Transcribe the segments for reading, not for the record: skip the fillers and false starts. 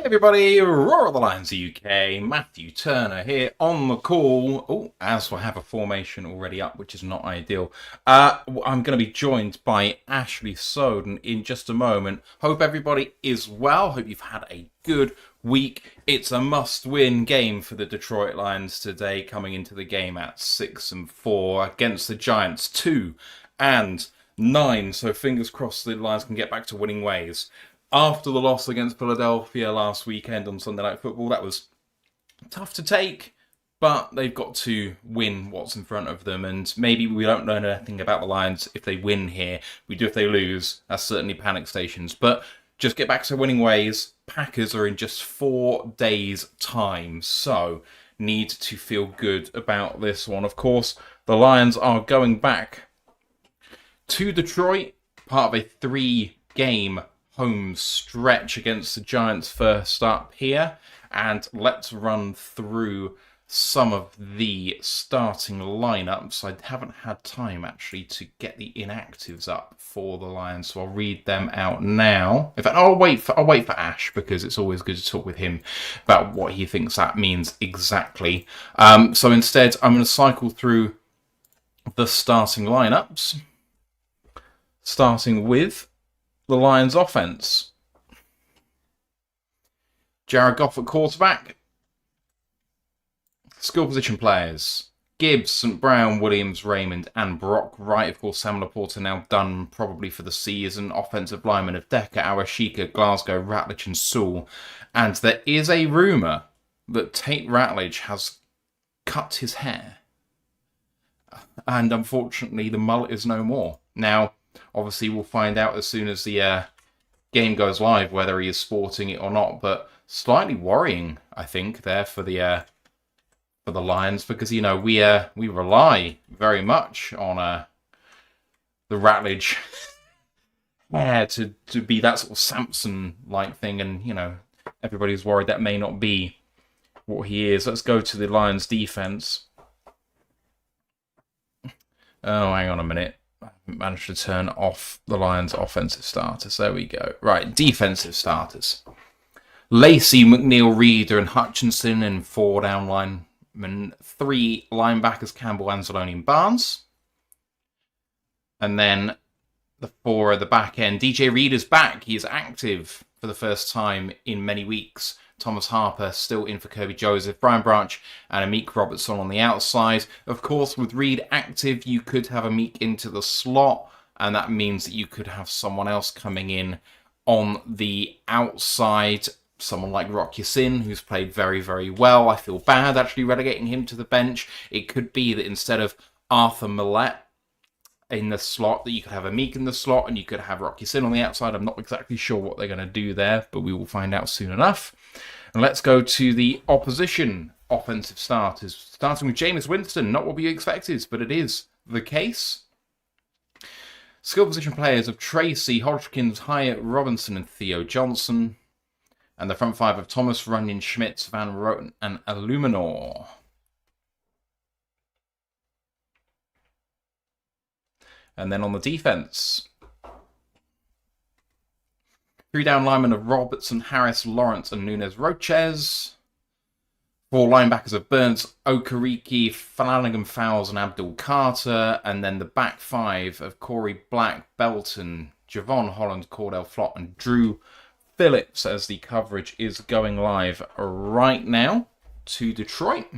Everybody, Roar of the Lions UK, Matthew Turner here on the call. Oh, as we have a formation already up, which is not ideal. I'm going to be joined by Ashley Soden in just a moment. Hope everybody is well. Hope you've had a good week. It's a must-win game for the Detroit Lions today, coming into the game at 6-4 against the Giants 2-9. So fingers crossed the Lions can get back to winning ways. After the loss against Philadelphia last weekend on Sunday Night Football, that was tough to take, but they've got to win what's in front of them, and maybe we don't know anything about the Lions if they win here. We do if they lose. That's certainly panic stations, but just get back to winning ways. Packers are in just 4 days' time, so need to feel good about this one. Of course, the Lions are going back to Detroit, part of a 3-game home stretch against the Giants first up here, and let's run through some of the starting lineups. I haven't had time actually to get the inactives up for the Lions, so I'll read them out now. In fact, I'll wait for Ash, because it's always good to talk with him about what he thinks that means exactly. So instead, I'm going to cycle through the starting lineups, starting with the Lions offense. Jared Goff at quarterback. Skill position players: Gibbs, St. Brown, Williams, Raymond, and Brock Wright. Of course, Sam Laporta now done probably for the season. Offensive linemen of Decker, Awashika, Glasgow, Ratledge, and Sewell. And there is a rumour that Tate Ratledge has cut his hair. And unfortunately, the mullet is no more. Now, obviously, we'll find out as soon as the game goes live whether he is sporting it or not. But slightly worrying, I think, there for the Lions, because we rely very much on the Ratledge hair to be that sort of Samson-like thing, and everybody's worried that may not be what he is. Let's go to the Lions defense. Oh, hang on a minute. I managed to turn off the Lions' offensive starters. There we go. Right, defensive starters. Lacey, McNeil, Reeder, and Hutchinson in 4 down linemen. 3 linebackers, Campbell, Anzalone, and Barnes. And then the 4 at the back end. DJ Reeder's back. He is active for the first time in many weeks. Thomas Harper still in for Kirby Joseph, Brian Branch and Amik Robertson on the outside. Of course, with Reed active, you could have Amik into the slot, and that means that you could have someone else coming in on the outside. Someone like Rock Yassin, who's played very, very well. I feel bad actually relegating him to the bench. It could be that instead of Arthur Millett in the slot, that you could have Amik in the slot and you could have Rock Yassin on the outside. I'm not exactly sure what they're going to do there, but we will find out soon enough. And let's go to the opposition offensive starters, starting with Jameis Winston. Not what we expected, but it is the case. Skill position players of Tracy, Hodgkins, Hyatt, Robinson, and Theo Johnson. And the front 5 of Thomas, Runyon, Schmitz, Van Roten, and Illuminor. And then on the defense, 3 down linemen of Robertson, Harris, Lawrence, and Nunez Roches. 4 linebackers of Burns, Okereke, Flanagan, Fowles, and Abdul Carter. And then the back 5 of Corey Black, Belton, Javon Holland, Cordell Flott, and Drew Phillips, as the coverage is going live right now to Detroit.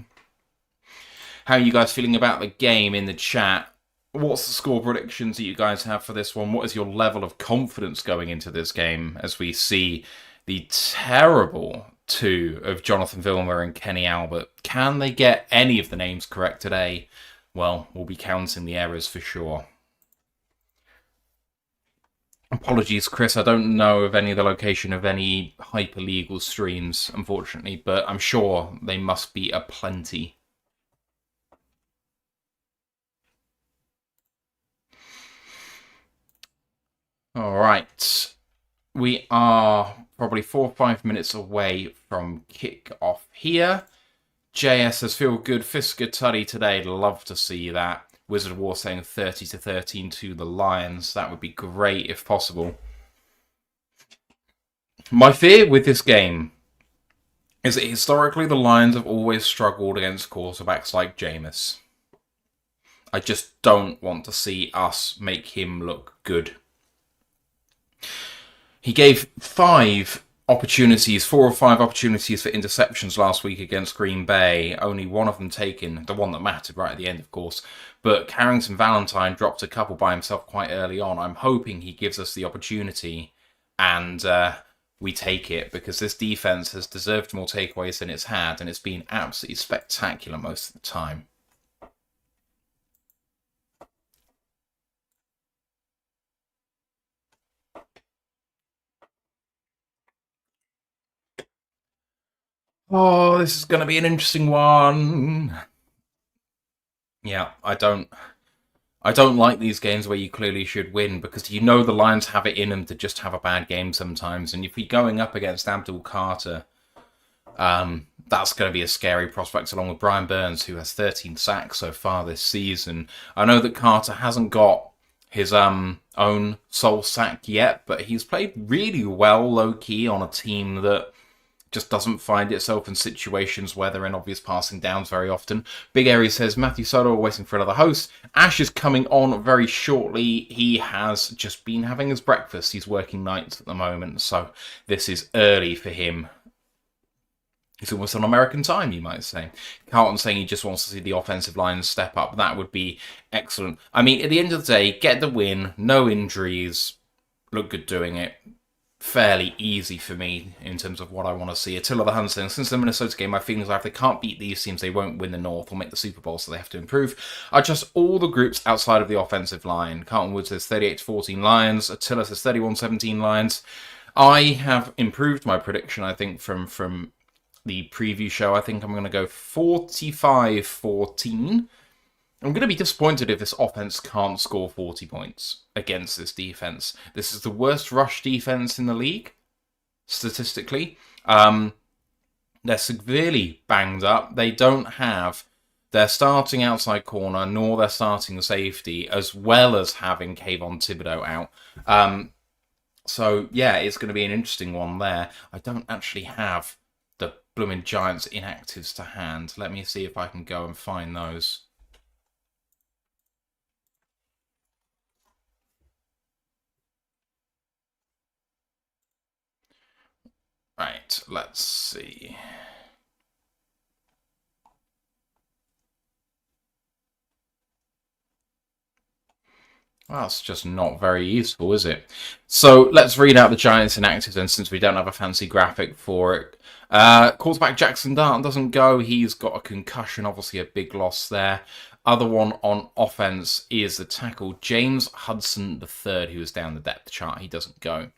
How are you guys feeling about the game in the chat? What's the score predictions that you guys have for this one? What is your level of confidence going into this game as we see the terrible 2 of Jonathan Vilmer and Kenny Albert? Can they get any of the names correct today? Well, we'll be counting the errors for sure. Apologies, Chris. I don't know of any of the location of any hyperlegal streams, unfortunately, but I'm sure they must be aplenty. All right. We are probably 4 or 5 minutes away from kick-off here. JS says, feel good. Fisker Tuddy today. Love to see that. Wizard of War saying 30-13 to the Lions. That would be great if possible. My fear with this game is that historically the Lions have always struggled against quarterbacks like Jameis. I just don't want to see us make him look good. He gave 4 or 5 opportunities for interceptions last week against Green Bay. Only one of them taken, the one that mattered right at the end, of course. But Carrington Valentine dropped a couple by himself quite early on. I'm hoping he gives us the opportunity and we take it, because this defense has deserved more takeaways than it's had, and it's been absolutely spectacular most of the time. Oh, this is going to be an interesting one. Yeah, I don't like these games where you clearly should win, because you know the Lions have it in them to just have a bad game sometimes. And if you're going up against Abdul Carter, that's going to be a scary prospect, along with Brian Burns, who has 13 sacks so far this season. I know that Carter hasn't got his own sole sack yet, but he's played really well low-key on a team that just doesn't find itself in situations where they're in obvious passing downs very often. Big Airy says, Matthew Soto waiting for another host. Ash is coming on very shortly. He has just been having his breakfast. He's working nights at the moment, so this is early for him. It's almost on American time, you might say. Carlton saying he just wants to see the offensive line step up. That would be excellent. I mean, at the end of the day, get the win, no injuries, look good doing it. Fairly easy for me in terms of what I want to see. Attila the Hun saying, since the Minnesota game, my feelings are if they can't beat these teams, they won't win the North or make the Super Bowl, so they have to improve. I trust all the groups outside of the offensive line. Carlton Wood says 38-14 Lions. Attila says 31-17 Lions. I have improved my prediction, I think, from the preview show. I think I'm going to go 45-14. I'm going to be disappointed if this offense can't score 40 points against this defense. This is the worst rush defense in the league, statistically. They're severely banged up. They don't have their starting outside corner nor their starting safety, as well as having Kayvon Thibodeau out. So, yeah, it's going to be an interesting one there. I don't actually have the blooming Giants inactives to hand. Let me see if I can go and find those. Right, let's see. Well, that's just not very useful, is it? So let's read out the Giants inactives then, since we don't have a fancy graphic for it. Quarterback Jackson Dart doesn't go. He's got a concussion, obviously a big loss there. Other one on offense is the tackle James Hudson III, who is down the depth chart. He doesn't go.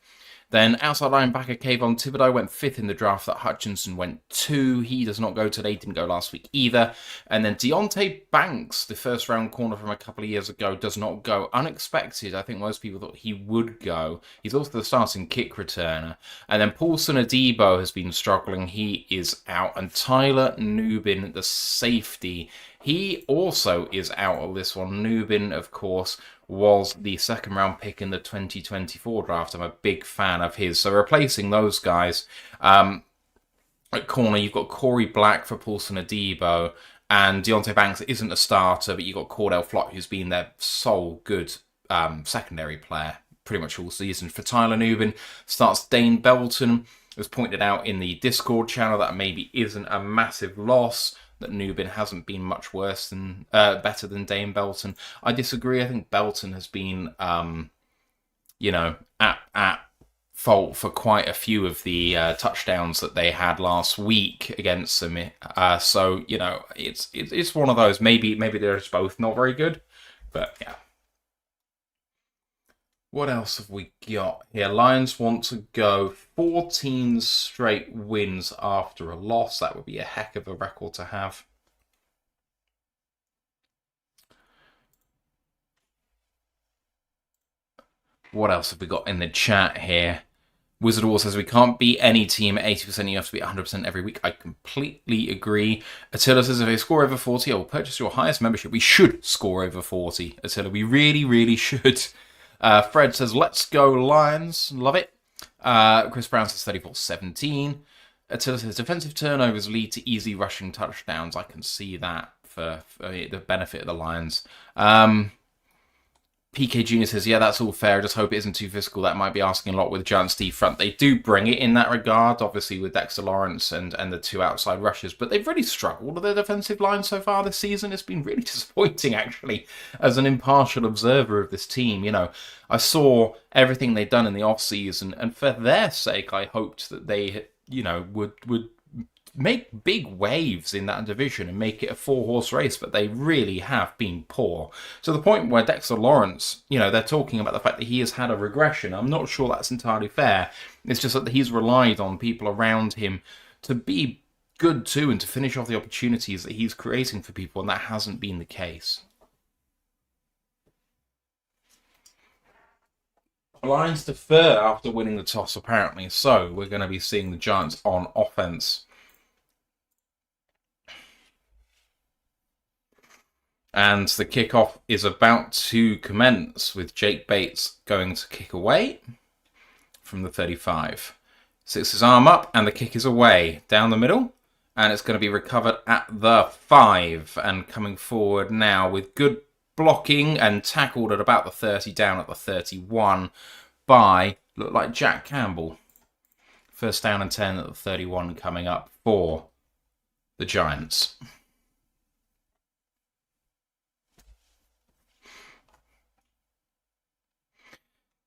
Then outside linebacker Kayvon Thibodeau went 5th in the draft. That Hutchinson went 2. He does not go today. Didn't go last week either. And then Deonte Banks, the first round corner from a couple of years ago, does not go. Unexpected. I think most people thought he would go. He's also the starting kick returner. And then Paulson Adebo has been struggling. He is out. And Tyler Nubin, the safety, he also is out of this one. Nubin, of course, was the second round pick in the 2024 draft. I'm a big fan of his. So replacing those guys, at corner, you've got Corey Black for Paulson Adebo, and Deonte Banks isn't a starter, but you've got Cordell Flott, who's been their sole good secondary player pretty much all season. For Tyler Nubin, starts Dane Belton. It was pointed out in the Discord channel that maybe isn't a massive loss, that Nubin hasn't been much worse than better than Dane Belton. I disagree. I think Belton has been, at fault for quite a few of the touchdowns that they had last week against them. So it's one of those. Maybe they're just both not very good, but yeah. What else have we got here? Lions want to go 14 straight wins after a loss. That would be a heck of a record to have. What else have we got in the chat here? Wizard War says we can't beat any team at 80%. You have to be 100% every week. I completely agree. Attila says if they score over 40, I will purchase your highest membership. We should score over 40, Attila. We really, really should. Fred says, let's go Lions. Love it. Chris Brown says 34-17. defensive turnovers lead to easy rushing touchdowns. I can see that for the benefit of the Lions. PK Jr. says, yeah, that's all fair. I just hope it isn't too physical. That might be asking a lot with Giants D front. They do bring it in that regard, obviously, with Dexter Lawrence and the two outside rushers, but they've really struggled with their defensive line so far this season. It's been really disappointing, actually, as an impartial observer of this team. You know, I saw everything they'd done in the offseason, and for their sake, I hoped that they, you know, would make big waves in that division and make it a 4-horse race, but they really have been poor. To the point where Dexter Lawrence, you know, they're talking about the fact that he has had a regression. I'm not sure that's entirely fair. It's just that he's relied on people around him to be good too and to finish off the opportunities that he's creating for people, and that hasn't been the case. The Lions defer after winning the toss, apparently, so we're going to be seeing the Giants on offense. And the kickoff is about to commence with Jake Bates going to kick away from the 35. Sits his arm up and the kick is away down the middle. And it's going to be recovered at the 5. And coming forward now with good blocking and tackled at about the 30, down at the 31 by, look like Jack Campbell. First down and 10 at the 31 coming up for the Giants.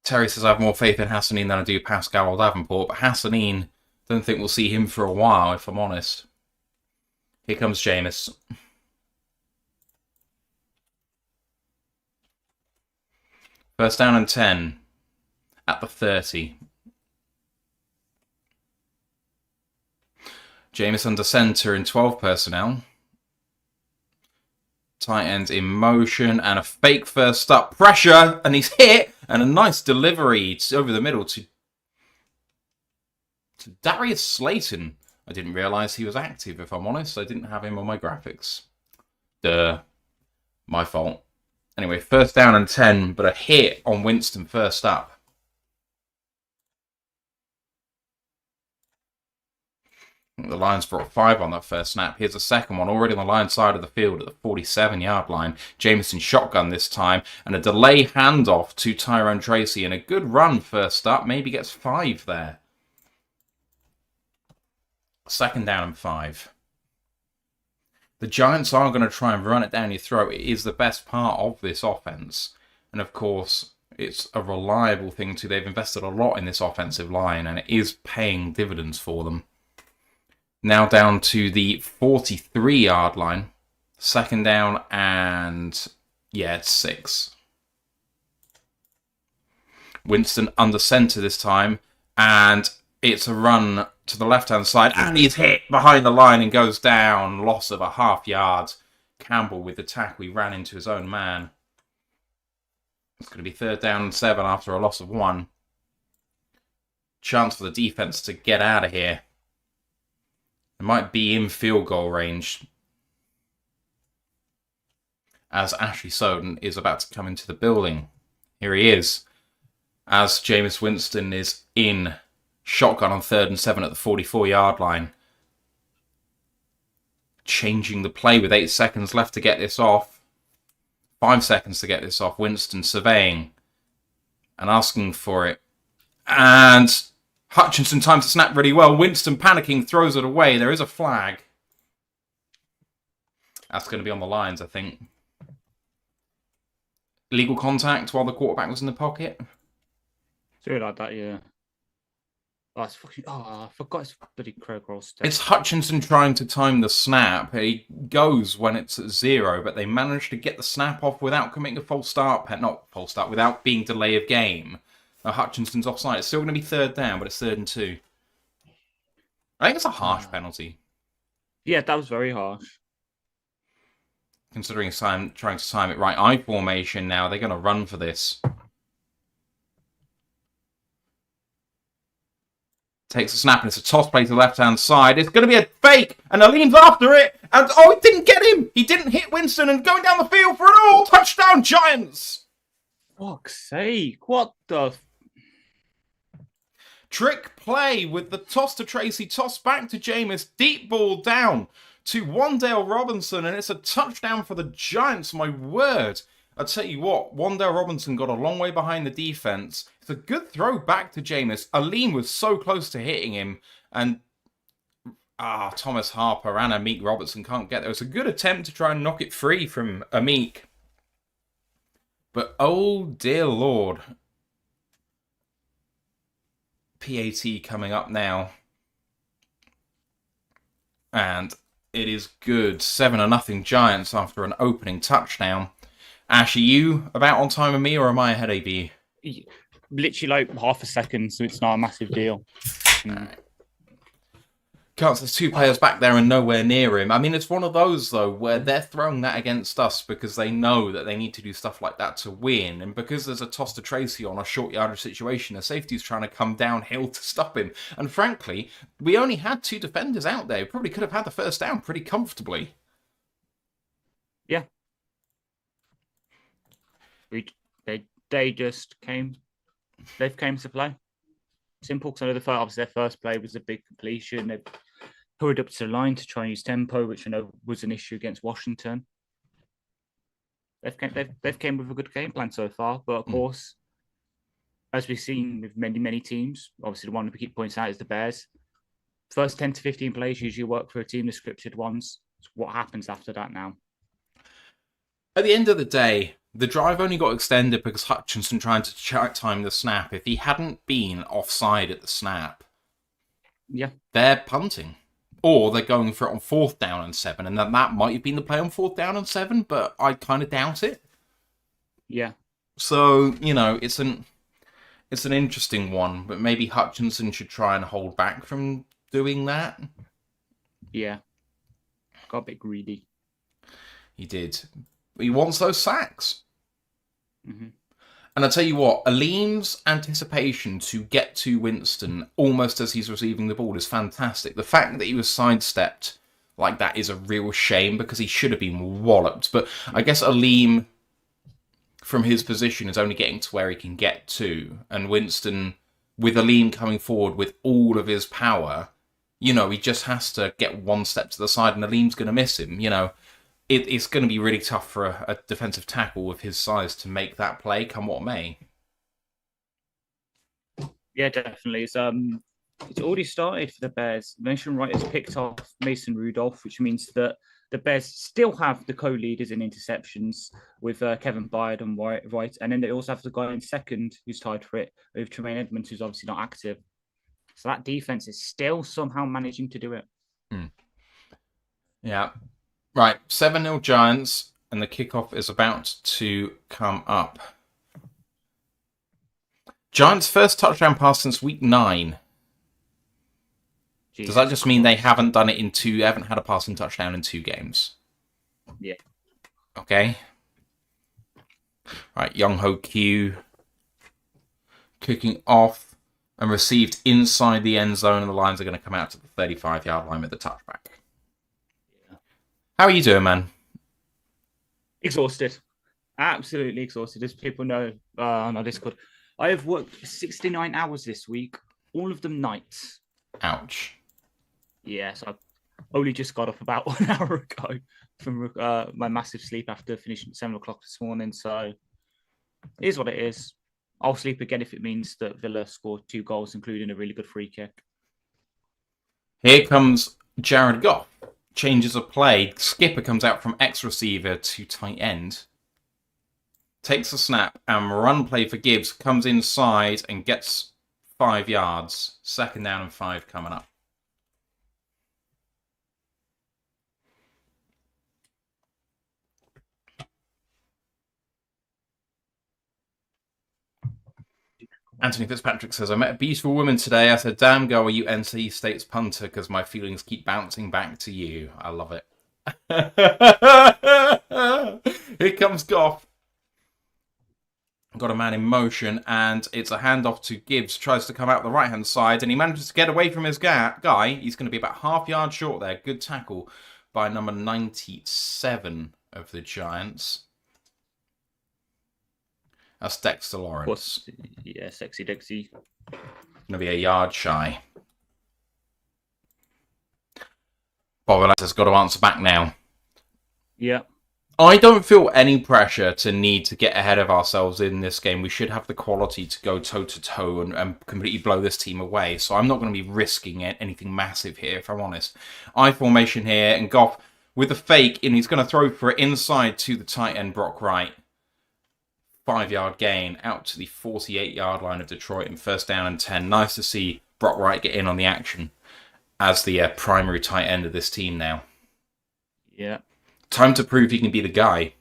Terry says, I have more faith in Hassanin than I do Pascal or Davenport, but Hassanin, don't think we'll see him for a while, if I'm honest. Here comes Jameis. First down and 10 at the 30. Jameis under center in 12 personnel. Tight ends in motion and a fake first up pressure, and he's hit, and a nice delivery over the middle to Darius Slayton. I didn't realise he was active, if I'm honest. I didn't have him on my graphics. Duh. My fault. Anyway, first down and 10, but a hit on Winston first up. The Lions brought 5 on that first snap. Here's the second one, already on the Lions side of the field at the 47-yard line. Jameson shotgun this time, and a delay handoff to Tyrone Tracy, and a good run first up. Maybe gets 5 there. Second down and 5. The Giants are going to try and run it down your throat. It is the best part of this offense. And of course, it's a reliable thing too. They've invested a lot in this offensive line, and it is paying dividends for them. Now down to the 43-yard line. Second down and, yeah, it's 6. Winston under center this time. And it's a run to the left-hand side. And he's hit behind the line and goes down. Loss of a half yard. Campbell with the tackle. He ran into his own man. It's going to be third down and 7 after a loss of 1. Chance for the defense to get out of here. It might be in field goal range as Ashley Soden is about to come into the building. Here he is as Jameis Winston is in shotgun on 3rd and 7 at the 44-yard line. Changing the play with 8 seconds left to get this off. 5 seconds to get this off. Winston surveying and asking for it. And Hutchinson times the snap really well. Winston panicking, throws it away. There is a flag. That's going to be on the Lions, I think. Illegal contact while the quarterback was in the pocket. Something like that, yeah. Oh, it's fucking, I forgot his bloody Craig Roll step. It's Hutchinson trying to time the snap. He goes when it's at 0, but they managed to get the snap off without committing a false start. Not false start, without being delay of game. Hutchinson's offside. It's still going to be 3rd down, but it's 3rd and 2. I think it's a harsh penalty. Yeah, that was very harsh. Considering trying to time it right. I formation now. They're going to run for this. Takes a snap and it's a toss play to the left-hand side. It's going to be a fake and Aleem's after it. And oh, it didn't get him. He didn't hit Winston and going down the field for an all. Touchdown, Giants. Fuck's sake. What the... Trick play with the toss to Tracy, toss back to Jameis, deep ball down to Wandale Robinson, and it's a touchdown for the Giants, my word. I tell you what, Wandale Robinson got a long way behind the defense. It's a good throw back to Jameis. Aleem was so close to hitting him, and Thomas Harper and Amik Robertson can't get there. It was a good attempt to try and knock it free from Amik. But oh dear Lord. PAT coming up now. And it is good. 7-0 Giants after an opening touchdown. Ash, are you about on time with me, or am I ahead of you? Literally like half a second, so it's not a massive deal. Right. Can't there's two players back there and nowhere near him. I mean, it's one of those, though, where they're throwing that against us because they know that they need to do stuff like that to win. And because there's a toss to Tracy on a short yardage situation, the safety's trying to come downhill to stop him. And frankly, we only had 2 defenders out there. We probably could have had the first down pretty comfortably. Yeah. They just came. They've came to play. Simple, because I know obviously their first play was a big completion. They've hurried up to the line to try and use tempo, which I know was an issue against Washington. They've came with a good game plan so far, but of course, as we've seen with many teams, obviously the one we keep pointing out is the Bears. First 10 to 15 plays usually work for a team, the scripted ones. So what happens after that now? At the end of the day, the drive only got extended because Hutchinson tried to time the snap. If he hadn't been offside at the snap, they're punting. Or they're going for it on 4th down and 7, and then that might have been the play on 4th down and 7, but I kind of doubt it. Yeah. So, you know, it's an interesting one, but maybe Hutchinson should try and hold back from doing that. Yeah. Got a bit greedy. He did. He wants those sacks. Mm-hmm. And I tell you what, Aleem's anticipation to get to Winston almost as he's receiving the ball is fantastic. The fact that he was sidestepped like that is a real shame because he should have been walloped. But I guess Aleem, from his position, is only getting to where he can get to. And Winston, with Aleem coming forward with all of his power, you know, he just has to get one step to the side and Aleem's going to miss him, you know. It's going to be really tough for a defensive tackle of his size to make that play, come what may. Yeah, definitely. It's already started for the Bears. Mason Wright has picked off Mason Rudolph, which means that the Bears still have the co-leaders in interceptions with Kevin Byard and Wright. And then they also have the guy in second who's tied for it with Tremaine Edmonds, who's obviously not active. So that defense is still somehow managing to do it. Yeah. Right, 7-0 Giants, and the kickoff is about to come up. Giants' first touchdown pass since week 9. Does that just mean they haven't done it haven't had a passing touchdown in 2 games? Yeah. Okay. Right, Young Ho Q kicking off and received inside the end zone, and the Lions are going to come out to the 35-yard line with the touchback. How are you doing, man? Exhausted. Absolutely exhausted. As people know on our Discord, I have worked 69 hours this week, all of them nights. Ouch. Yes, I only just got up about 1 hour ago from my massive sleep after finishing at 7 o'clock this morning. So it is what it is. I'll sleep again if it means that Villa scored 2 goals, including a really good free kick. Here comes Jared Goff. Changes of play. Skipper comes out from X receiver to tight end. Takes a snap and run play for Gibbs. Comes inside and gets 5 yards. 2nd down and 5 coming up. Anthony Fitzpatrick says, I met a beautiful woman today. I said, damn girl, are you NC State's punter? Because my feelings keep bouncing back to you. I love it. Here comes Goff. Got a man in motion, and it's a handoff to Gibbs. Tries to come out the right-hand side, and he manages to get away from his guy. He's going to be about half yard short there. Good tackle by number 97 of the Giants. That's Dexter Lawrence. Yeah, sexy Dixie. Going to be a yard shy. Bobby has got to answer back now. Yeah. I don't feel any pressure to need to get ahead of ourselves in this game. We should have the quality to go toe-to-toe and completely blow this team away. So I'm not going to be risking anything massive here, if I'm honest. I formation here, and Goff with the fake, and he's going to throw for it inside to the tight end, Brock Wright. 5-yard gain out to the 48-yard line of Detroit, and first down and 10. Nice to see Brock Wright get in on the action as the primary tight end of this team now. Yeah. Time to prove he can be the guy.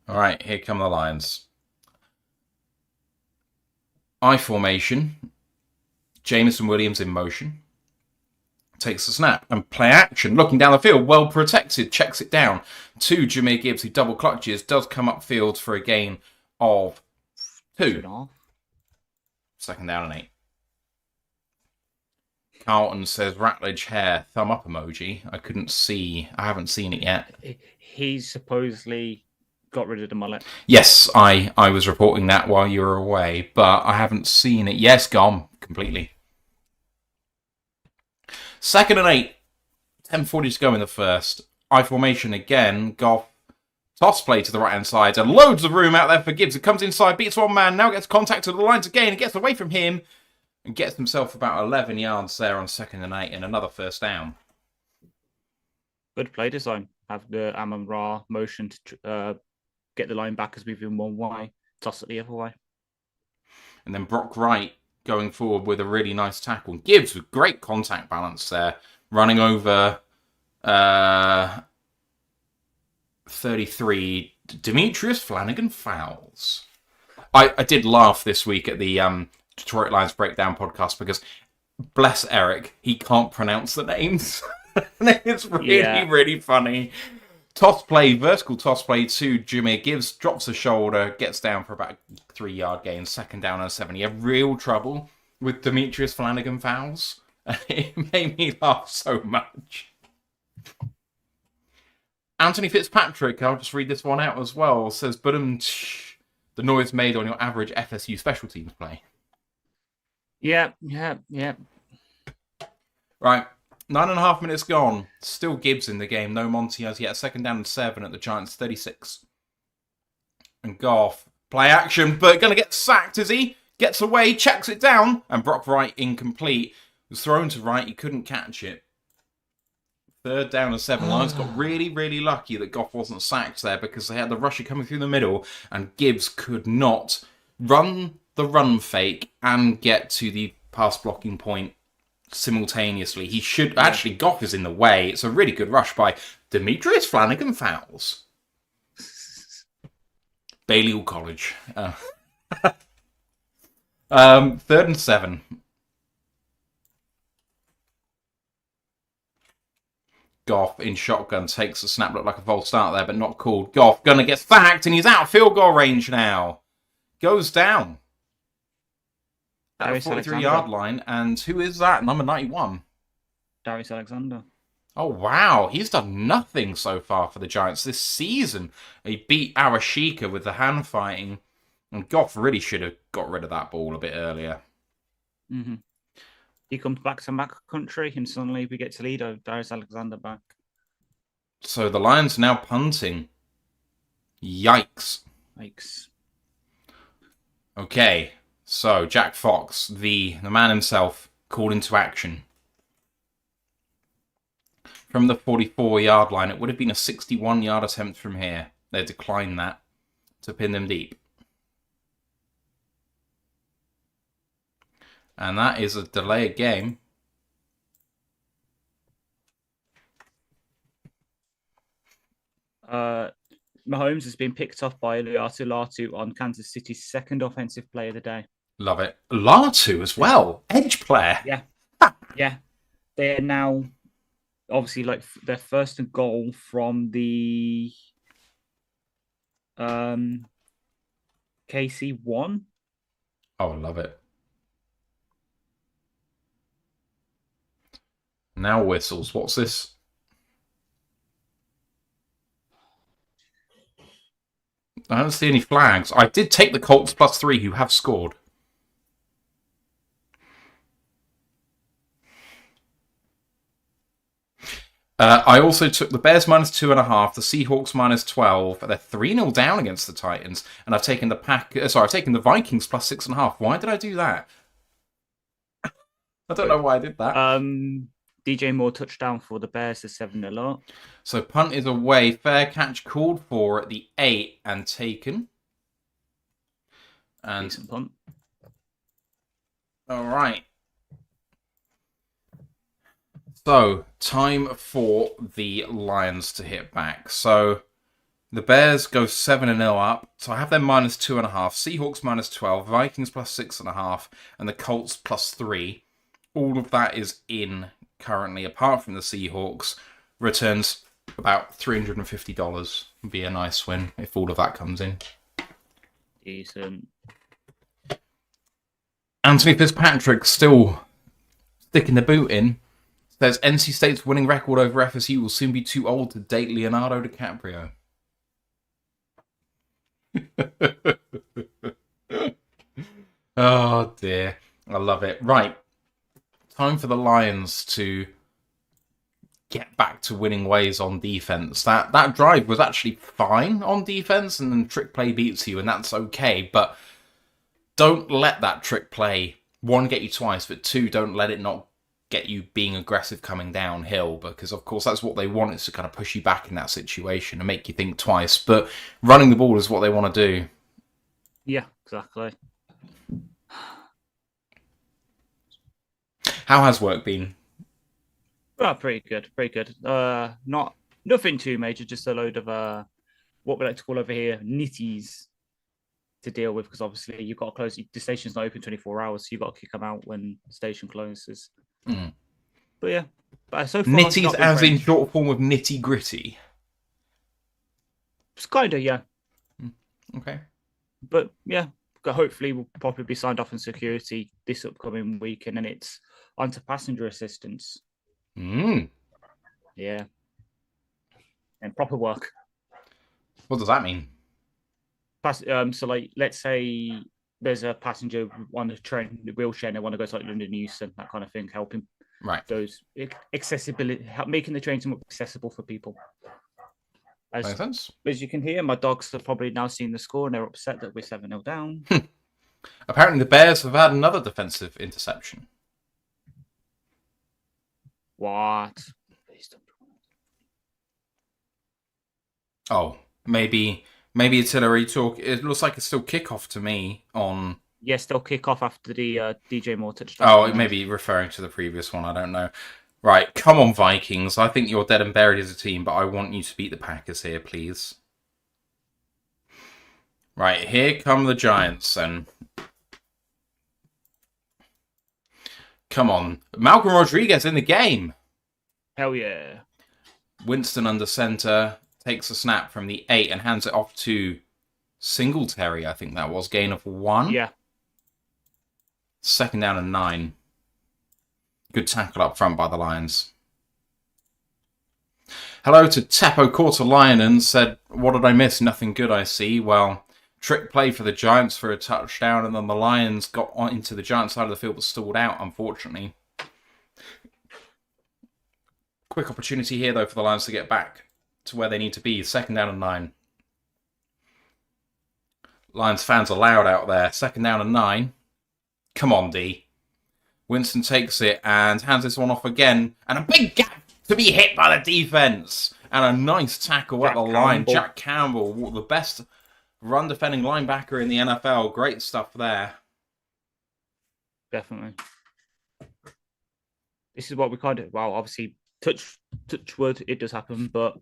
All right, here come the Lions. I formation. Jameson Williams in motion. Takes the snap and play action. Looking down the field, well protected. Checks it down to Jahmyr Gibbs, who double clutches. Does come upfield for a gain of 2. Second down and 8. Carlton says Rattledge hair, thumb up emoji. I haven't seen it yet. He's supposedly got rid of the mullet. Yes, I was reporting that while you were away, but I haven't seen it. Yes, gone completely. Second and 8. 10:40 to go in the first. I formation again. Goff. Toss play to the right-hand side. And loads of room out there for Gibbs. It comes inside, beats one man. Now gets contact to the lines again. It gets away from him. And gets himself about 11 yards there on second and 8 and another first down. Good play design. Have the Amon-Ra motion to get the linebackers moving one way, toss it the other way. And then Brock Wright going forward with a really nice tackle. Gibbs with great contact balance there. Running over 33. Demetrius Flanagan fouls. I did laugh this week at the Detroit Lions Breakdown podcast because, bless Eric, he can't pronounce the names. It's really funny. Vertical toss play to Jahmyr Gibbs, drops the shoulder, gets down for about 3-yard gain, second down and 7. You have real trouble with Demetrius Flanagan fouls. It made me laugh so much. Anthony Fitzpatrick, I'll just read this one out as well, says, the noise made on your average FSU special teams play. Yeah. Right, 9.5 minutes gone. Still Gibbs in the game. No Monty as yet. Second down and 7 at the Giants' 36. And Goff, play action, but going to get sacked, is he? Gets away, checks it down, and Brock Wright incomplete. Was thrown to Wright, he couldn't catch it. Third down and 7. Lions got really, really lucky that Goff wasn't sacked there because they had the rusher coming through the middle, and Gibbs could not run the run fake and get to the pass blocking point simultaneously. He should actually. Goff is in the way. It's a really good rush by Demetrius Flanagan fouls. Balliol College. Third and 7. Goff in shotgun takes a snap. Looked like a false start there, but not called. Goff gonna get sacked, and he's out of field goal range now. Goes down. At the 43-yard line, and who is that? Number 91. Darius Alexander. Oh, wow. He's done nothing so far for the Giants this season. He beat Arashika with the hand fighting, and Goff really should have got rid of that ball a bit earlier. Mm-hmm. He comes back to Mac country, and suddenly we get Toledo, Darius Alexander back. So the Lions are now punting. Yikes. Okay. So, Jack Fox, the man himself, called into action. From the 44-yard line, it would have been a 61-yard attempt from here. They declined that to pin them deep. And that is a delay of game. Mahomes has been picked off by Latu on Kansas City's second offensive play of the day. Love it. Latu as well. Edge player. Yeah. Yeah. They're now obviously like their first and goal from the KC1. Oh, I love it. Now whistles. What's this? I don't see any flags. I did take the Colts +3, who have scored. I also took the Bears -2.5, the Seahawks -12. They're 3-0 down against the Titans, and I've taken the I've taken the Vikings +6.5. Why did I do that? I don't know why I did that. DJ Moore touchdown for the Bears is 7-0 up. So punt is away. Fair catch called for at the 8 and taken. And decent punt. All right. So, time for the Lions to hit back. So, the Bears go 7-0 up. So, I have them -2.5. Seahawks -12. Vikings +6.5. And the Colts +3. All of that is in currently, apart from the Seahawks. Returns about $350. Would be a nice win if all of that comes in. Decent. Anthony Fitzpatrick still sticking the boot in. Says NC State's winning record over FSU will soon be too old to date Leonardo DiCaprio. Oh dear. I love it. Right. Time for the Lions to get back to winning ways on defense. That drive was actually fine on defense, and then trick play beats you, and that's okay. But don't let that trick play, one, get you twice, but two, don't let it not get you being aggressive coming downhill, because of course that's what they want, is to kind of push you back in that situation and make you think twice. But running the ball is what they want to do. Yeah, exactly. How has work been? Well, pretty good. Nothing too major, just a load of what we like to call over here nitties to deal with, because obviously you've got to close, the station's not open 24 hours, so you've got to kick them out when the station closes. But yeah, so far, nitties as in short form of nitty gritty. It's kind of, yeah. Okay. But yeah, hopefully we'll probably be signed off in security this upcoming week, and then it's onto passenger assistance. Yeah. And proper work. What does that mean? So like, let's say there's a passenger on the train, the wheelchair, and they want to go to like London Euston, that kind of thing, helping those accessibility, making the trains more accessible for people. Makes sense. As you can hear, my dogs have probably now seen the score and they're upset that we're 7-0 down. Apparently the Bears have had another defensive interception. What? Oh, maybe it's Hillary talk. It looks like it's still kickoff to me on... Yes, they'll kick off after the DJ Moore touchdown. Oh, it may be referring to the previous one. I don't know. Right, come on, Vikings. I think you're dead and buried as a team, but I want you to beat the Packers here, please. Right, here come the Giants, and... Come on. Malcolm Rodriguez in the game. Hell yeah. Winston under center, takes a snap from the 8 and hands it off to Singletary, I think that was. Gain of 1. Yeah. 2nd down and 9. Good tackle up front by the Lions. Hello to Teppo Cortalainen, said, what did I miss? Nothing good, I see. Well, trick play for the Giants for a touchdown, and then the Lions got on into the Giants side of the field but stalled out, unfortunately. Quick opportunity here, though, for the Lions to get back to where they need to be. 2nd down and 9. Lions fans are loud out there. 2nd down and 9. Come on, D. Winston takes it and hands this one off again. And a big gap to be hit by the defense. And a nice tackle at the line. Jack Campbell, the best run-defending linebacker in the NFL. Great stuff there. Definitely. This is what we kind of... Well, obviously, touch wood, it does happen, but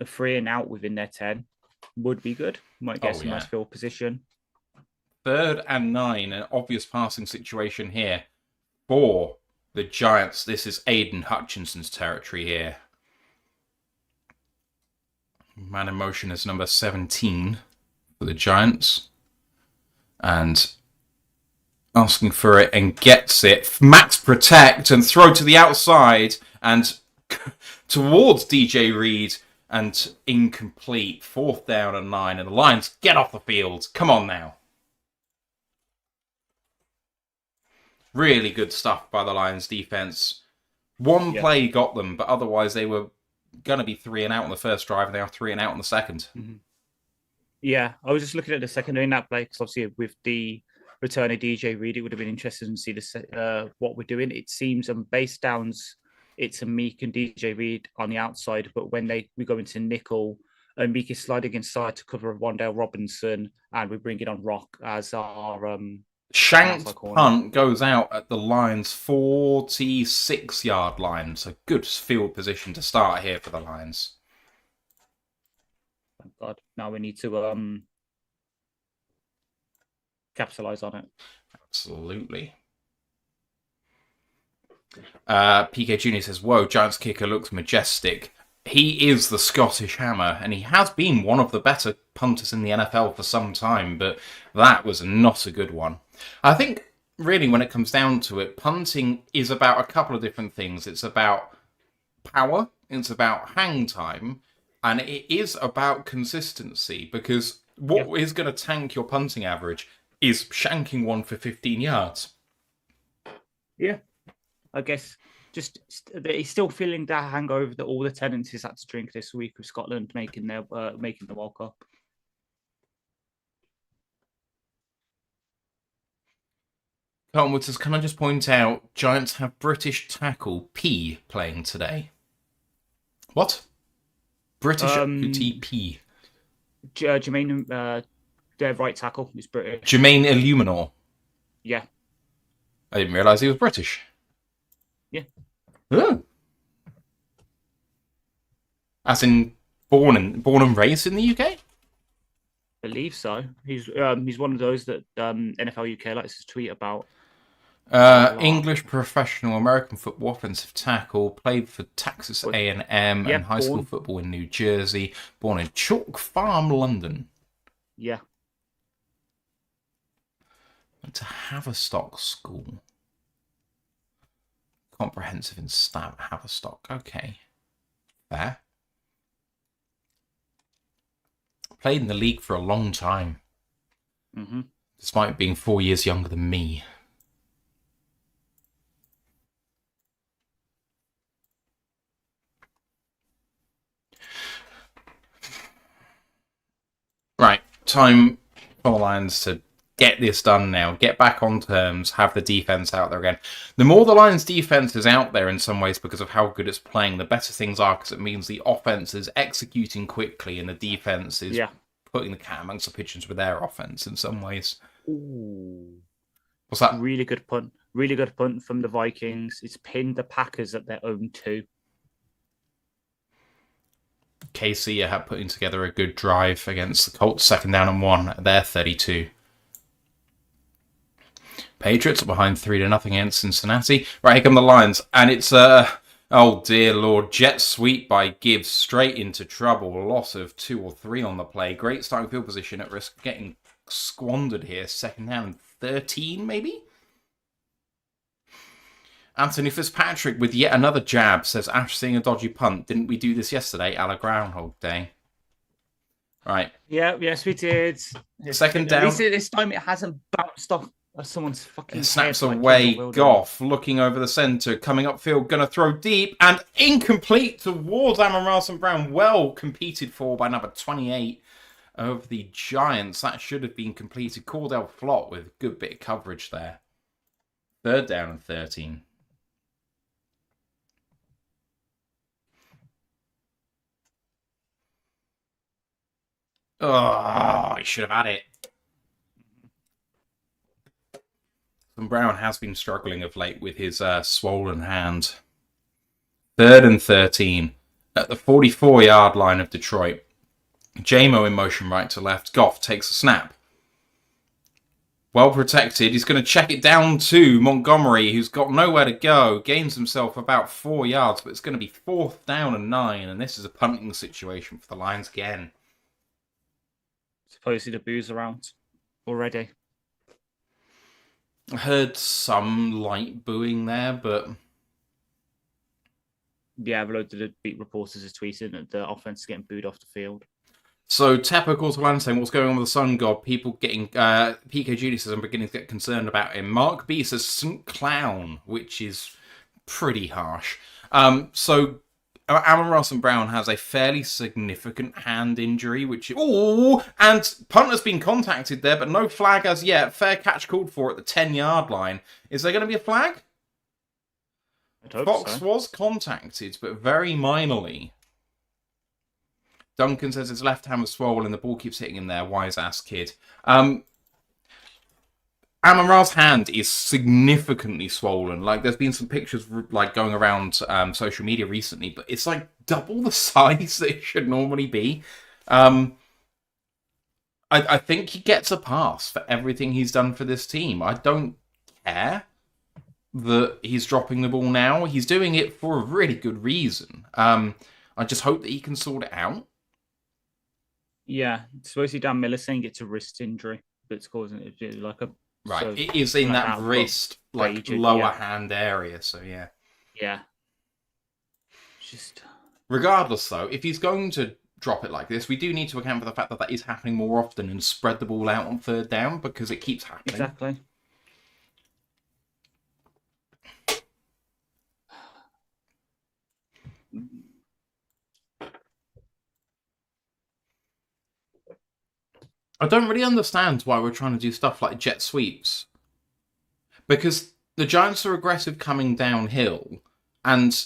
a 3 and out within their 10 would be good. Might get some nice field position. 3rd and 9, an obvious passing situation here for the Giants. This is Aiden Hutchinson's territory here. Man in motion is number 17 for the Giants. And asking for it and gets it. Max protect and throw to the outside and towards DJ Reed. and incomplete. 4th down and 9, and the Lions get off the field. Come on now. Really good stuff by the Lions defense. One play got them, but otherwise they were going to be 3 and out on the first drive, and they are 3 and out on the second. Yeah, I was just looking at the secondary in that play because obviously with the return of DJ Reed, it would have been interesting to see what we're doing. It seems on base downs, it's a Meek and DJ Reed on the outside, but when we go into nickel, and Meek is sliding inside to cover Wandale Robinson, and we bring it on Rock as our shanked punt goes out at the Lions' 46-yard line. So good field position to start here for the Lions. Thank God. Now we need to capitalize on it. Absolutely. PK Jr. says, whoa, Giants kicker looks majestic. He is the Scottish Hammer, and he has been one of the better punters in the NFL for some time, but that was not a good one. I think, really, when it comes down to it, punting is about a couple of different things. It's about power, it's about hang time, and it is about consistency, because what is going to tank your punting average is shanking one for 15 yards. Yeah. I guess just he's still feeling that hangover that all the tenants he's had to drink this week with Scotland making the World Cup. Carlton says, can I just point out, Giants have British tackle P playing today. What? British OTP. Jermaine, their right tackle is British. Jermaine Illuminor. Yeah. I didn't realise he was British. Yeah. Oh. As in born and raised in the UK? I believe so. He's one of those that NFL UK likes to tweet about. English professional American football offensive tackle, played for Texas A&M and high school football in New Jersey, born in Chalk Farm, London. Yeah. Went to Haverstock School. Comprehensive in stat, Haverstock. Okay. Fair. Played in the league for a long time. Mm-hmm. Despite being 4 years younger than me. Right. Time for the Lions to get this done now. Get back on terms. Have the defense out there again. The more the Lions' defense is out there in some ways because of how good it's playing, the better things are, because it means the offense is executing quickly and the defense is putting the cat amongst the pigeons with their offense in some ways. Ooh. What's that? Really good punt. Really good punt from the Vikings. It's pinned the Packers at their own 2. KC are putting together a good drive against the Colts, 2nd down and 1 at their 32. Patriots are behind 3-0 against Cincinnati. Right, here come the Lions. And it's, oh dear Lord, jet sweep by Gibbs straight into trouble. A loss of 2 or 3 on the play. Great starting field position at risk of getting squandered here. 2nd down and 13, maybe? Anthony Fitzpatrick with yet another jab says, Ash seeing a dodgy punt. Didn't we do this yesterday? A la Groundhog Day. Right. Yeah, yes, we did. 2nd down. At least this time it hasn't bounced off someone's fucking snaps head away. Goff looking over the centre, coming upfield, going to throw deep and incomplete towards Amon-Ra St. Brown. Well competed for by number 28 of the Giants. That should have been completed. Cordell Flott with a good bit of coverage there. 3rd down and 13. Oh, he should have had it. And Brown has been struggling of late with his swollen hand. 3rd and 13 at the 44-yard line of Detroit. JMO in motion right to left. Goff takes a snap. Well protected. He's going to check it down to Montgomery, who's got nowhere to go. Gains himself about 4 yards, but it's going to be 4th down and 9. And this is a punting situation for the Lions again. Supposedly the booze around already. I heard some light booing there, but Yeah, loads of the beat reporters are tweeting that the offense is getting booed off the field. So Tepper calls Land saying, what's going on with the Sun God? People getting... PK Judy says, I'm beginning to get concerned about him. Mark B says, St. Clown, which is pretty harsh. So Amon Ross and Brown has a fairly significant hand injury, which... Oh! And punter's been contacted there, but no flag as yet. Fair catch called for at the 10-yard line. Is there going to be a flag? Fox was contacted, but very minorly. Duncan says his left hand was swollen and the ball keeps hitting him there. Wise ass kid. Amon Ra's hand is significantly swollen. Like, there's been some pictures like going around social media recently, but it's like double the size that it should normally be. I think he gets a pass for everything he's done for this team. I don't care that he's dropping the ball now. He's doing it for a really good reason. I just hope that he can sort it out. Yeah, supposedly Dan Miller saying it's a wrist injury that's causing it like a... Right, so, it is in that wrist, like, aged, lower hand area, so yeah. Yeah. Just... Regardless, though, if he's going to drop it like this, we do need to account for the fact that that is happening more often and spread the ball out on third down, because it keeps happening. Exactly. I don't really understand why we're trying to do stuff like jet sweeps. Because the Giants are aggressive coming downhill, and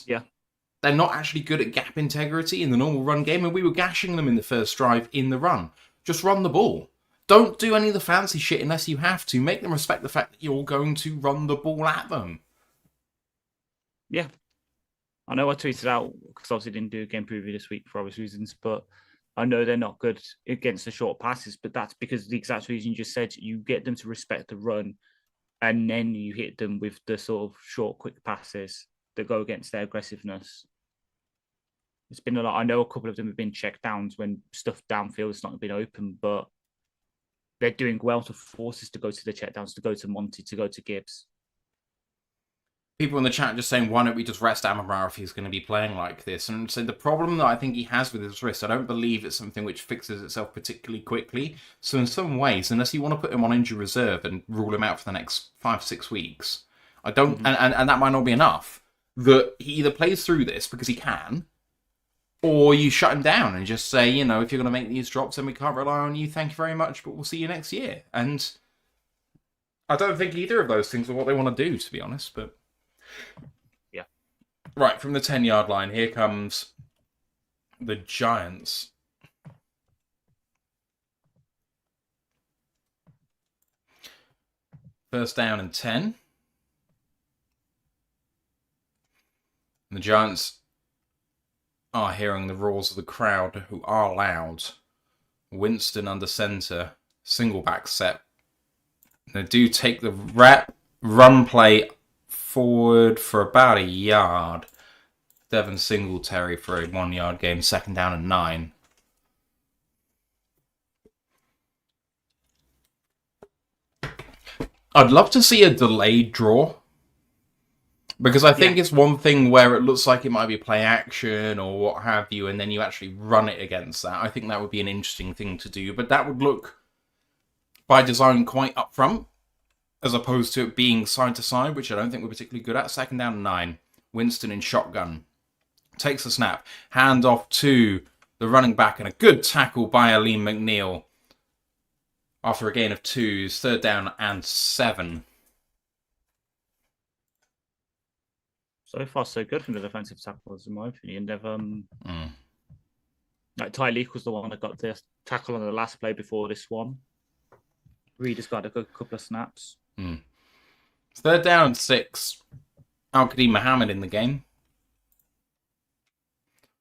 they're not actually good at gap integrity in the normal run game, and we were gashing them in the first drive in the run. Just run the ball. Don't do any of the fancy shit unless you have to. Make them respect the fact that you're going to run the ball at them. Yeah. I know I tweeted out, because obviously didn't do a game preview this week for obvious reasons, but I know they're not good against the short passes, but that's because the exact reason you just said. You get them to respect the run, and then you hit them with the sort of short, quick passes that go against their aggressiveness. It's been a lot. I know a couple of them have been check downs when stuff downfield has not been open, but they're doing well to force us to go to the check downs, to go to Monty, to go to Gibbs. People in the chat just saying, why don't we just rest Amon Ra if he's going to be playing like this? And so the problem that I think he has with his wrist, I don't believe it's something which fixes itself particularly quickly. So in some ways, unless you want to put him on injury reserve and rule him out for the next 5-6 weeks, I don't, and that might not be enough, that he either plays through this because he can, or you shut him down and just say, you know, if you're going to make these drops, then we can't rely on you. Thank you very much, but we'll see you next year. And I don't think either of those things are what they want to do, to be honest, but... Yeah. Right, from the 10-yard line, here comes the Giants. First down and 10. And the Giants are hearing the roars of the crowd, who are loud. Winston under center, single back set. They do take the run play forward for about a yard. Devin Singletary for a 1-yard game, second down and 9. I'd love to see a delayed draw, because I think it's one thing where it looks like it might be play action or what have you, and then you actually run it against that. I think that would be an interesting thing to do, but that would look, by design, quite upfront, as opposed to it being side to side, which I don't think we're particularly good at. Second down and 9. Winston in shotgun. Takes the snap. Hand off to the running back, and a good tackle by Aleem McNeil. After a gain of 2, third down and 7. So far, so good from the defensive tackles, in my opinion. They've like Ty Leak was the one that got the tackle on the last play before this one. Reed has got a good couple of snaps. Third down and 6. Al-Qadim Mohammed in the game.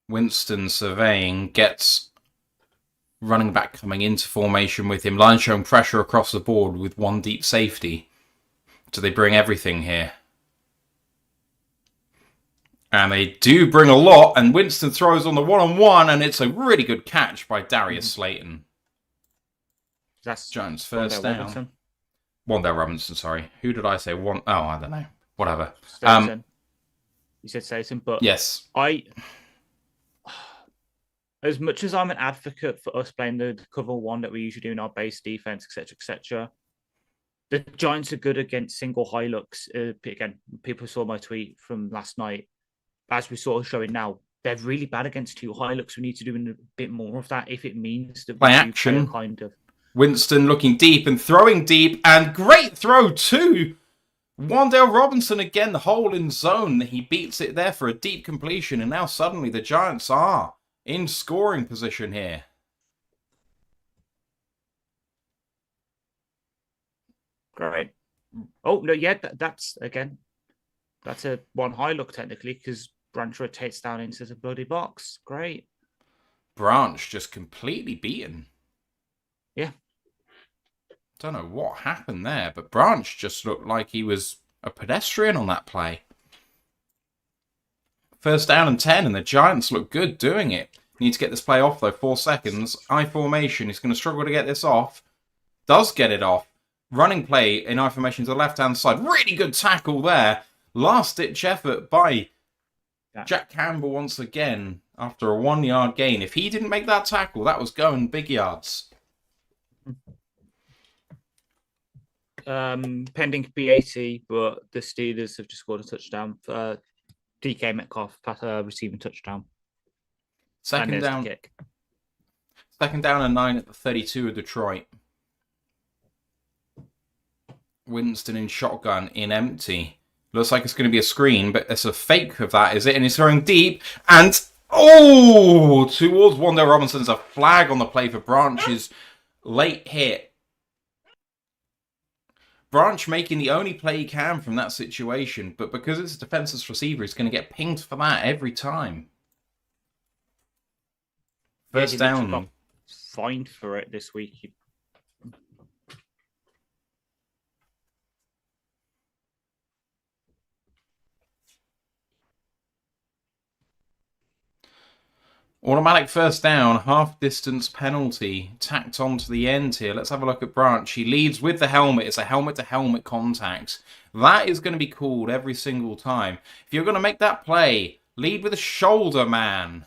Winston surveying, gets running back coming into formation with him. Line showing pressure across the board with one deep safety. So they bring everything here. And they do bring a lot, and Winston throws on the one-on-one, and it's a really good catch by Darius Slayton. That's Giants first down. Wandale Robinson, sorry. Who did I say? Oh, I don't know. Whatever. You said Satan, but Yes. As much as I'm an advocate for us playing the cover one that we usually do in our base defense, etc., the Giants are good against single high looks. Again, people saw my tweet from last night. As we're sort of showing now, they're really bad against two high looks. We need to do a bit more of that if it means that we Play do action. play a kind of. Winston looking deep and throwing deep, and great throw too. Wandale Robinson again, the hole in zone. He beats it there for a deep completion, and now suddenly the Giants are in scoring position here. Great. Oh no, yeah, that's a one high look technically because Branch rotates down into the bloody box. Great. Branch just completely beaten. Yeah. Don't know what happened there, but Branch just looked like he was a pedestrian on that play. First down and 10, and the Giants look good doing it. Need to get this play off, though. 4 seconds. I formation. He's going to struggle to get this off. Does get it off. Running play in I formation to the left-hand side. Really good tackle there. Last-ditch effort by Jack Campbell once again after a 1-yard gain. If he didn't make that tackle, that was going big yards. Pending BAT, but the Steelers have just scored a touchdown. DK Metcalf receiving touchdown. Second down. Kick. Second down and 9 at the 32 of Detroit. Winston in shotgun in empty. Looks like it's going to be a screen, but it's a fake of that, is it? And he's throwing deep. And, towards Wandale Robinson. There's a flag on the play for Branch's late hit. Branch making the only play he can from that situation, but because it's a defenseless receiver, he's going to get pinged for that every time. First down. Got fined for it this week. Automatic first down, half-distance penalty tacked on to the end here. Let's have a look at Branch. He leads with the helmet. It's a helmet-to-helmet contact. That is going to be called every single time. If you're going to make that play, lead with a shoulder, man.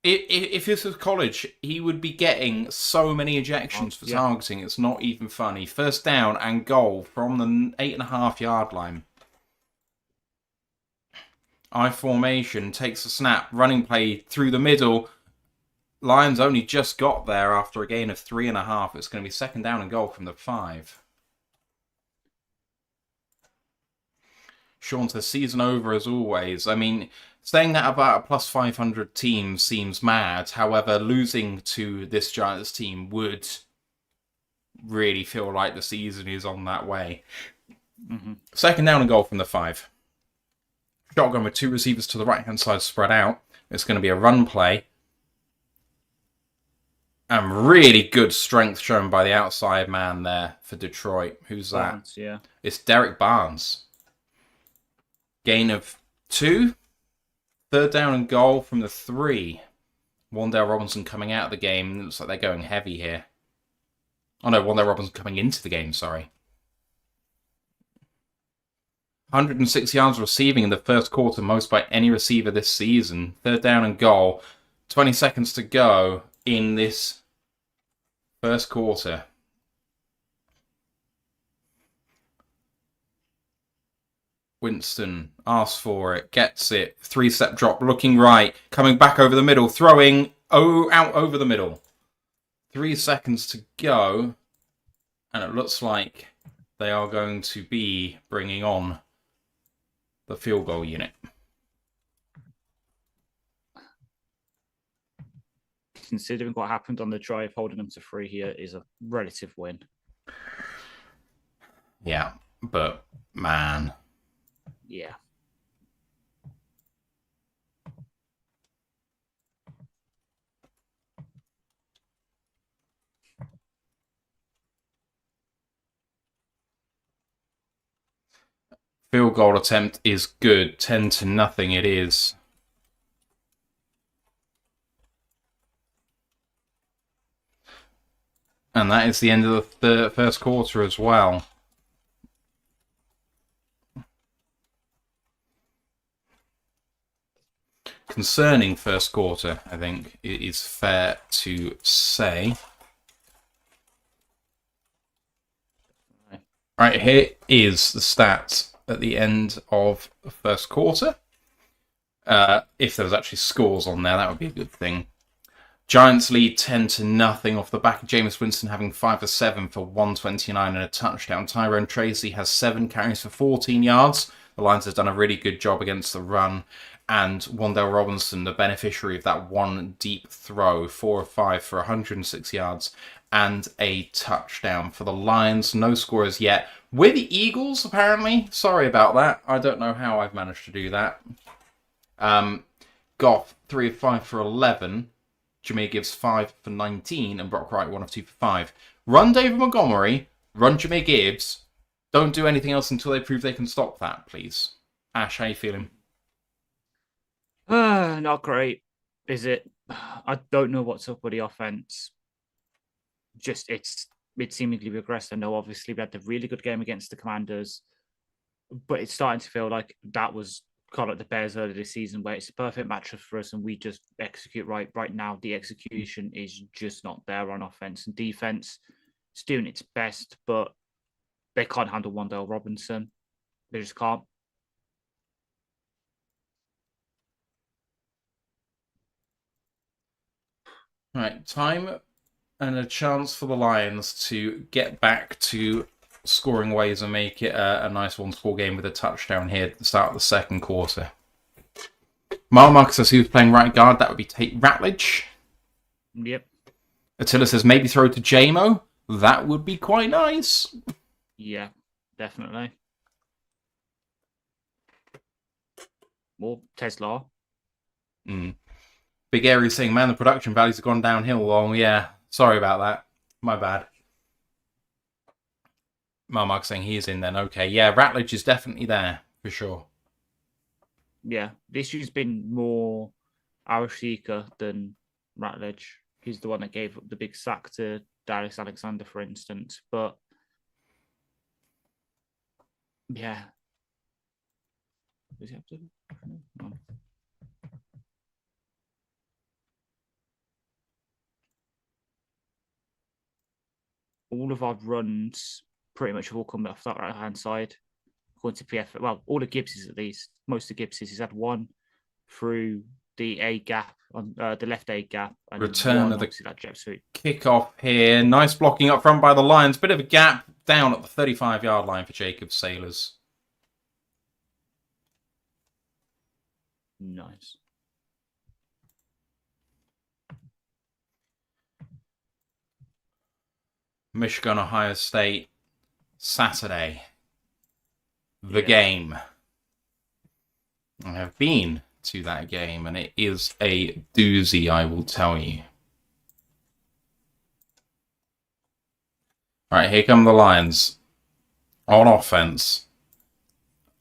If this was college, he would be getting so many ejections for targeting. It's not even funny. First down and goal from the 8.5-yard line. I formation, takes a snap, running play through the middle. Lions only just got there after a gain of 3.5. It's going to be second down and goal from the 5. Sean says, season over as always. I mean, saying that about a plus 500 team seems mad. However, losing to this Giants team would really feel like the season is on that way. Mm-hmm. Second down and goal from the 5. Shotgun with 2 receivers to the right-hand side spread out. It's going to be a run play. And really good strength shown by the outside man there for Detroit. Who's that? Barnes, yeah. It's Derek Barnes. Gain of 2. Third down and goal from the 3. Wandale Robinson coming out of the game. It looks like they're going heavy here. Oh no, Wandale Robinson coming into the game, sorry. 106 yards receiving in the first quarter, most by any receiver this season. Third down and goal. 20 seconds to go in this first quarter. Winston asks for it, gets it. 3-step drop, looking right, coming back over the middle, throwing out over the middle. 3 seconds to go, and it looks like they are going to be bringing on the field goal unit. Considering what happened on the drive, holding them to 3 here is a relative win. Yeah, but man. Yeah. Field goal attempt is good. 10-0 it is. And that is the end of the first quarter as well. concerning first quarter, I think it is fair to say. Right, here is the stats at the end of the first quarter. If there was actually scores on there, that would be a good thing. Giants lead 10-0 off the back of Jameis Winston having 5 for 7 for 129 and a touchdown. Tyrone Tracy has 7 carries for 14 yards. The Lions have done a really good job against the run. And Wan'Dale Robinson, the beneficiary of that one deep throw, 4 of 5 for 106 yards and a touchdown for the Lions. No scores yet. We're the Eagles, apparently. Sorry about that. I don't know how I've managed to do that. Goff, 3 of 5 for 11. Jameer Gibbs 5 for 19 and Brock Wright 1 of 2 for 5. Run David Montgomery, run Jameer Gibbs. Don't do anything else until they prove they can stop that, please. Ash, how you feeling? Not great, is it? I don't know what's up with the offense. Just it seemingly regressed. I know obviously we had the really good game against the Commanders, but it's starting to feel like that was kind of like the Bears earlier this season, where it's a perfect matchup for us and we just execute right. Right now, the execution is just not there on offense and defense. It's doing its best, but they can't handle Wan'Dale Robinson. They just can't. Right, time and a chance for the Lions to get back to scoring ways and make it a nice one-score game with a touchdown here at the start of the second quarter. Mark says he was playing right guard. That would be Tate Ratledge. Yep. Attila says maybe throw to JMO. That would be quite nice. Yeah, definitely. More Tesla. Big Airy saying, man, the production values have gone downhill. Oh, yeah. Sorry about that. My bad. Mark saying he is in then. Okay, yeah, Ratledge is definitely there, for sure. Yeah, the issue's been more Arashika than Ratledge. He's the one that gave up the big sack to Darius Alexander, for instance. But, yeah. Does he have to? No. All of our runs pretty much have all come off that right-hand side. According to PF, well, all the Gibbses at least, most of the Gibbses, he's had one through the A gap, on the left A gap. And Return one, of the that jet suit. Kickoff here. Nice blocking up front by the Lions. Bit of a gap down at the 35-yard line for Jacob Sailors. Nice. Michigan, Ohio State, Saturday. The game. I have been to that game, and it is a doozy, I will tell you. All right, here come the Lions. On offense.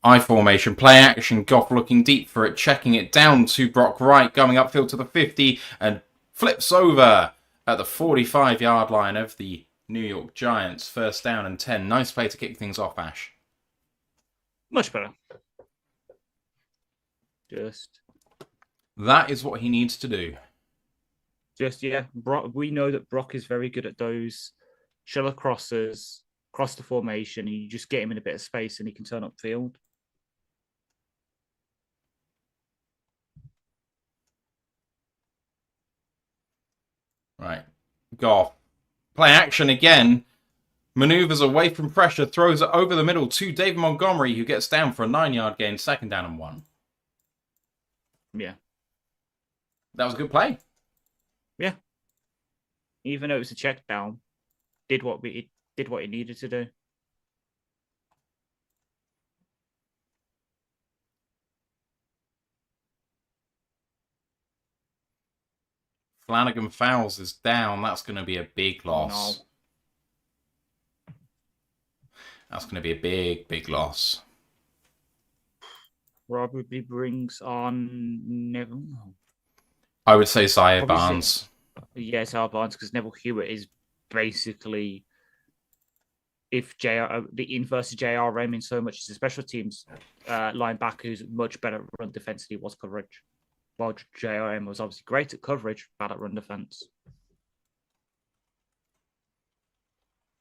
I formation, play action, Goff looking deep for it, checking it down to Brock Wright, coming upfield to the 50, and flips over at the 45-yard line of the New York Giants. First down and 10. Nice play to kick things off, Ash. Much better. That is what he needs to do. Yeah. Brock, we know that Brock is very good at those shallow crosses, cross the formation, and you just get him in a bit of space and he can turn upfield. Right. Goff. Play action again. Maneuvers away from pressure, throws it over the middle to David Montgomery, who gets down for a 9-yard gain, second down and 1. Yeah. That was a good play. Yeah. Even though it was a check down, it did what it needed to do. Flanagan Fowles is down. That's going to be a big loss. No. That's going to be a big, big loss. Probably brings on Neville. I would say Zaire Barnes. Yes, Zaire Barnes, because Neville Hewitt is basically, if the inverse of JRM in so much as a special teams linebacker who's much better at run defense than he was coverage. while JRM was obviously great at coverage, bad at run defence.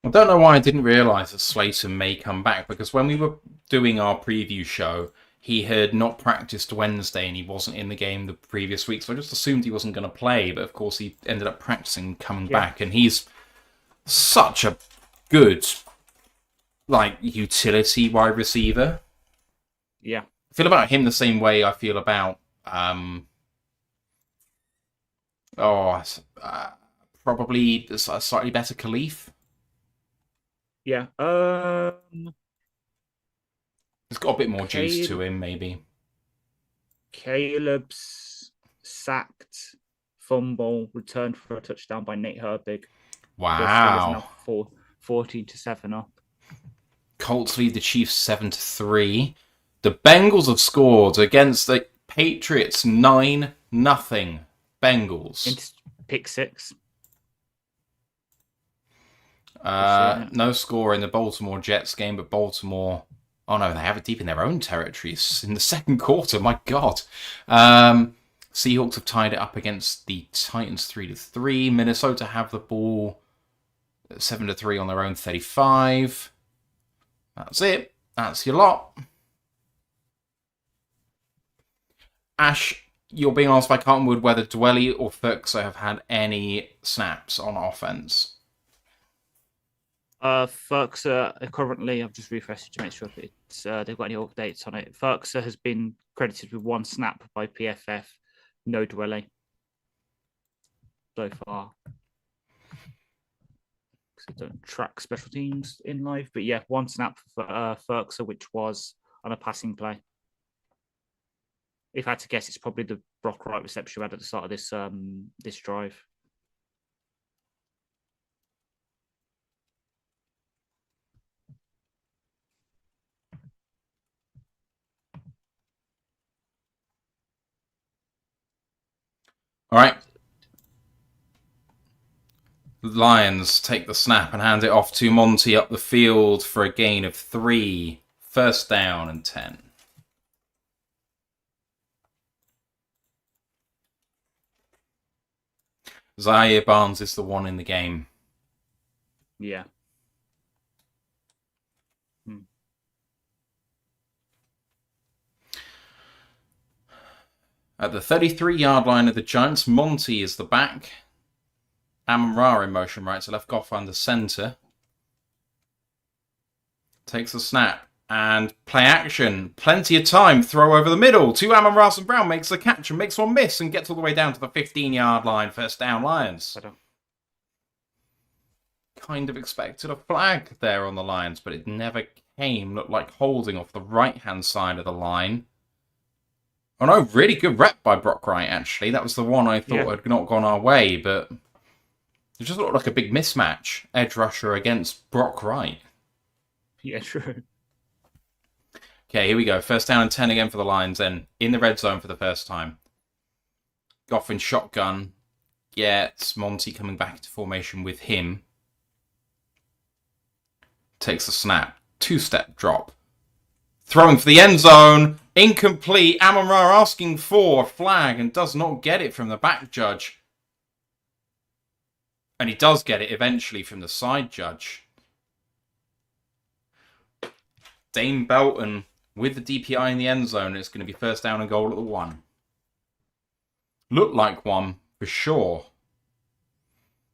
I don't know why I didn't realise that Slayton may come back, because when we were doing our preview show, he had not practiced Wednesday and he wasn't in the game the previous week, so I just assumed he wasn't going to play, but of course he ended up practicing and coming back, and he's such a good, like, utility wide receiver. Yeah. I feel about him the same way I feel about probably a slightly better Khalif. Yeah. He's got a bit more juice to him, maybe. Caleb's sacked, fumble, returned for a touchdown by Nate Herbig. Wow. 14-7 up. Colts lead the Chiefs 7-3. The Bengals have scored against the Patriots 9-0. Bengals. Into pick 6. No score in the Baltimore Jets game, but Baltimore... Oh no, they have it deep in their own territories in the second quarter. My God. Seahawks have tied it up against the Titans 3-3. Minnesota have the ball 7-3 on their own 35. That's it. That's your lot. Ash, you're being asked by Carltonwood whether Dwelly or Ferguson have had any snaps on offense. Ferguson currently, I've just refreshed to make sure that it's, they've got any updates on it. Ferguson has been credited with 1 snap by PFF, no Dwelly so far. I don't track special teams in live, but yeah, 1 snap for Ferguson, which was on a passing play. If I had to guess, it's probably the Brock Wright reception we had at the start of this this drive. All right. Lions take the snap and hand it off to Monty up the field for a gain of 3. First down and 10. Zaire Barnes is the one in the game. Yeah. At the 33-yard line of the Giants, Monty is the back. Amon-Ra in motion right to left, Goff under centre. Takes the snap and play action. Plenty of time. Throw over the middle to Amon-Ra and Brown. Makes the catch and makes one miss and gets all the way down to the 15-yard line. First down, Lions. Kind of expected a flag there on the Lions, but it never came. Looked like holding off the right-hand side of the line. Oh no, really good rep by Brock Wright, actually. That was the one I thought had not gone our way, but it just looked like a big mismatch. Edge rusher against Brock Wright. Yeah, true. Okay, here we go. First down and 10 again for the Lions then. In the red zone for the first time. Goff in shotgun. Gets Monty coming back into formation with him. Takes the snap. 2-step drop. Throwing for the end zone. Incomplete. Amon-Ra asking for a flag and does not get it from the back judge. And he does get it eventually from the side judge. Dane Belton with the DPI in the end zone. It's going to be first down and goal at the 1. Looked like one for sure.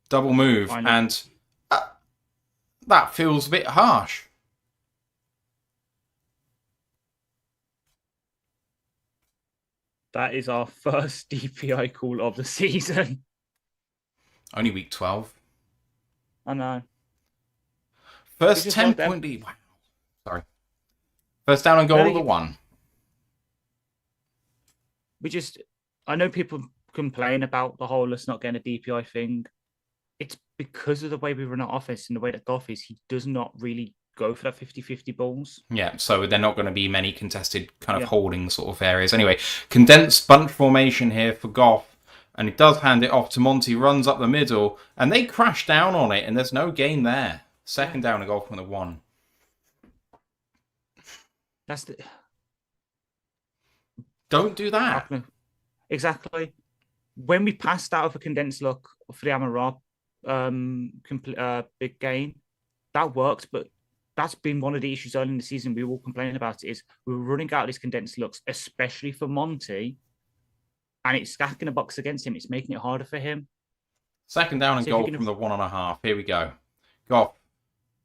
Double move. And that feels a bit harsh. That is our first DPI call of the season. Only week 12. I know. First 10-point lead. Wow. Sorry. First down and goal at the 1. I know people complain about the whole us not getting a DPI thing. It's because of the way we run our offense and the way that Goff is. He does not really go for that 50-50 balls. Yeah, so they're not going to be many contested kind of holding sort of areas. Anyway, condensed bunch formation here for Goff. And he does hand it off to Monty, runs up the middle, and they crash down on it, and there's no gain there. Second down and goal from the 1. That's the... Don't do that. exactly. When we passed out of a condensed look for the Amara big gain, that worked, but that's been one of the issues early in the season. We all complain about it is we were running out of these condensed looks, especially for Monty, and it's stacking a box against him. It's making it harder for him. Second down and So if you goal can- from the 1.5. Here we go. Goff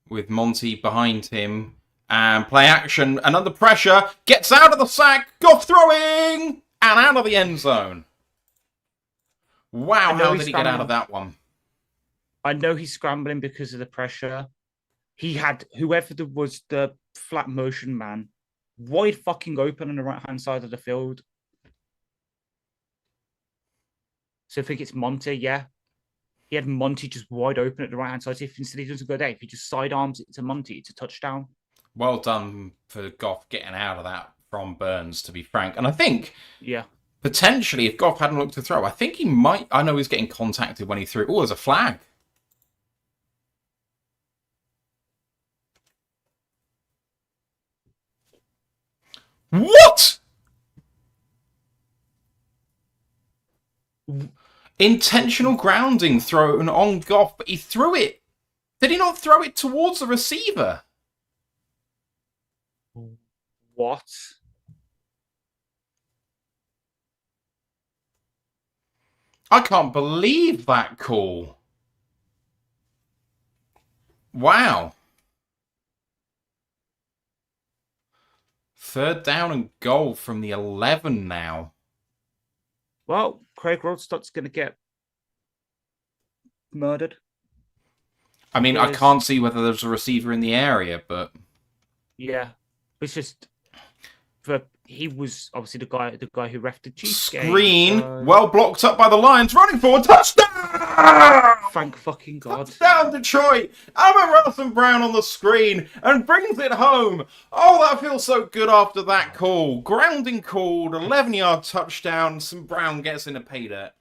with Monty behind him. And play action. And under pressure. Gets out of the sack. Goff throwing. And out of the end zone. Wow, how did he get out of that one? I know he's scrambling because of the pressure. He had whoever was the flat motion man wide fucking open on the right-hand side of the field. So I think it's Monty, yeah. He had Monty just wide open at the right-hand side. So if instead he doesn't go there, if he just sidearms it to Monty, it's a touchdown. Well done for Goff getting out of that from Burns, to be frank. And I think, potentially, if Goff hadn't looked to throw, I think he might... I know he was getting contacted when he threw... Oh, there's a flag. What? Intentional grounding thrown on Goff, but he threw it. Did he not throw it towards the receiver? What? I can't believe that call. Wow. Third down and goal from the 11 now. Well, Craig Rodstock's going to get murdered. I mean, I can't see whether there's a receiver in the area, but... Yeah. It's just... He was obviously the guy who reffed the Chiefs Screen, game. well blocked up by the Lions, running forward, touchdown! Thank fucking God. Touchdown, Detroit! Amon Brown on the screen and brings it home. Oh, that feels so good after that call. Grounding called, 11-yard touchdown. Some Brown gets in a pay dirt.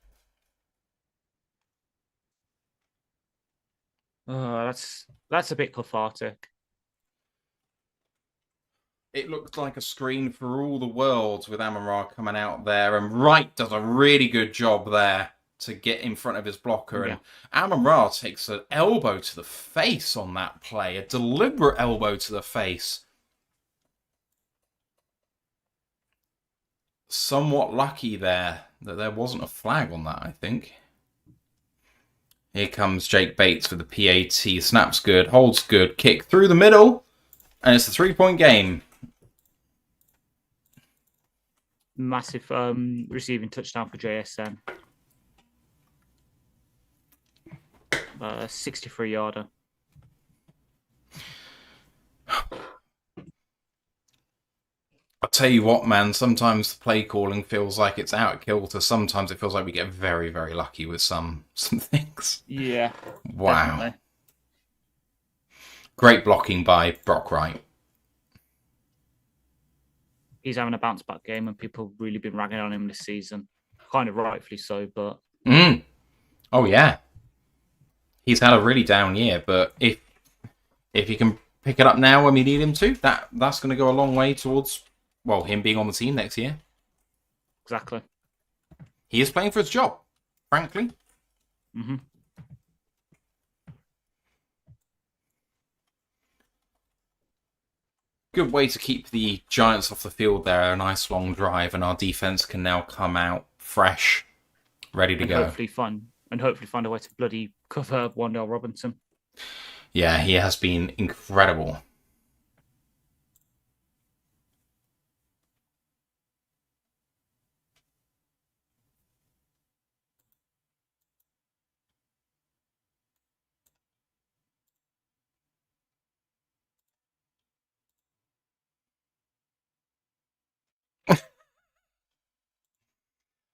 That's a bit cathartic. It looked like a screen for all the world with Amon-Ra coming out there, and Wright does a really good job there to get in front of his blocker. And Amon-Ra takes an elbow to the face on that play, a deliberate elbow to the face. Somewhat lucky there that there wasn't a flag on that, I think. Here comes Jake Bates with the PAT. Snaps good, holds good, kick through the middle, and it's a 3-point game. Massive receiving touchdown for JSN. 63-yarder. I'll tell you what, man, sometimes the play calling feels like it's out of kilter. Sometimes it feels like we get very, very lucky with some things. Yeah. Wow. Definitely. Great blocking by Brock Wright. He's having a bounce back game and people have really been ragging on him this season. Kind of rightfully so, but... Oh, yeah. He's had a really down year, but if he can pick it up now when we need him to, that's going to go a long way towards, well, him being on the team next year. Exactly. He is playing for his job, frankly. Mm-hmm. Good way to keep the Giants off the field there. A nice long drive, and our defense can now come out fresh, ready to go. Hopefully find a way to bloody cover Wandale Robinson. Yeah, he has been incredible.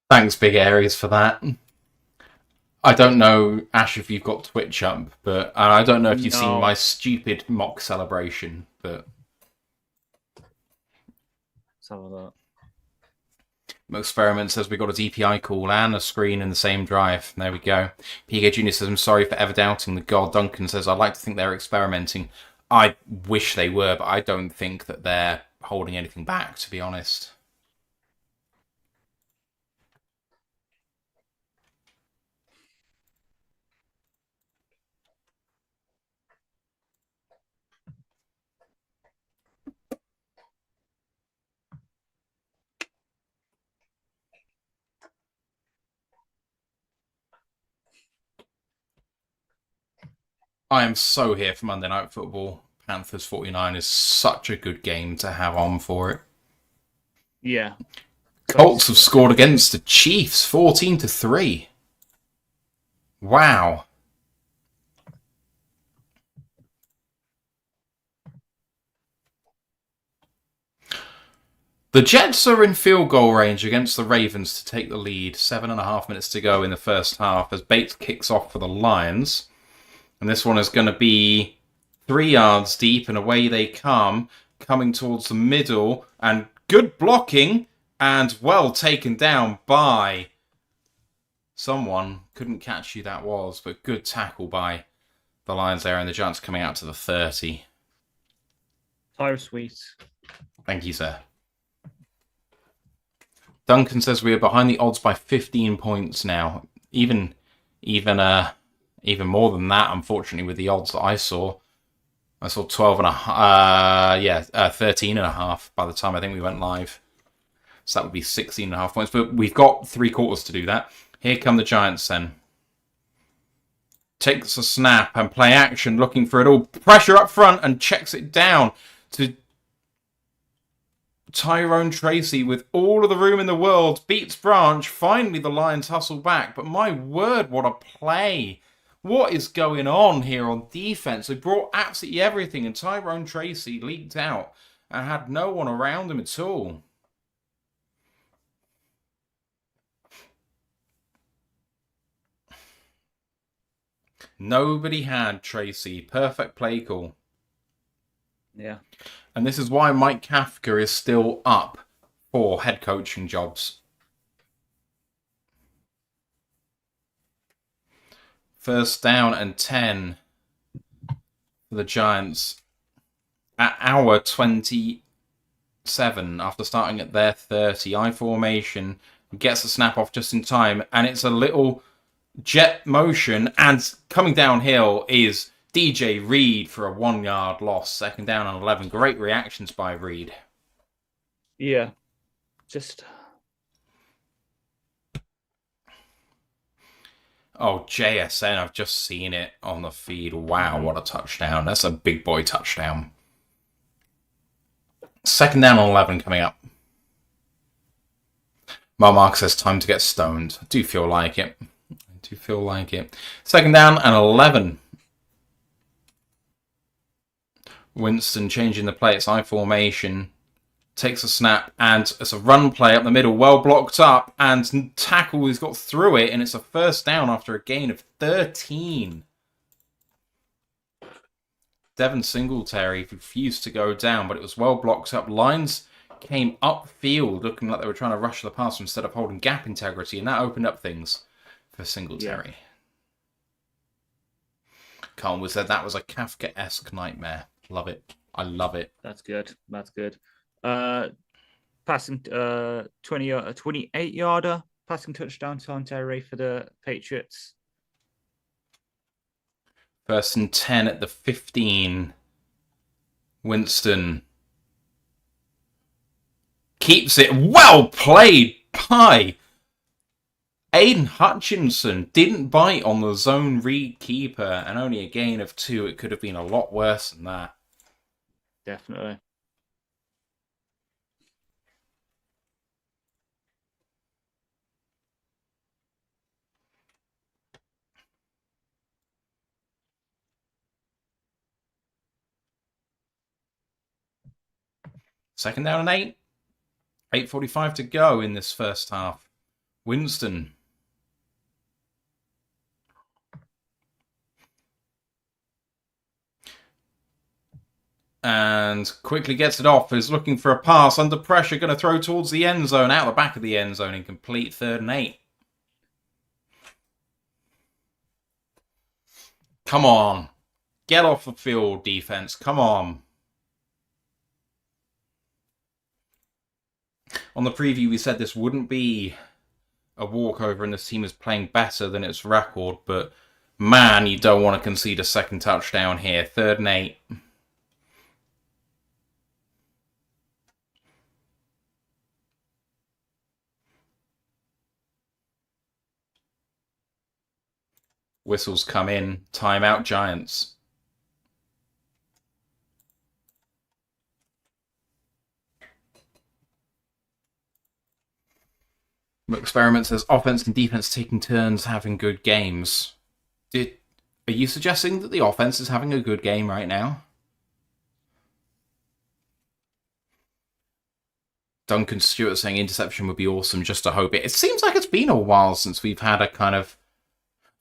Thanks, Big Aries, for that. I don't know, Ash, if you've got Twitch up, but I don't know if you've seen my stupid mock celebration, but... Let's have a look. Experiment says we got a DPI call and a screen in the same drive. There we go. PK Jr. says, I'm sorry for ever doubting the God. Duncan says, I'd like to think they're experimenting. I wish they were, but I don't think that they're holding anything back, to be honest. I am so here for Monday Night Football. Panthers 49 is such a good game to have on for it. Yeah. Colts have scored against the Chiefs 14-3. Wow. The Jets are in field goal range against the Ravens to take the lead. 7.5 minutes to go in the first half as Bates kicks off for the Lions. And this one is going to be 3 yards deep and away they come, coming towards the middle. And good blocking and well taken down by someone. Couldn't catch who that was, but good tackle by the Lions there. And the Giants coming out to the 30. Tyra Sweet. Thank you, sir. Duncan says we are behind the odds by 15 points now. Even more than that, unfortunately, with the odds that I saw. I saw 13.5 by the time I think we went live. So that would be 16.5 points. But we've got 3 quarters to do that. Here come the Giants then. Takes a snap and play action, looking for it all. Pressure up front and checks it down to Tyrone Tracy with all of the room in the world. Beats Branch. Finally, the Lions hustle back. But my word, what a play. What is going on here on defense? They brought absolutely everything, and Tyrone Tracy leaked out and had no one around him at all. Nobody had Tracy. Perfect play call. Yeah. And this is why Mike Kafka is still up for head coaching jobs. First down and 10 for the Giants at our 27 after starting at their 30. I formation, gets the snap off just in time, and it's a little jet motion, and coming downhill is DJ Reed for a 1 yard loss. Second down and 11. Great reactions by Reed. Yeah. Just... Oh, JSN, I've just seen it on the feed. Wow, what a touchdown. That's a big boy touchdown. Second down and 11 coming up. Mark says time to get stoned. I do feel like it. Second down and 11. Winston changing the play. It's I formation. Takes a snap, and it's a run play up the middle. Well blocked up, and tackle has got through it, and it's a first down after a gain of 13. Devin Singletary refused to go down, but it was well blocked up. Lines came upfield, looking like they were trying to rush the pass instead of holding gap integrity, and that opened up things for Singletary. Yeah. Colin said that was a Kafka-esque nightmare. Love it. I love it. That's good. Passing 28-yarder passing touchdown to Ontario for the Patriots. First and 10 at the 15. Winston keeps it. Well played by Aiden Hutchinson. Didn't bite on the zone read keeper, and only a gain of 2. It could have been a lot worse than that. Definitely. Second down and 8. 8:45 to go in this first half. Winston. And quickly gets it off. Is looking for a pass. Under pressure. Going to throw towards the end zone. Out the back of the end zone. Incomplete. 3rd and 8. Come on. Get off the field, defense. Come on. On the preview, we said this wouldn't be a walkover and this team is playing better than its record, but man, you don't want to concede a second touchdown here. 3rd and 8. Whistles come in. Timeout, Giants. Experiment says offense and defense taking turns having good games. Are you suggesting that the offense is having a good game right now? Duncan Stewart saying interception would be awesome, just to hope it. It seems like it's been a while since we've had a kind of...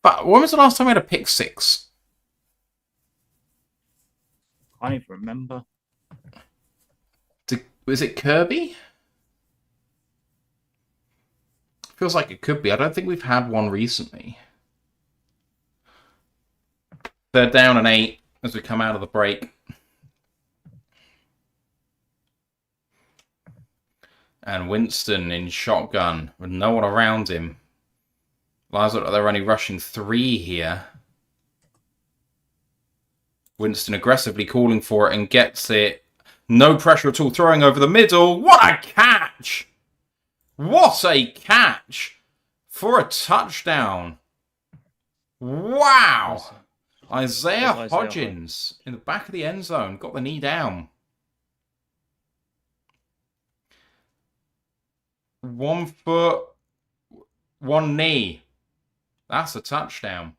But when was the last time we had a pick six? I don't even remember. Was it Kirby? Feels like it could be. I don't think we've had one recently. They're down an 8 as we come out of the break. And Winston in shotgun with no one around him. Lies look like they're only rushing 3 here. Winston aggressively calling for it and gets it. No pressure at all, throwing over the middle. What a catch! What a catch for a touchdown. Wow. Isaiah Hodgins in the back of the end zone. Got the knee down. 1 foot, 1 knee. That's a touchdown.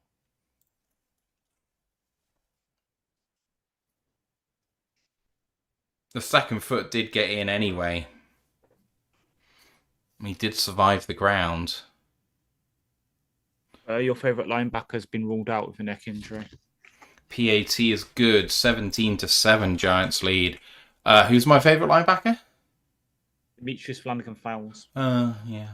The second foot did get in anyway. He did survive the ground. Your favourite linebacker's been ruled out with a neck injury. PAT is good. 17-7 Giants lead. Who's my favourite linebacker? Demetrius Flanagan-Fowles. Yeah.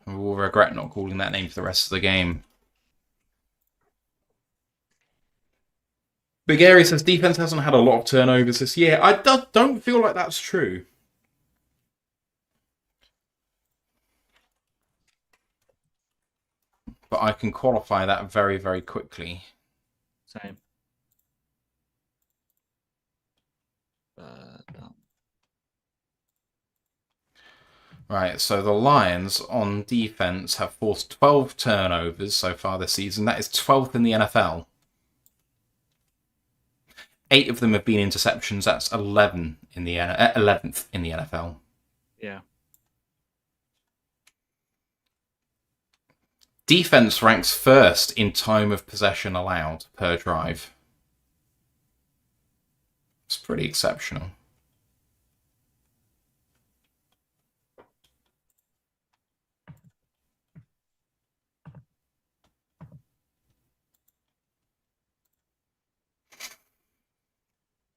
We'll regret not calling that name for the rest of the game. Big Airy says defense hasn't had a lot of turnovers this year. I don't feel like that's true. But I can qualify that very, very quickly. Same. Right, so the Lions on defense have forced 12 turnovers so far this season. That is 12th in the NFL. 8 of them have been interceptions. That's 11 in the 11th in the NFL. Yeah. Defense ranks first in time of possession allowed per drive. It's pretty exceptional.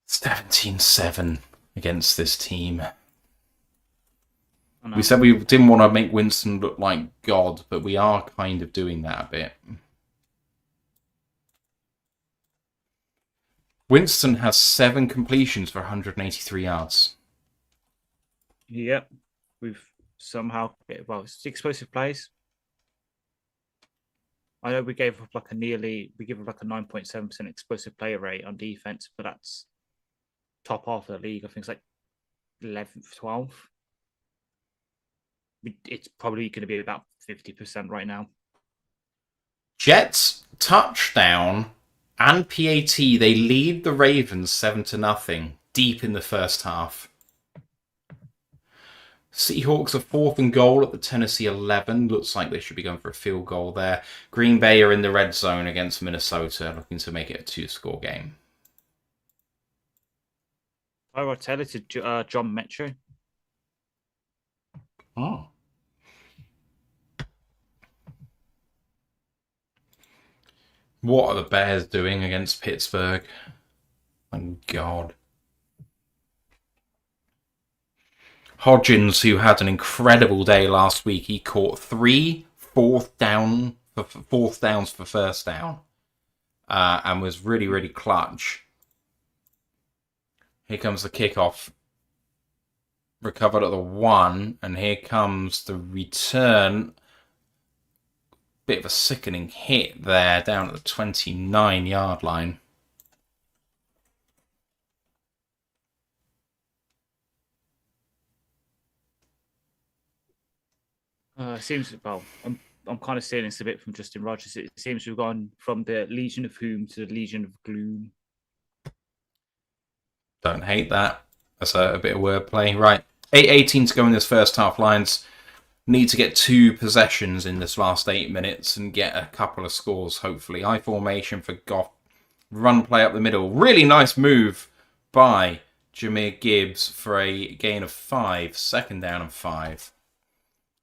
It's 17-7 against this team. We said we didn't want to make Winston look like God, but we are kind of doing that a bit. Winston has 7 completions for 183 yards. Yep. We've somehow... Well, it's explosive plays. I know we gave up like a 9.7% explosive play rate on defense, but that's top half of the league. I think it's like 11th, 12th. It's probably going to be about 50% right now. Jets, touchdown, and PAT, they lead the Ravens 7-0 deep in the first half. Seahawks are 4th and goal at the Tennessee 11. Looks like they should be going for a field goal there. Green Bay are in the red zone against Minnesota, looking to make it a 2-score game. ROTL to John Metro. Oh. What are the Bears doing against Pittsburgh? Oh, God. Hodgins, who had an incredible day last week, he caught 3 fourth downs for first down, and was really, really clutch. Here comes the kickoff. Recovered at the 1, and here comes the return. Bit of a sickening hit there, down at the 29-yard line. Seems well. I'm kind of stealing this a bit from Justin Rogers. It seems we've gone from the Legion of Whom to the Legion of Gloom. Don't hate that. That's a bit of wordplay. Right. 8:18 to go in this first half. Lions need to get 2 possessions in this last 8 minutes and get a couple of scores, hopefully. I formation for Goff. Run play up the middle. Really nice move by Jahmyr Gibbs for a gain of 5. 2nd down and 5.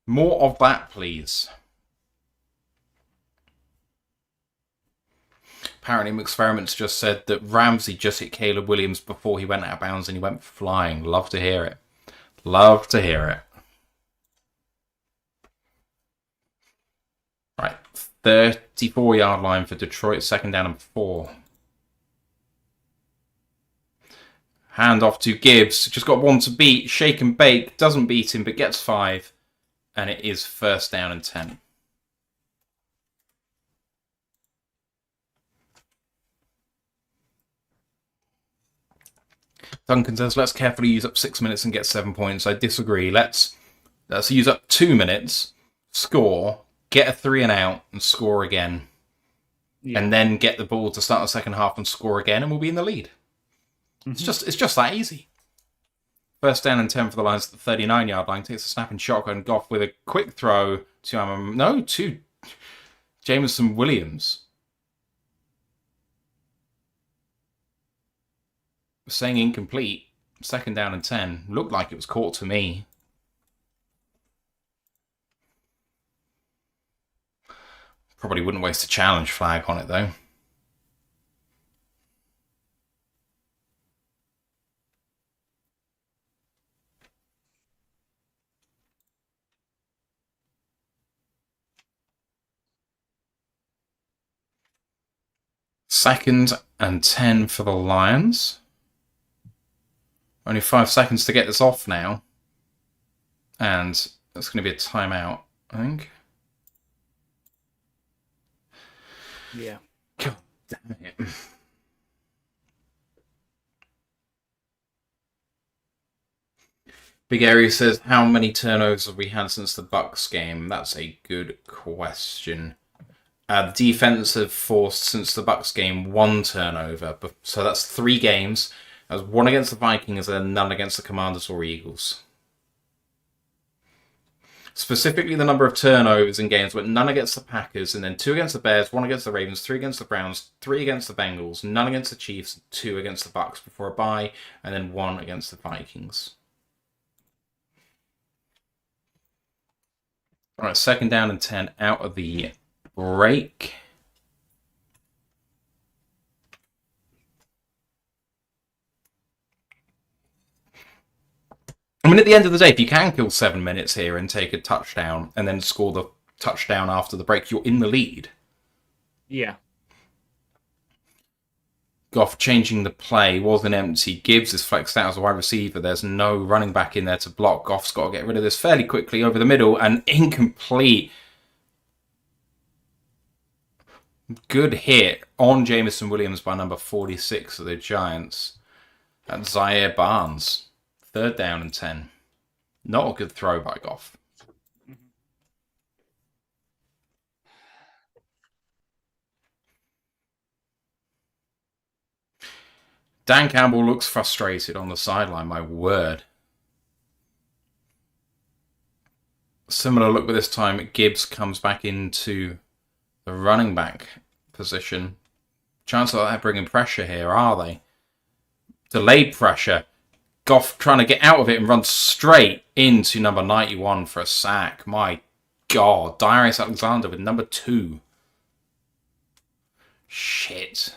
More of that, please. Apparently, Experiments just said that Ramsey just hit Caleb Williams before he went out of bounds and he went flying. Love to hear it. Love to hear it. Right, 34-yard line for Detroit, 2nd down and 4. Hand off to Gibbs. Just got one to beat. Shake and bake. Doesn't beat him, but gets 5. And it is 1st down and 10. Duncan says, let's carefully use up 6 minutes and get 7 points. I disagree. Let's use up 2 minutes, score, get a 3 and out, and score again. Yeah. And then get the ball to start the second half and score again, and we'll be in the lead. Mm-hmm. It's just that easy. 1st down and 10 for the Lions at the 39-yard line. Takes a snapping shotgun. Goff with a quick throw to Jameson Williams. Saying incomplete. 2nd down and 10. Looked like it was caught to me. Probably wouldn't waste a challenge flag on it, though. Second and 10 for the Lions. Only 5 seconds to get this off now. And that's going to be a timeout, I think. Yeah. God damn it. Big Area says, how many turnovers have we had since the Bucks game? That's a good question. The defense have forced, since the Bucks game, 1 turnover. So that's 3 games. That was 1 against the Vikings and none against the Commanders or Eagles. Specifically, the number of turnovers in games went none against the Packers, and then 2 against the Bears, 1 against the Ravens, 3 against the Browns, 3 against the Bengals, none against the Chiefs, 2 against the Bucks before a bye, and then 1 against the Vikings. All right, 2nd down and 10 out of the break. I mean, at the end of the day, if you can kill 7 minutes here and take a touchdown and then score the touchdown after the break, you're in the lead. Yeah. Goff changing the play, wasn't empty. Gibbs is flexed out as a wide receiver. There's no running back in there to block. Goff's got to get rid of this fairly quickly over the middle and incomplete. Good hit on Jameson Williams by number 46 of the Giants. That's Zaire Barnes. 3rd down and 10. Not a good throw by Goff. Dan Campbell looks frustrated on the sideline, my word. Similar look, but this time Gibbs comes back into the running back position. Chances are they're bringing pressure here, are they? Delayed pressure. Goff trying to get out of it and run straight into number 91 for a sack. My God. Darius Alexander with number 2. Shit.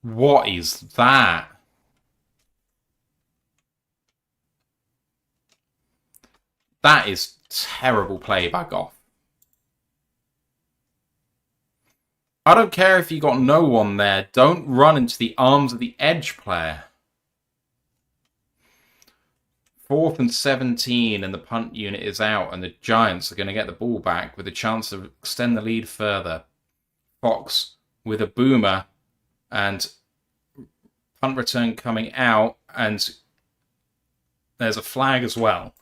What is that? That is terrible play by Goff. I don't care if you got no one there. Don't run into the arms of the edge player. 4th and 17 and the punt unit is out and the Giants are going to get the ball back with a chance to extend the lead further. Fox with a boomer and punt return coming out and there's a flag as well.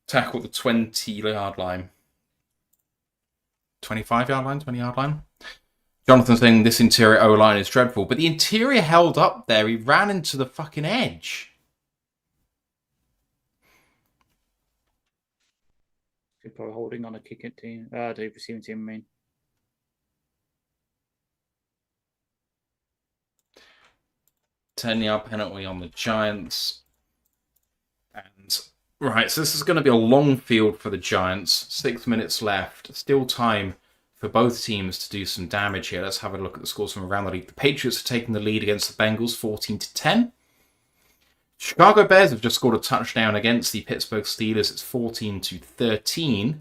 Tackle the 20-yard line. 25-yard line? 20-yard line? Jonathan saying this interior O-line is dreadful, but the interior held up there. He ran into the fucking edge. They're probably holding on a kicking team. The receiving team, I mean. Ten-yard penalty on the Giants. And right, so this is going to be a long field for the Giants. 6 minutes left. Still time for both teams to do some damage here. Let's have a look at the scores from around the league. The Patriots are taking the lead against the Bengals, 14-10. Chicago Bears have just scored a touchdown against the Pittsburgh Steelers. It's 14-13.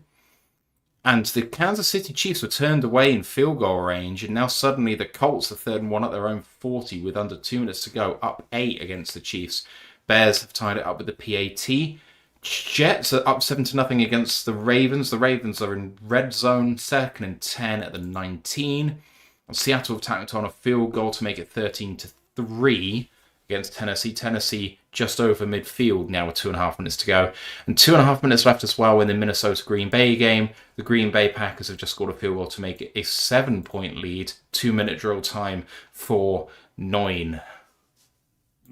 And the Kansas City Chiefs were turned away in field goal range, and now suddenly the Colts are 3rd and 1 at their own 40 with under 2 minutes to go, up 8 against the Chiefs. Bears have tied it up with the PAT. Jets are up 7-0 against the Ravens. The Ravens are in red zone, 2nd and 10 at the 19. And Seattle have tacked on a field goal to make it 13-3 against Tennessee. Tennessee just over midfield now with 2.5 minutes to go. And 2.5 minutes left as well in the Minnesota-Green Bay game. The Green Bay Packers have just scored a field goal to make it a 7-point lead. 2-minute drill time for 9.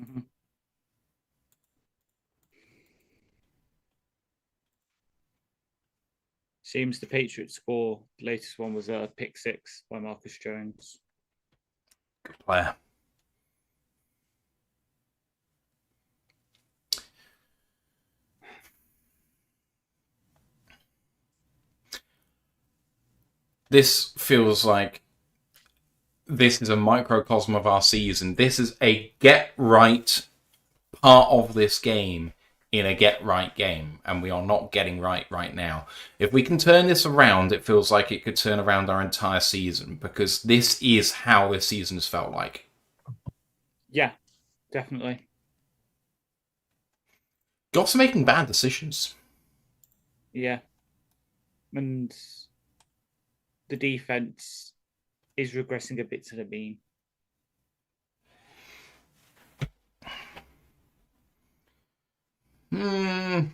Mm-hmm. Seems the Patriots score. The latest one was a pick 6 by Marcus Jones. Good player. This feels like this is a microcosm of our season. This is a get-right part of this game in a get-right game, and we are not getting right now. If we can turn this around, it feels like it could turn around our entire season, because this is how this season has felt like. Yeah, definitely. Goff's making bad decisions. Yeah. And the defense is regressing a bit to the mean.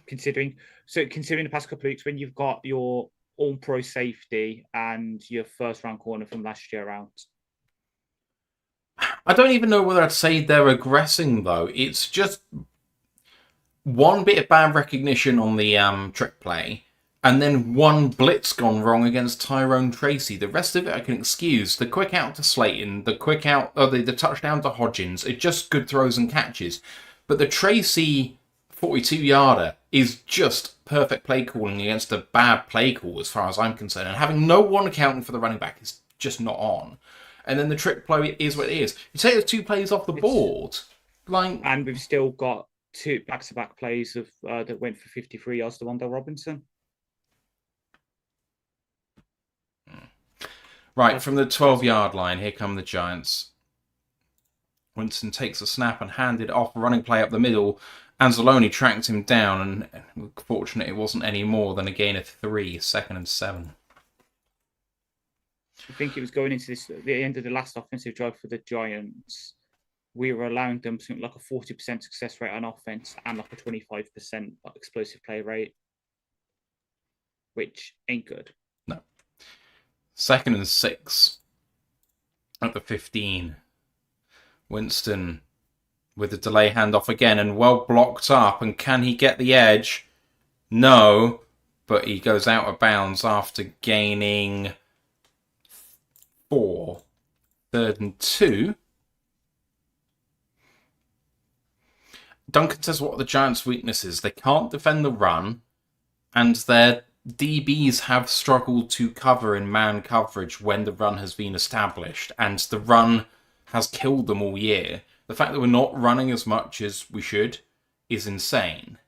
Considering the past couple of weeks, when you've got your all-pro safety and your first-round corner from last year out. I don't even know whether I'd say they're regressing, though. It's just one bit of bad recognition on the trick play, and then one blitz gone wrong against Tyrone Tracy. The rest of it I can excuse. The quick out to Slayton, the quick out, the touchdown to Hodgins, it's just good throws and catches. But the Tracy 42-yarder is just perfect play calling against a bad play call as far as I'm concerned. And having no one accounting for the running back is just not on. And then the trick play is what it is. You take those 2 plays off the board. And we've still got 2 back-to-back plays of that went for 53 yards to Wandale Robinson. Right, from the 12-yard line, here come the Giants. Winston takes a snap and handed off a running play up the middle. Anzalone tracked him down, and fortunately it wasn't any more than a gain of 3, 2nd and 7. I think it was going into the end of the last offensive drive for the Giants. We were allowing them something like a 40% success rate on offense and like a 25% explosive play rate, which ain't good. No. 2nd and 6 at the 15. Winston with the delay handoff again and well blocked up. And can he get the edge? No, but he goes out of bounds after gaining 4. 3rd and 2. Duncan says, what are the Giants' weaknesses? They can't defend the run, and their DBs have struggled to cover in man coverage when the run has been established, and the run has killed them all year. The fact that we're not running as much as we should is insane.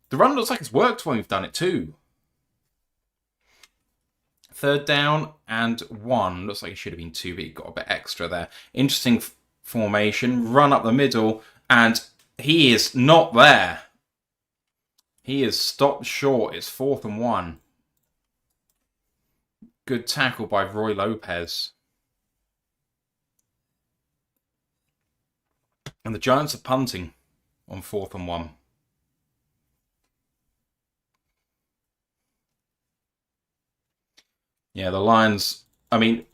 The run looks like it's worked when we've done it too. 3rd down and 1. Looks like it should have been 2, but he got a bit extra there. Interesting formation. Run up the middle, and he is not there. He is stopped short. It's 4th and 1. Good tackle by Roy Lopez. And the Giants are punting on 4th and 1. Yeah, the Lions, I mean,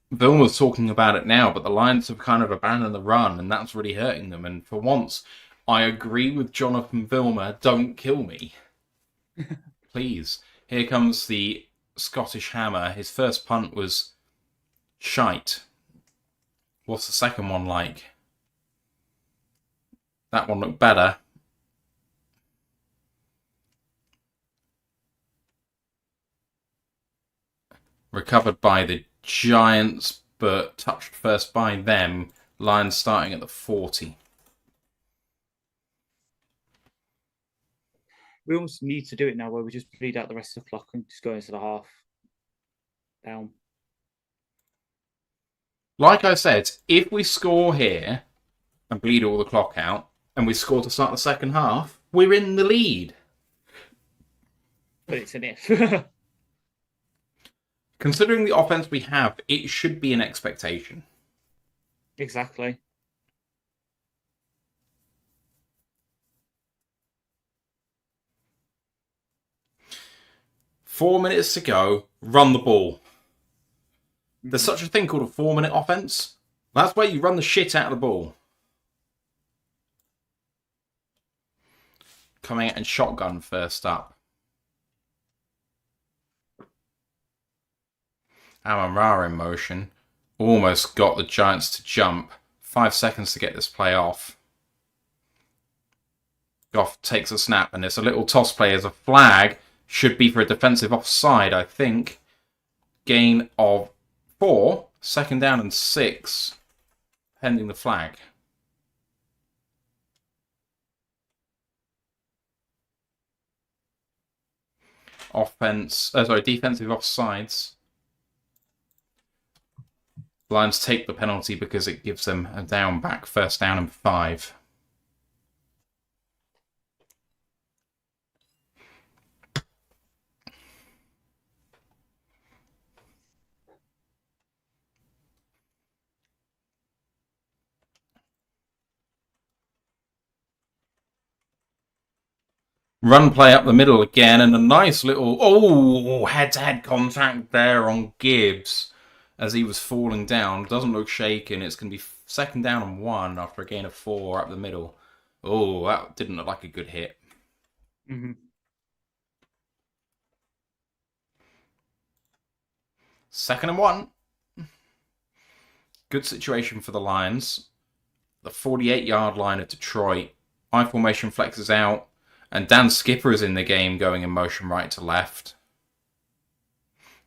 Vilma's talking about it now, but the Lions have kind of abandoned the run, and that's really hurting them. And for once, I agree with Jonathan Vilma, don't kill me. please. Here comes the Scottish Hammer. His first punt was shite. What's the second one like? That one looked better. Recovered by the Giants, but touched first by them. Lions starting at the 40. We almost need to do it now where we just bleed out the rest of the clock and just go into the half down. Like I said, if we score here and bleed all the clock out, and we score to start the second half, we're in the lead. But it's an if. Considering the offense we have, it should be an expectation. Exactly. Four minutes to go, run the ball. There's such a thing called a 4-minute offense. That's where you run the shit out of the ball. Coming out in shotgun first up. Amon-Ra in motion. Almost got the Giants to jump. 5 seconds to get this play off. Goff takes a snap, and there's a little toss play as a flag. Should be for a defensive offside, I think. Gain of 4. Second down and 6. Pending the flag. Defensive offsides. Lions take the penalty because it gives them a down back. First down and 5. Run play up the middle again, and a nice little head-to-head contact there on Gibbs as he was falling down. Doesn't look shaken. It's going to be second down and 1 after a gain of 4 up the middle. Oh, that didn't look like a good hit. Mm-hmm. Second and 1. Good situation for the Lions. The 48-yard line of Detroit. I formation flexes out. And Dan Skipper is in the game going in motion right to left.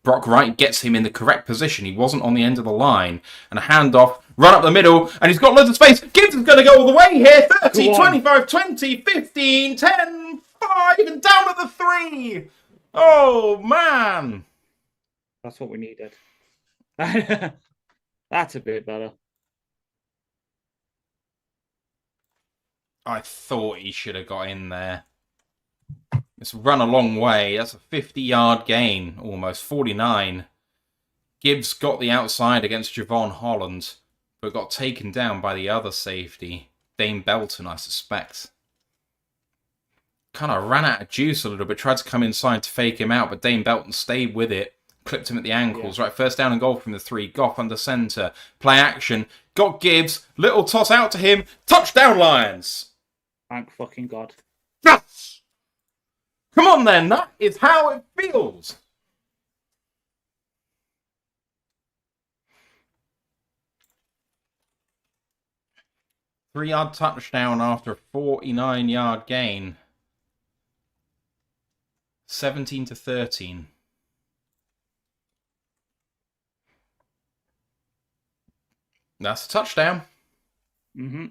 Brock Wright gets him in the correct position. He wasn't on the end of the line. And a handoff, run up the middle, and he's got loads of space. Gibbs is going to go all the way here. 30, 25, 20, 15, 10, 5, and down at the 3. Oh, man. That's what we needed. That's a bit better. I thought he should have got in there. It's run a long way. That's a 50-yard gain, almost 49. Gibbs got the outside against Javon Holland, but got taken down by the other safety, Dane Belton, I suspect. Kind of ran out of juice a little bit, tried to come inside to fake him out, but Dane Belton stayed with it, clipped him at the ankles. Yeah. Right, first down and goal from the 3. Goff under center, play action, got Gibbs, little toss out to him, touchdown Lions! Thank fucking God. Yes! Come on then, that is how it feels. Three-yard touchdown after a 49-yard gain. 17-13. That's a touchdown. Mm-hmm.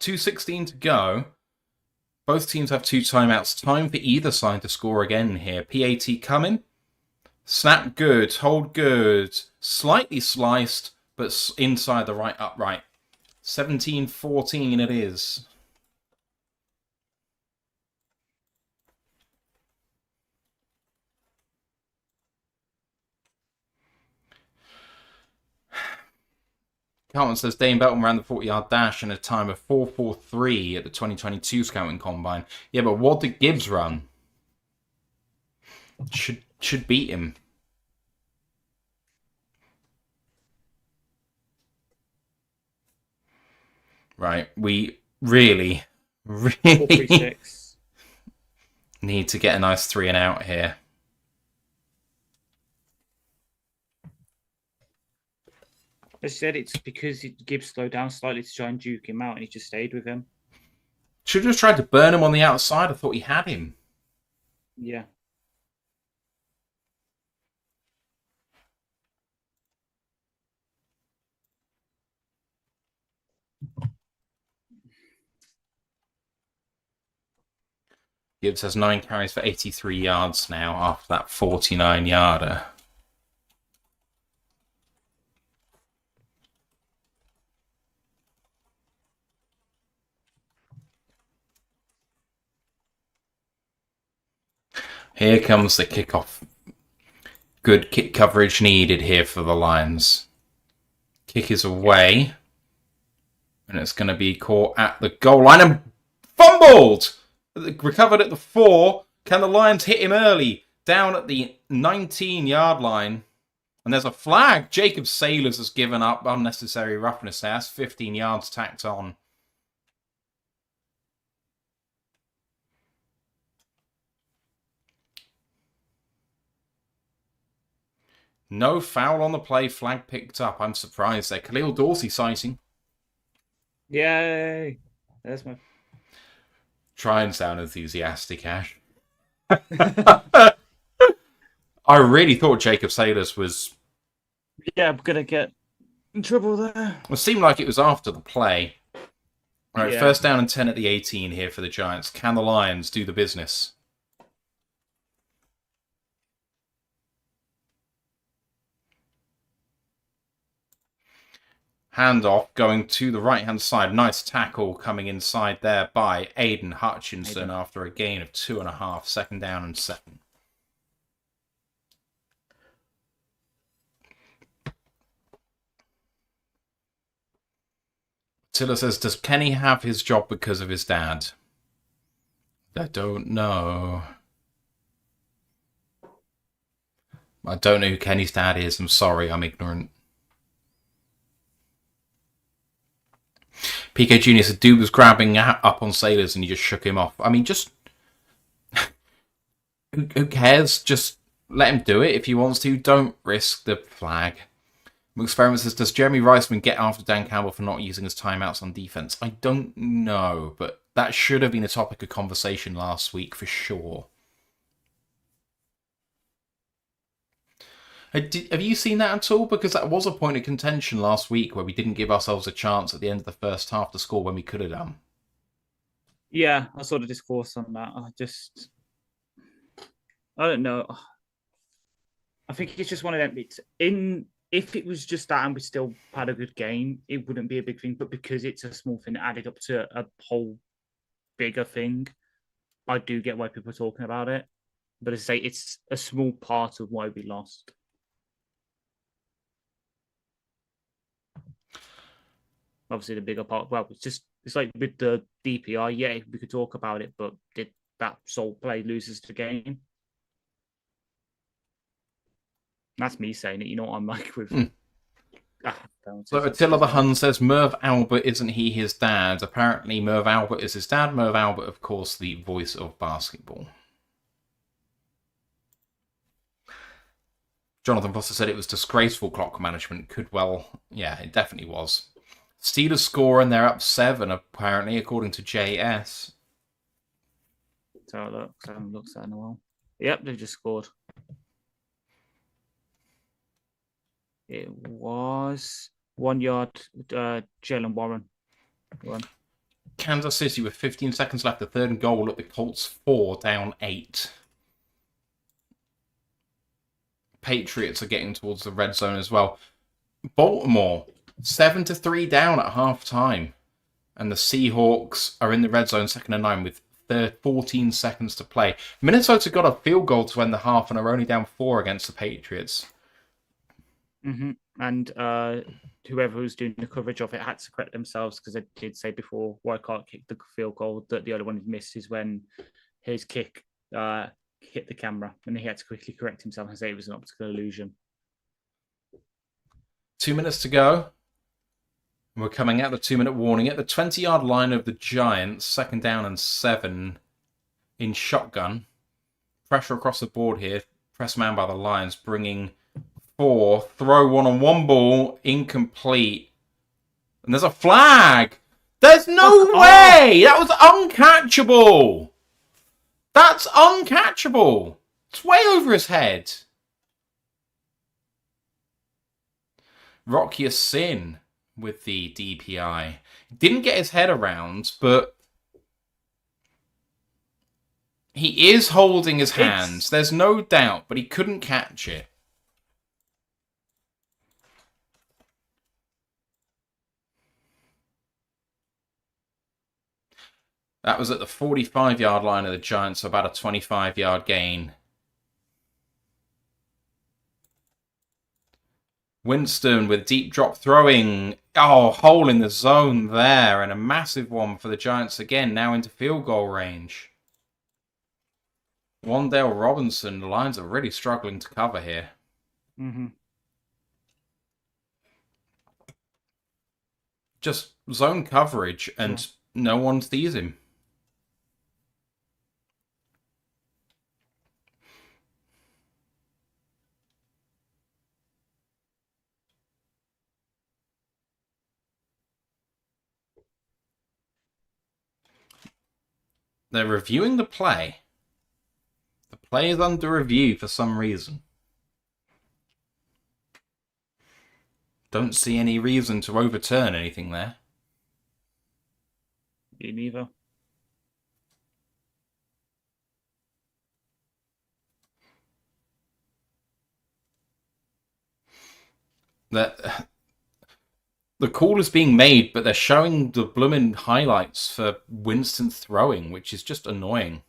.2:16 to go. Both teams have 2 timeouts. Time for either side to score again here. PAT coming. Snap good. Hold good. Slightly sliced, but inside the right upright. 17-14 it is. Carlton says Dane Belton ran the 40-yard dash in a time of 4:43 at the 2022 Scouting Combine. Yeah, but what did Gibbs run? Should beat him. Right, we really 4-3-6. need to get a nice 3 and out here. As I said, it's because Gibbs slowed down slightly to try and duke him out, and he just stayed with him. Should have just tried to burn him on the outside. I thought he had him. Yeah. Gibbs has 9 carries for 83 yards now after that 49-yarder. Here comes the kickoff. Good kick coverage needed here for the Lions. Kick is away. And it's going to be caught at the goal line and fumbled! Recovered at the 4. Can the Lions hit him early? Down at the 19-yard line. And there's a flag. Jacob Sailors has given up unnecessary roughness there. That's 15 yards tacked on. No foul on the play. Flag picked up. I'm surprised there. Khalil Dorsey sighting. Yay! There's my... Try and sound enthusiastic, Ash. I really thought Jacob Sailors was... Yeah, I'm going to get in trouble there. It seemed like it was after the play. All right, Yeah. First down and 10 at the 18 here for the Giants. Can the Lions do the business? Handoff going to the right-hand side. Nice tackle coming inside there by Aiden Hutchinson after a gain of 2.5. Second down and 7. Tiller says, does Kenny have his job because of his dad? I don't know. I don't know who Kenny's dad is. I'm sorry, I'm ignorant. PK Jr. said, dude was grabbing up on Sailors and he just shook him off. I mean, just... who cares? Just let him do it if he wants to. Don't risk the flag. Experiment says, does Jeremy Reisman get after Dan Campbell for not using his timeouts on defense? I don't know, but that should have been a topic of conversation last week for sure. Have you seen that at all? Because that was a point of contention last week where we didn't give ourselves a chance at the end of the first half to score when we could have done. Yeah, I saw the discourse on that. I don't know. I think it's just one of them. If it was just that and we still had a good game, it wouldn't be a big thing. But because it's a small thing added up to a whole bigger thing, I do get why people are talking about it. But as I say, it's a small part of why we lost. Obviously, the bigger part, well, it's like with the DPI, yeah, we could talk about it, but did that sole play loses the game? That's me saying it, you know what I'm like with. So Attila the Hun says, Merv Albert, isn't he his dad? Apparently, Merv Albert is his dad. Merv Albert, of course, the voice of basketball. Jonathan Foster said it was disgraceful clock management. Could well, yeah, it definitely was. Steelers score and they're up 7, apparently, according to JS. So look, I haven't looked at it in a while. Yep, they've just scored. It was 1 yard, Jalen Warren. Kansas City with 15 seconds left, the 3rd and goal at the Colts 4, down 8. Patriots are getting towards the red zone as well. Baltimore 7-3 down at half time. And the Seahawks are in the red zone, 2nd and 9 with 14 seconds to play. Minnesota got a field goal to end the half and are only down 4 against the Patriots. Mm-hmm. And whoever was doing the coverage of it had to correct themselves because they did say before Wycott kicked the field goal that the other one he missed is when his kick hit the camera and he had to quickly correct himself and say it was an optical illusion. 2 minutes to go. We're coming out the 2-minute warning at the 20-yard line of the Giants. 2nd down and 7 in shotgun. Pressure across the board here. Press man by the Lions, bringing 4. Throw 1-on-1 ball. Incomplete. And there's a flag. There's no way. That was uncatchable. That's uncatchable. It's way over his head. Rocky Sin with the DPI. Didn't get his head around, but he is holding his hands. There's no doubt, but he couldn't catch it. That was at the 45-yard line of the Giants, so about a 25-yard gain. Winston with deep drop throwing. Oh, hole in the zone there. And a massive one for the Giants again, now into field goal range. Wandale Robinson, the Lions are really struggling to cover here. Just zone coverage and no one sees him. They're reviewing the play. The play is under review for some reason. Don't see any reason to overturn anything there. Me neither. The call is being made, but they're showing the blooming highlights for Winston throwing, which is just annoying.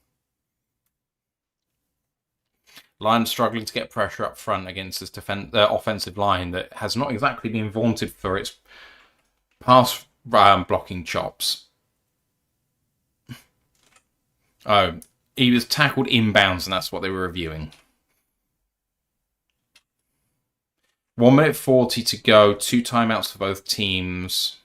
Lions struggling to get pressure up front against this offensive line that has not exactly been vaunted for its pass blocking chops. Oh, he was tackled inbounds, and that's what they were reviewing. 1:40 to go. 2 timeouts for both teams.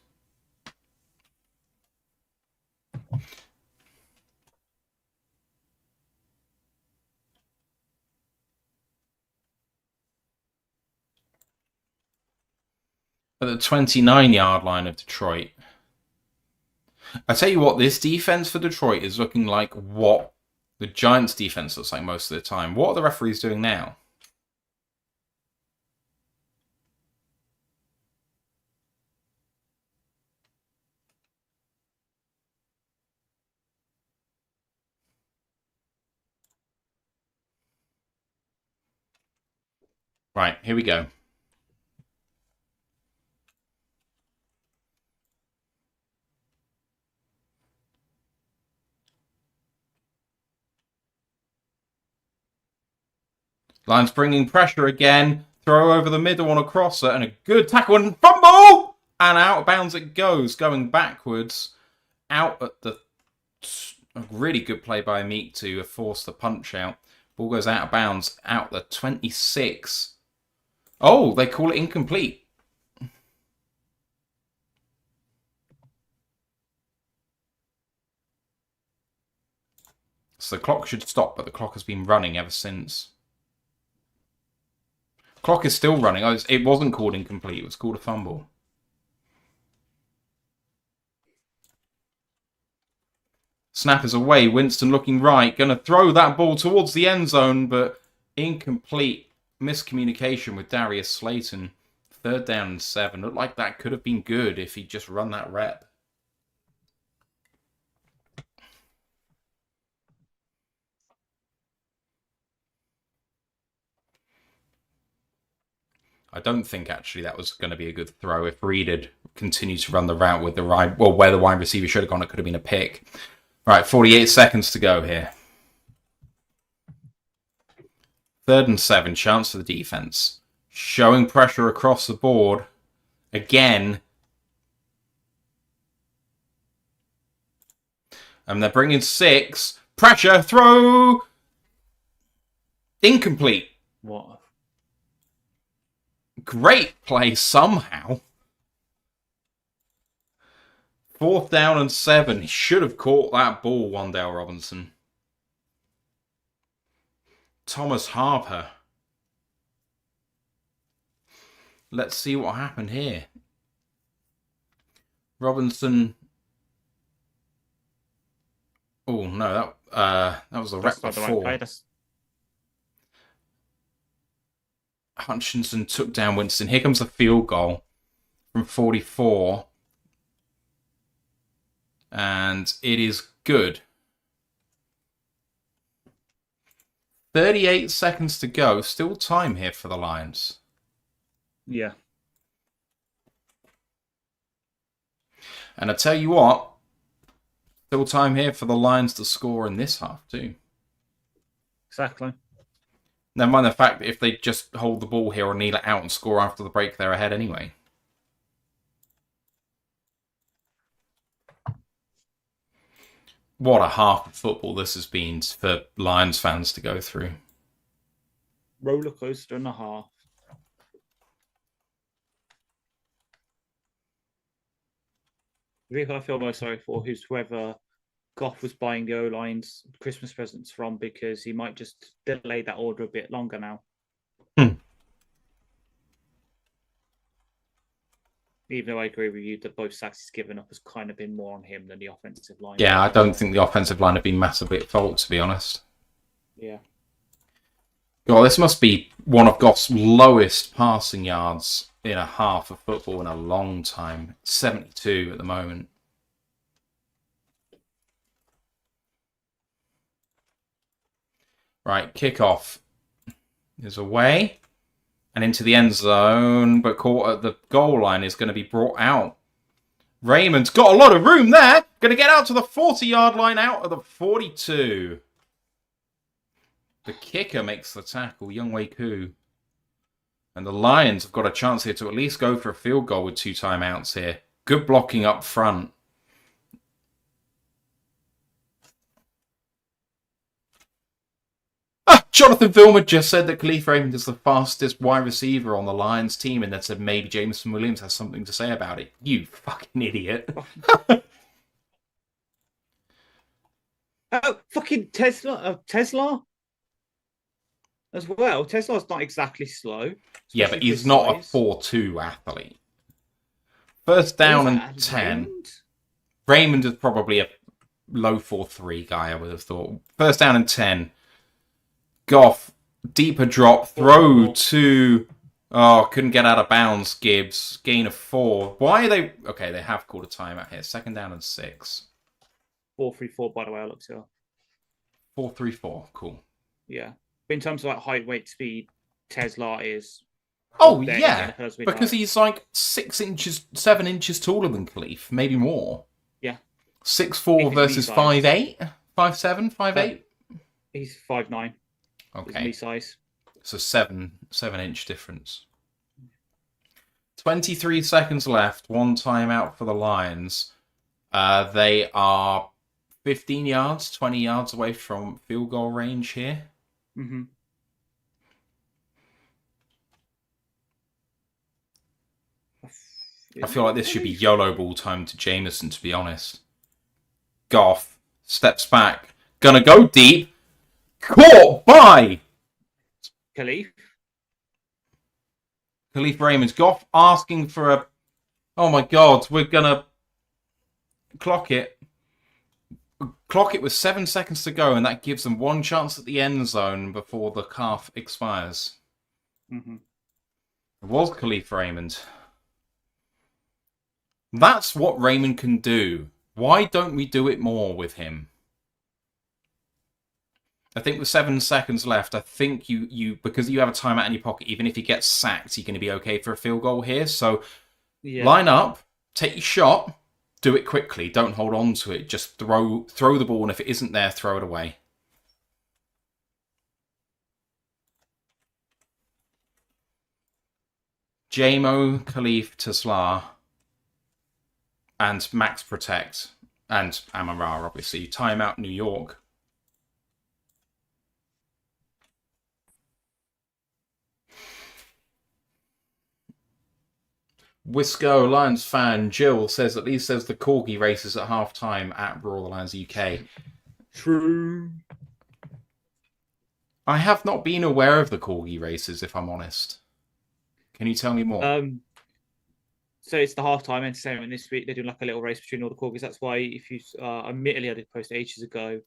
At the 29-yard line of Detroit. I tell you what, this defense for Detroit is looking like what the Giants' defense looks like most of the time. What are the referees doing now? Right, here we go. Lions bringing pressure again. Throw over the middle on a crosser and a good tackle and fumble! And out of bounds it goes, going backwards. Out at the... A really good play by Meek to force the punch out. Ball goes out of bounds, out the 26. Oh, they call it incomplete. So the clock should stop, but the clock has been running ever since. Clock is still running. Oh, it wasn't called incomplete. It was called a fumble. Snap is away. Winston looking right. Going to throw that ball towards the end zone, but incomplete. Miscommunication with Darius Slayton. 3rd down and 7. Looked like that could have been good if he'd just run that rep. I don't think actually that was going to be a good throw. If Reed had continued to run the route with the right, well, where the wide receiver should have gone, it could have been a pick. Right, 48 seconds to go here. 3rd and 7, chance for the defense. Showing pressure across the board. Again. And they're bringing 6. Pressure, throw! Incomplete. What? Great play somehow. 4th down and 7. He should have caught that ball, Wandale Robinson. Thomas Harper. Let's see what happened here. Robinson. Oh no, that was the rep before. Right play. Hutchinson took down Winston. Here comes the field goal from 44. And it is good. 38 seconds to go. Still time here for the Lions. Yeah. And I tell you what, still time here for the Lions to score in this half too. Exactly. Never mind the fact that if they just hold the ball here or kneel it out and score after the break, they're ahead anyway. What a half of football this has been for Lions fans to go through. Roller coaster and a half. The people I feel most sorry for is whoever Goff was buying the O-line's Christmas presents from, because he might just delay that order a bit longer now. Even though I agree with you that both sacks he's given up has kind of been more on him than the offensive line. Yeah, I don't think the offensive line have been massively at fault, to be honest. Yeah. God, this must be one of Goff's lowest passing yards in a half of football in a long time. 72 at the moment. Right, kickoff is away and into the end zone, but caught at the goal line is going to be brought out. Raymond's got a lot of room there. Going to get out to the 40-yard line, out of the 42. The kicker makes the tackle, Youngwei Koo. And the Lions have got a chance here to at least go for a field goal with 2 timeouts here. Good blocking up front. Jonathan Vilmer just said that Khalif Raymond is the fastest wide receiver on the Lions team, and then said maybe Jameson Williams has something to say about it. You fucking idiot. Oh, fucking Tesla as well. Tesla's not exactly slow. Yeah, but he's not a 4-2 athlete. First down and 10. Raymond is probably a low 4-3 guy, I would have thought. First down and 10. Goff, deeper drop, throw to... Oh, couldn't get out of bounds, Gibbs. Gain of 4. Why are they... Okay, they have called a timeout here. Second down and 6. 4-3-4, by the way, I looked it up. 4-3-4, cool. Yeah. But in terms of like height, weight, speed, Tesla is... Oh, yeah, because he's like 6 inches, 7 inches taller than Khalif, maybe more. Yeah. 6'4" versus 5'8", 5'7", 5'8". He's 5'9". Okay. Knee size. So 7-inch difference. 23 seconds left. 1 timeout for the Lions. They are 15 yards, 20 yards away from field goal range here. Mm-hmm. I feel like this should be YOLO ball time to Jameson, to be honest. Goff steps back. Gonna go deep. Caught by Khalif Raymond. Goff asking for a... Oh my God, we're gonna clock it. Clock it with 7 seconds to go, and that gives them 1 chance at the end zone before the half expires. Mm-hmm. It was Khalif Raymond. That's what Raymond can do. Why don't we do it more with him? I think with 7 seconds left, I think you because you have a timeout in your pocket, even if he gets sacked, you're going to be okay for a field goal here. So line up, take your shot, do it quickly. Don't hold on to it. Just throw the ball, and if it isn't there, throw it away. Jamo, Khalif, Tesla, and Max Protect, and Amon-Ra, obviously. Timeout, New York. Wisco Lions fan Jill says at least there's the corgi races at half time at Roar the Lions UK. True. I have not been aware of the corgi races, if I'm honest. Can you tell me more? So it's the halftime entertainment this week. They're doing like a little race between all the corgis. That's why if you admittedly I did post ages ago,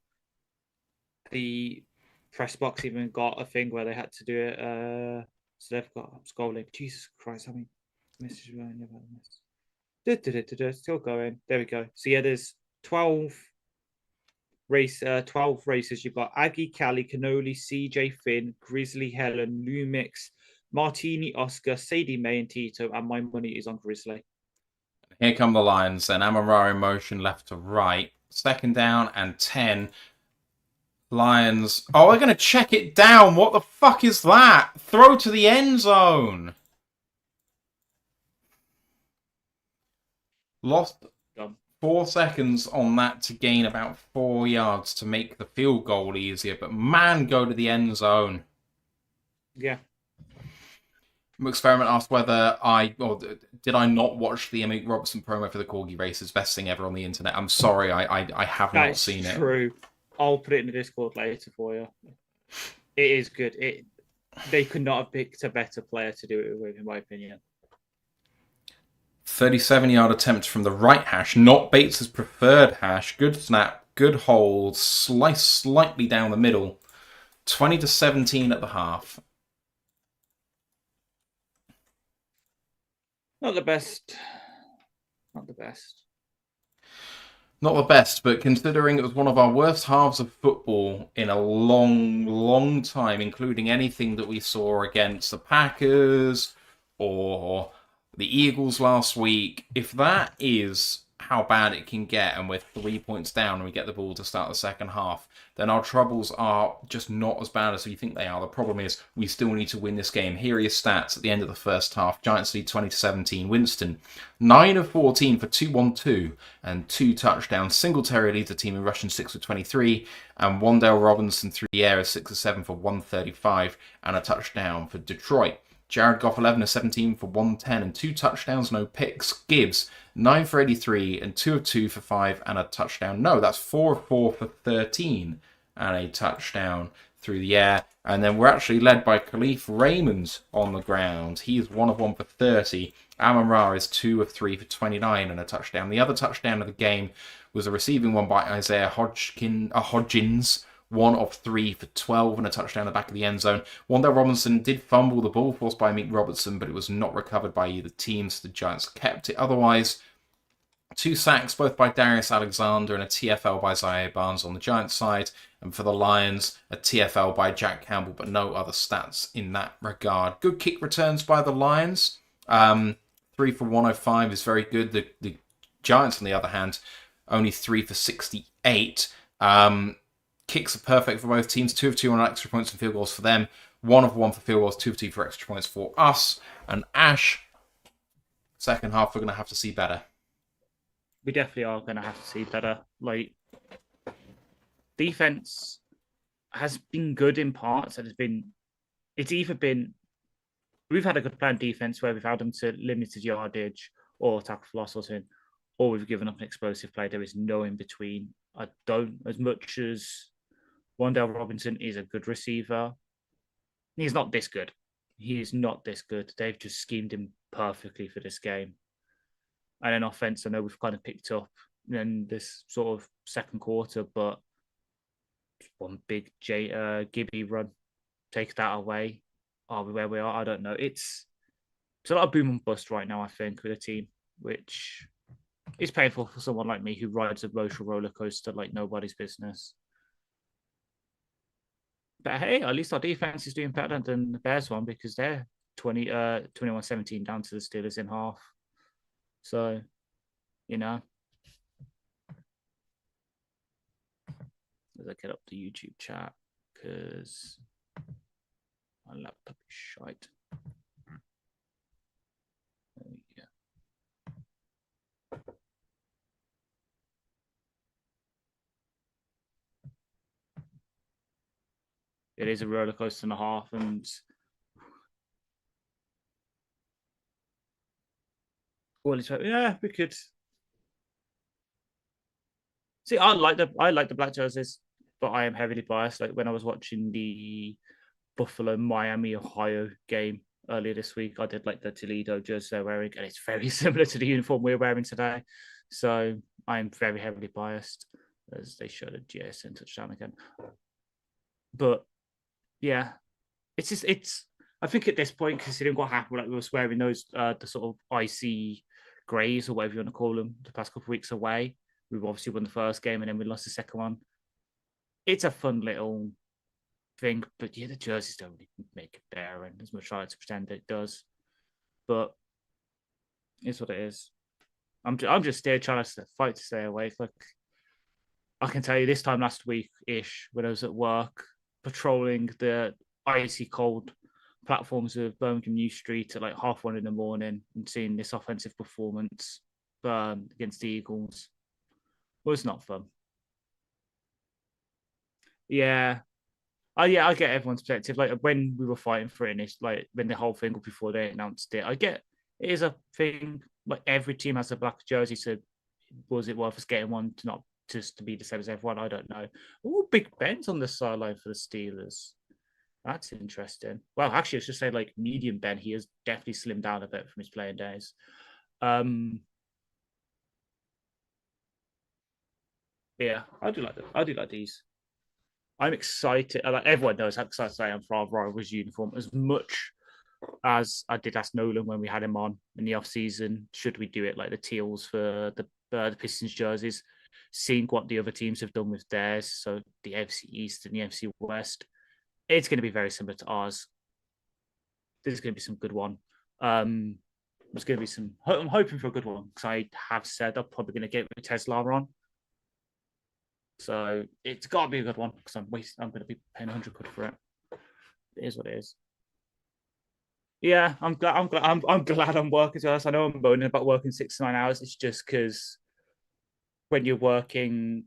the press box even got a thing where they had to do it. So they've got I'm scrolling. Jesus Christ, how many messages were in this? Still going. There we go. So yeah, there's 12 races. You've got Aggie, Callie, Cannoli, CJ, Finn, Grizzly, Helen, Lumix, Martini, Oscar, Sadie May, and Tito. And my money is on Grizzly. Here come the Lions then. Amara in motion left to right. Second down and 10. Lions. Oh, they're going to check it down. What the fuck is that? Throw to the end zone. Lost 4 seconds on that to gain about 4 yards to make the field goal easier. But man, go to the end zone. Yeah. Experiment asked whether did I not watch the Emmett Robertson promo for the Corgi races? Best thing ever on the internet. I'm sorry, I have not seen it. True. I'll put it in the Discord later for you. It is good. They could not have picked a better player to do it with, in my opinion. 37-yard attempt from the right hash, not Bates' preferred hash. Good snap, good hold, slice slightly down the middle. 20-17 at the half. Not the best. Not the best. Not the best, but considering it was one of our worst halves of football in a long, long time, including anything that we saw against the Packers or the Eagles last week, if that is how bad it can get and we're 3 points down and we get the ball to start the second half, then our troubles are just not as bad as we think they are. The problem is we still need to win this game. Here are your stats at the end of the first half. Giants lead 20-17. Winston, 9 of 14 for 212 and 2 touchdowns. Singletary leads the team in rushing 6 of 23, and Wan'Dale Robinson through the air is 6 of 7 for 135 and a touchdown for Detroit. Jared Goff, 11 of 17 for 110 and 2 touchdowns, no picks. Gibbs, 9 for 83 and 2 of 2 for 5 and a touchdown. No, that's 4 of 4 for 13 and a touchdown through the air. And then we're actually led by Khalif Raymond on the ground. He's 1 of 1 for 30. Amon-Ra is 2 of 3 for 29 and a touchdown. The other touchdown of the game was a receiving one by Isaiah Hodgins. 1 of 3 for 12 and a touchdown in the back of the end zone. Wan'Dale Robinson did fumble the ball, forced by Meek Robertson, but it was not recovered by either team, so the Giants kept it. Otherwise, 2 sacks, both by Darius Alexander and a TFL by Zaire Barnes on the Giants side. And for the Lions, a TFL by Jack Campbell, but no other stats in that regard. Good kick returns by the Lions. 3 for 105 is very good. The Giants, on the other hand, only 3 for 68. Kicks are perfect for both teams. 2 of 2 on extra points and field goals for them. 1 of 1 for field goals. 2 of 2 for extra points for us. And Ash, second half, we're going to have to see better. We definitely are going to have to see better. Like, defense has been good in parts. It's either been, we've had a good plan defense where we've held them to limited yardage or tackle for loss or something, or we've given up an explosive play. There is no in between. As much as Wan'Dale Robinson is a good receiver, he's not this good. He is not this good. They've just schemed him perfectly for this game. And in offense, I know we've kind of picked up in this sort of second quarter, but one big Gibby run, take that away. Are we where we are? I don't know. It's a lot of boom and bust right now, I think, with a team, which is painful for someone like me who rides a emotional roller coaster like nobody's business. But hey, at least our defense is doing better than the Bears one because they're 21-17 down to the Steelers in half. So, as I get up the YouTube chat because my laptop is shite. There we go. It is a roller coaster and a half, and Well, yeah, we could see. I like the black jerseys, but I am heavily biased. Like when I was watching the Buffalo Miami Ohio game earlier this week, I did like the Toledo jersey they're wearing, and it's very similar to the uniform we're wearing today. So I'm very heavily biased as they showed a JSN touchdown again. But yeah, it's just it's. I think at this point, considering what happened, like we were wearing those the sort of icy greys or whatever you want to call them the past couple of weeks away. We've obviously won the first game and then we lost the second one. It's a fun little thing, but yeah, the jerseys don't really make it better, and as much as I like to pretend it does, but it's what it is. I'm just still trying to fight to stay awake. Like I can tell you, this time last week ish, when I was at work patrolling the icy cold platforms of Birmingham New Street at like 1:30 in the morning and seeing this offensive performance against the Eagles was not fun. Yeah. Yeah, I get everyone's perspective. Like when we were fighting for it, and it's like when the whole thing before they announced it, I get it is a thing. Like every team has a black jersey, so was it worth us getting one to not just to be the same as everyone? I don't know. Oh, Big Ben's on the sideline for the Steelers. That's interesting. Well, actually, I should say like medium Ben. He has definitely slimmed down a bit from his playing days. Um, yeah, I do like them. I do like these. I'm excited. Like everyone knows how excited I am for our Rivals uniform as much as I did ask Nolan when we had him on in the off season. Should we do it like the teals for the Pistons jerseys? Seeing what the other teams have done with theirs, so the FC East and the FC West, it's going to be very similar to ours. There's going to be some good one. There's going to be some. I'm hoping for a good one because I have said I'm probably going to get with Tesla on. So it's got to be a good one because I'm going to be paying 100 quid for it. It is what it is. Yeah, I'm glad. I'm glad I'm working. So I know I'm moaning about working 6 to 9 hours. It's just because when you're working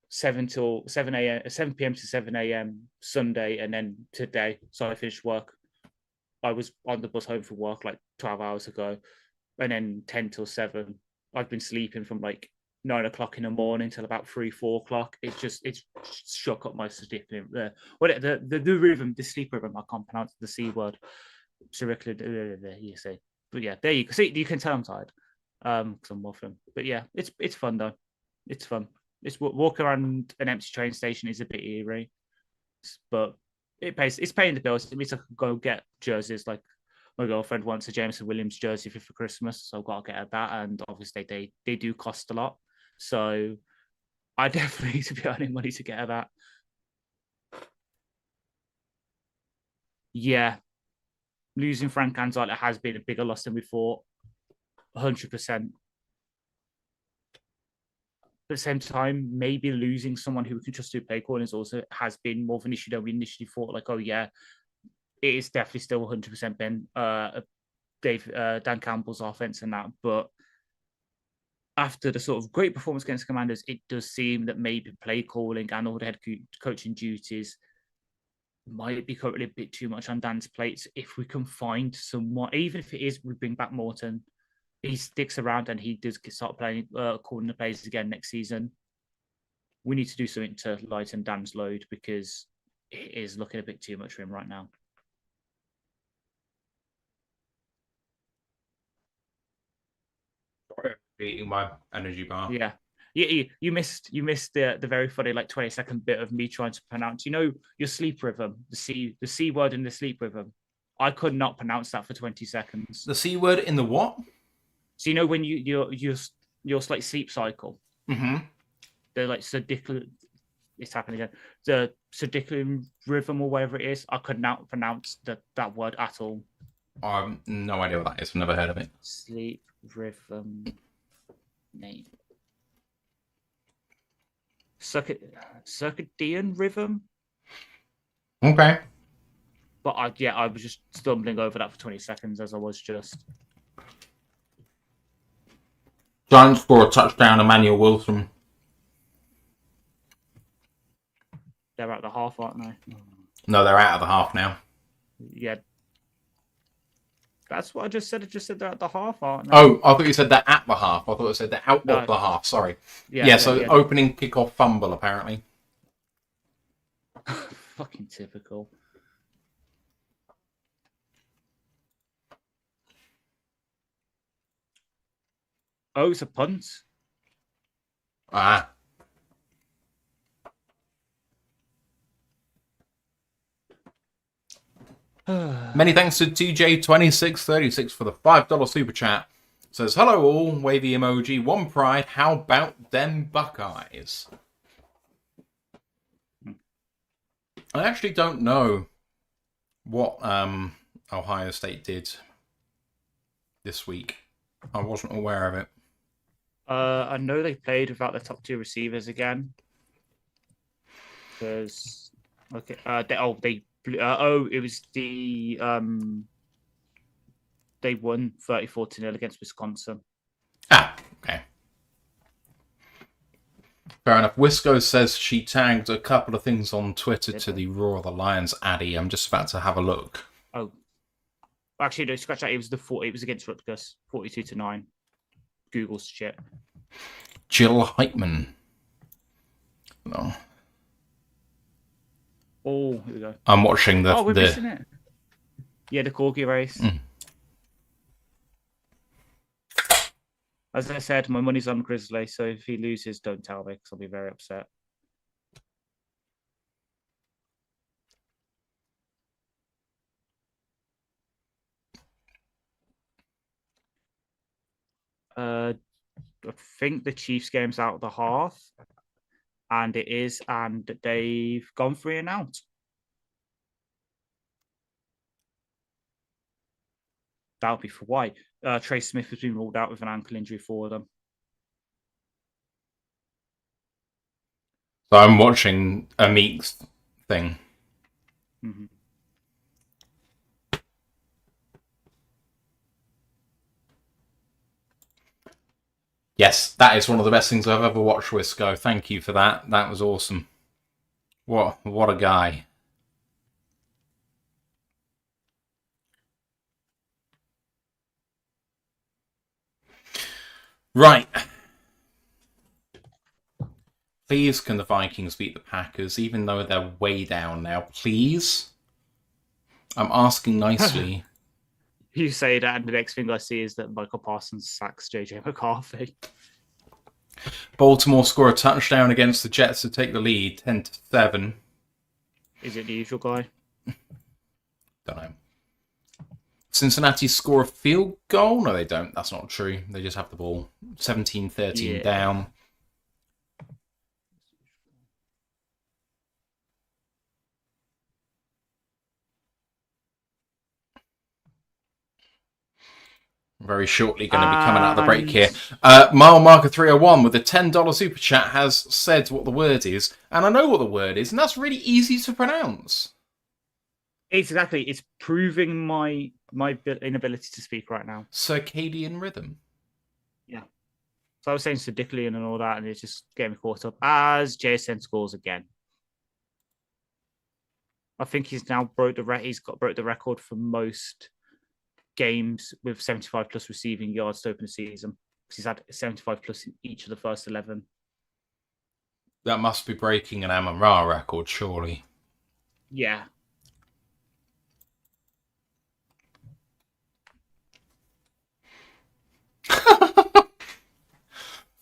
7 p.m. to 7 a.m. Sunday, and then today, so I finished work. I was on the bus home from work like 12 hours ago, and then 10 till 7. I've been sleeping from like 9 o'clock in the morning till about 3, 4 o'clock. It's shook up my circadian. The rhythm, the sleep rhythm. I can't pronounce the C word. You see, but yeah, there you see. You can tell I'm tired, because I'm waffling. But yeah, it's fun though. It's fun. It's walk around an empty train station is a bit eerie, but it pays. It's paying the bills. It means I can go get jerseys. Like my girlfriend wants a Jameson Williams jersey for Christmas, so I've got to get her that. And obviously they do cost a lot, so I definitely need to be earning money to get her that. Yeah, losing Frank Anzala has been a bigger loss than we thought. 100%. At the same time, maybe losing someone who can just do play calling is also has been more of an issue than we initially thought. Like, oh yeah, it is definitely still 100% been Dan Campbell's offense and that. But after the sort of great performance against Commanders, it does seem that maybe play calling and all the head coaching duties might be currently a bit too much on Dan's plates. If we can find someone, even if it is we bring back Morton, he sticks around and he does start playing, calling the plays again next season. We need to do something to lighten Dan's load because it is looking a bit too much for him right now. Eating my energy bar. Yeah. You missed the very funny like 20-second bit of me trying to pronounce, your sleep rhythm, the C word in the sleep rhythm. I could not pronounce that for 20 seconds. The C word in the what? So when your like sleep cycle, Mm-hmm. the like circadian, it's happening again. The circadian rhythm or whatever it is, I could not pronounce that word at all. I have no idea what that is. I've never heard of it. Sleep rhythm name. Circadian rhythm. Okay. But I was just stumbling over that for 20 seconds as I was just. Giants score a touchdown, Emmanuel Wilson. They're at the half, aren't they? No, they're out of the half now. Yeah. That's what I just said. I just said they're at the half, aren't they? Oh, I thought you said they're at the half. I thought you said they're out No. of the half. Sorry. Yeah, So opening kickoff fumble, apparently. Fucking typical. Oh, it's a punt. Ah. Many thanks to TJ2636 for the $5 super chat. Says, hello all, wavy emoji, one pride, how about them Buckeyes? I actually don't know what Ohio State did this week. I wasn't aware of it. I know they played without their top 2 receivers again. Because it was the they won 34-0 against Wisconsin. Ah, okay. Fair enough. Wisco says she tagged a couple of things on Twitter to the Roar of the Lions Addy. I'm just about to have a look. Oh, actually, no, scratch that. It was against Rutgers, 42-9. Google's shit. Jill Heitman. No. Oh, here we go. I'm watching the. We're missing it. Yeah, the corgi race. As I said, my money's on Grizzly, so if he loses, don't tell me because I'll be very upset. I think the Chiefs game's out of the half, and it is, and they've gone 3 and out. That'll be for why. Trey Smith has been ruled out with an ankle injury for them. So I'm watching a Meeks thing. Mm-hmm. Yes, that is one of the best things I've ever watched, Wisco. Thank you for that. That was awesome. What a guy. Right. Please can the Vikings beat the Packers, even though they're way down now? Please? I'm asking nicely. You say that, and the next thing I see is that Michael Parsons sacks JJ McCarthy. Baltimore score a touchdown against the Jets to take the lead, 10-7. Is it the usual guy? Don't know. Cincinnati score a field goal? No, they don't. That's not true. They just have the ball. 17-13 down. Very shortly going to be coming out of the break here. Mile Marker 301 with a $10 super chat has said what the word is. And I know what the word is, and that's really easy to pronounce. Exactly. It's proving my inability to speak right now. Circadian rhythm. Yeah. So I was saying Sadicklian and all that, and it's just getting me caught up as JSN scores again. I think he's now broke the record for most games with 75 plus receiving yards to open the season. He's had 75 plus in each of the first 11. That must be breaking an Amon-Ra record, surely. Yeah.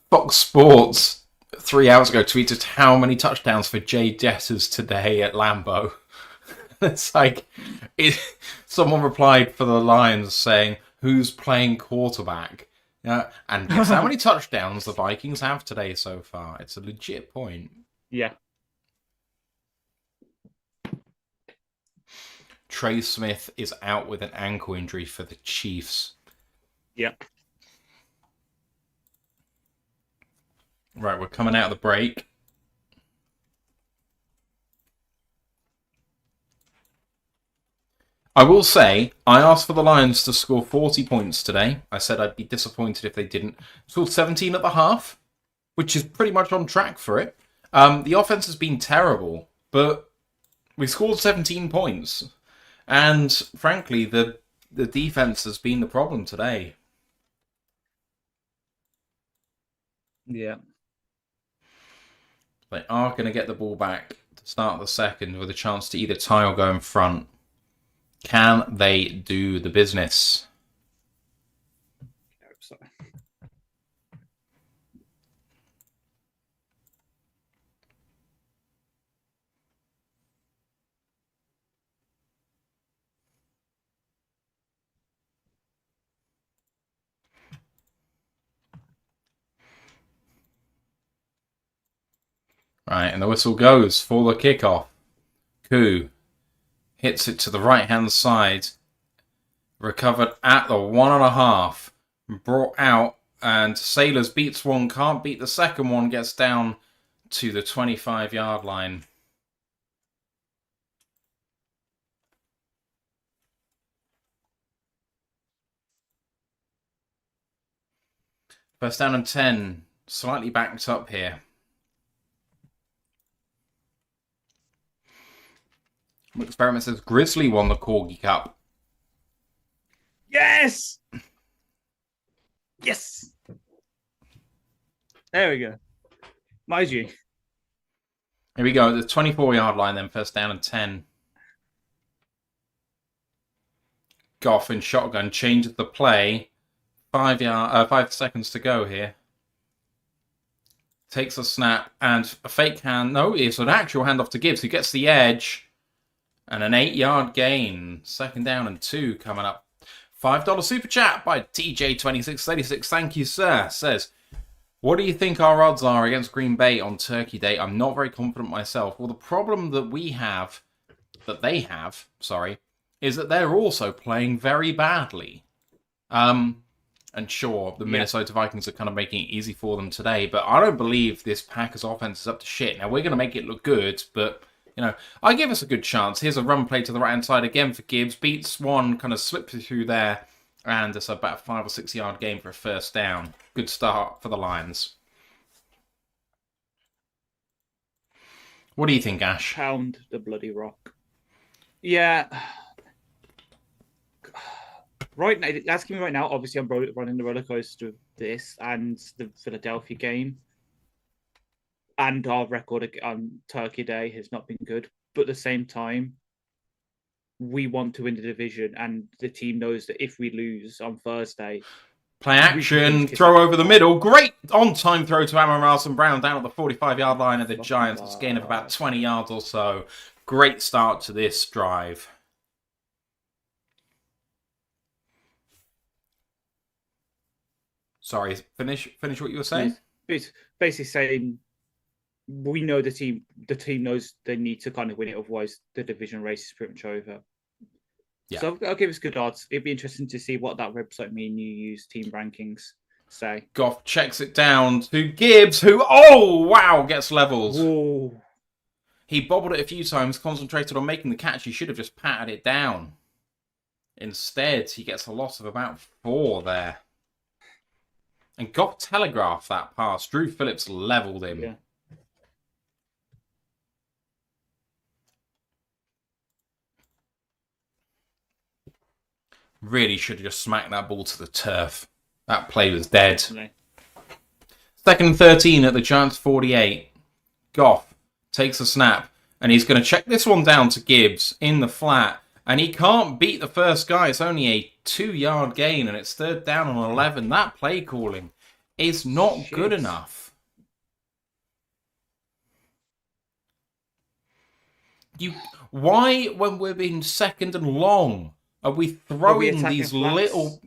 Fox Sports 3 hours ago tweeted how many touchdowns for Jay Jetters today at Lambeau. It's like, someone replied for the Lions saying, who's playing quarterback? And guess how many touchdowns the Vikings have today so far? It's a legit point. Yeah. Trey Smith is out with an ankle injury for the Chiefs. Yep. Right, we're coming out of the break. I will say, I asked for the Lions to score 40 points today. I said I'd be disappointed if they didn't. Scored 17 at the half, which is pretty much on track for it. The offense has been terrible, but we scored 17 points. And frankly, the the defense has been the problem today. Yeah. They are going to get the ball back to start the second with a chance to either tie or go in front. Can they do the business? I hope so. Right, and the whistle goes for the kickoff. Koo hits it to the right-hand side. Recovered at the 1.5. Brought out, and Sailors beats one, can't beat the second one, gets down to the 25-yard line. First down and 10. Slightly backed up here. Experiment says Grizzly won the Corgi Cup. Yes! Yes! There we go. Mind you. Here we go, the 24-yard line then, first down and 10. Goff in shotgun changes the play. 5 seconds to go here. Takes a snap and a fake hand. No, it's an actual handoff to Gibbs, who gets the edge. And an 8-yard gain. Second down and 2 coming up. $5 super chat by TJ2636. Thank you, sir. Says, what do you think our odds are against Green Bay on Turkey Day? I'm not very confident myself. Well, the problem that they have, is that they're also playing very badly. And sure, the Minnesota Vikings are kind of making it easy for them today, but I don't believe this Packers offense is up to shit. Now, we're going to make it look good, but, I give us a good chance. Here's a run play to the right-hand side again for Gibbs. Beats one, kind of slips through there, and it's about a 5 or 6 yard gain for a first down. Good start for the Lions. What do you think, Ash? Pound the bloody rock. Yeah. Right now, asking me right now, obviously I'm running the roller coaster of this and the Philadelphia game. And our record on Turkey Day has not been good. But at the same time, we want to win the division, and the team knows that if we lose on Thursday... Play action, throw over the middle. Great on-time throw to Amon-Ra St. Brown down at the 45-yard line of the Giants. It's a gain of about 20 yards or so. Great start to this drive. Sorry, finish what you were saying? It's basically saying we know the team knows they need to kind of win it, otherwise the division race is pretty much over. Yeah. So I'll give us good odds. It'd be interesting to see what that website me and you use team rankings say. Goff checks it down to Gibbs, who, oh, wow, gets levels. Whoa. He bobbled it a few times, concentrated on making the catch. He should have just patted it down. Instead, he gets a loss of about 4 there. And Goff telegraphed that pass. Drew Phillips leveled him. Yeah. Really should have just smacked that ball to the turf. That play was dead. Definitely. Second and 13 at the Giants 48. Goff takes a snap, and he's going to check this one down to Gibbs in the flat. And he can't beat the first guy. It's only a 2-yard gain, and it's third down on 11. That play calling is not good enough. Why, when we're being second and long, are we throwing these little...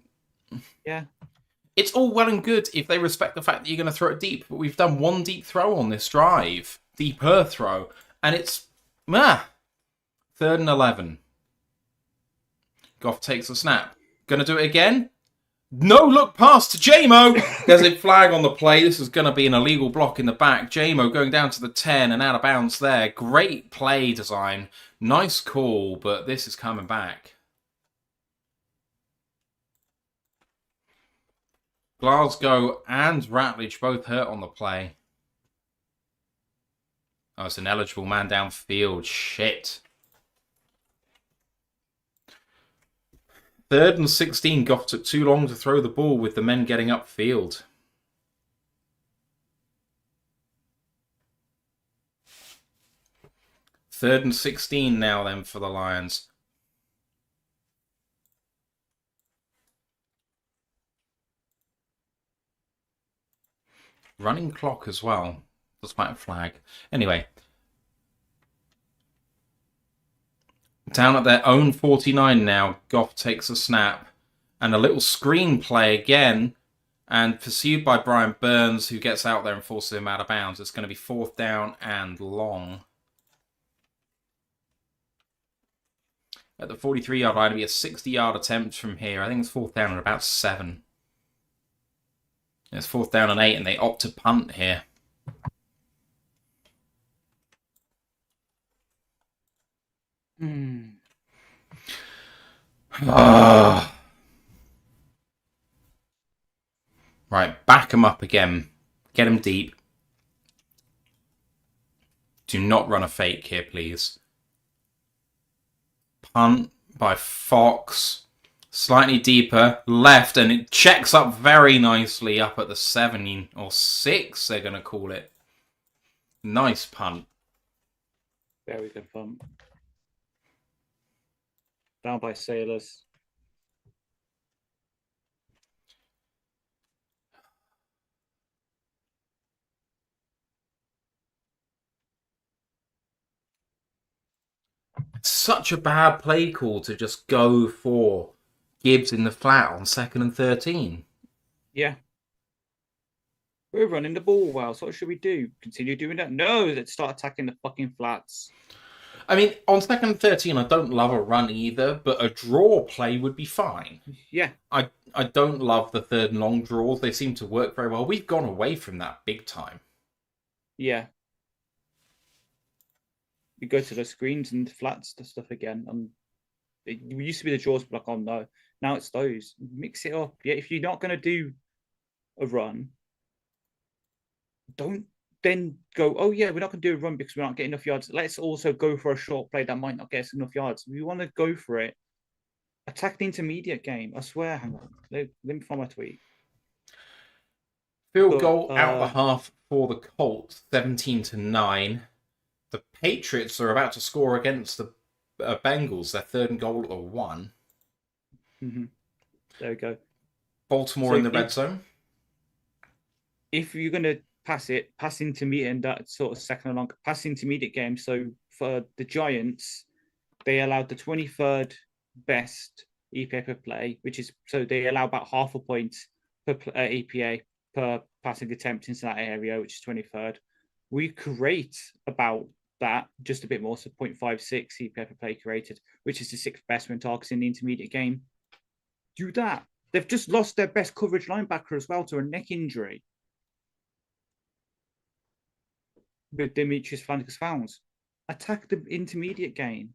Yeah. It's all well and good if they respect the fact that you're going to throw it deep, but we've done one deep throw on this drive. Deeper throw. And it's... Third and 11. Goff takes a snap. Gonna do it again? No look pass to J-Mo. There's a flag on the play. This is going to be an illegal block in the back. J-Mo going down to the 10 and out of bounds there. Great play design. Nice call, but this is coming back. Glasgow and Ratledge both hurt on the play. Oh, it's an eligible man downfield. Shit. 3rd and 16. Goff took too long to throw the ball with the men getting upfield. Third and 16 now then for the Lions. Running clock as well, despite a flag. Anyway. Down at their own 49 now. Goff takes a snap. And a little screen play again. And pursued by Brian Burns, who gets out there and forces him out of bounds. It's going to be 4th down and long. At the 43-yard line, it'll be a 60-yard attempt from here. I think it's 4th down and about 7. It's 4th down and 8, and they opt to punt here. Right, back them up again. Get them deep. Do not run a fake here, please. Punt by Fox. Slightly deeper. Left, and it checks up very nicely up at the 7 or 6, they're going to call it. Nice punt. Very good punt. Down by Sailors. Such a bad play call to just go for Gibbs in the flat on 2nd and 13. Yeah. We're running the ball well, so what should we do? Continue doing that? No, let's start attacking the fucking flats. I mean, on 2nd and 13, I don't love a run either, but a draw play would be fine. Yeah. I don't love the 3rd and long draws. They seem to work very well. We've gone away from that big time. Yeah. We go to the screens and flats the stuff again. And it used to be the draws, but like, oh no. Now it's those. Mix it up. Yeah, if you're not going to do a run, don't then go, oh yeah, we're not going to do a run because we're not getting enough yards. Let's also go for a short play that might not get us enough yards. We want to go for it. Attack the intermediate game. I swear, hang on. Let me find my tweet. Field goal out the half for the Colts, 17-9. The Patriots are about to score against the Bengals. Their 3rd and goal at the 1. Mm-hmm. There we go. Baltimore in the red zone. If you're going to pass intermediate in that sort of 2nd and long, pass intermediate game. So for the Giants, they allowed the 23rd best EPA per play, which is, so they allow about half a point per EPA per passing attempt into that area, which is 23rd. We create about that, just a bit more, so 0.56 EPA per play created, which is the 6th best when targeting the intermediate game. Do that. They've just lost their best coverage linebacker as well to a neck injury. With Demetrius Flanders-Founds. Attack the intermediate game.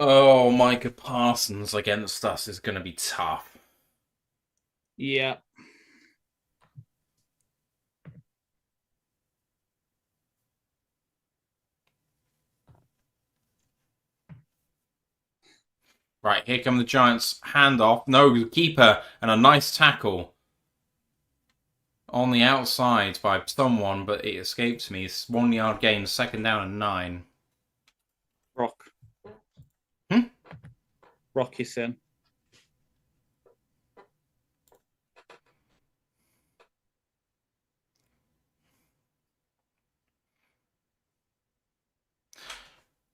Oh, Micah Parsons against us is going to be tough. Yeah. Right, here come the Giants. Handoff. No, keeper. And a nice tackle. On the outside by someone, but it escapes me. It's 1 yard gain, 2nd down and 9. Rock. Rockison.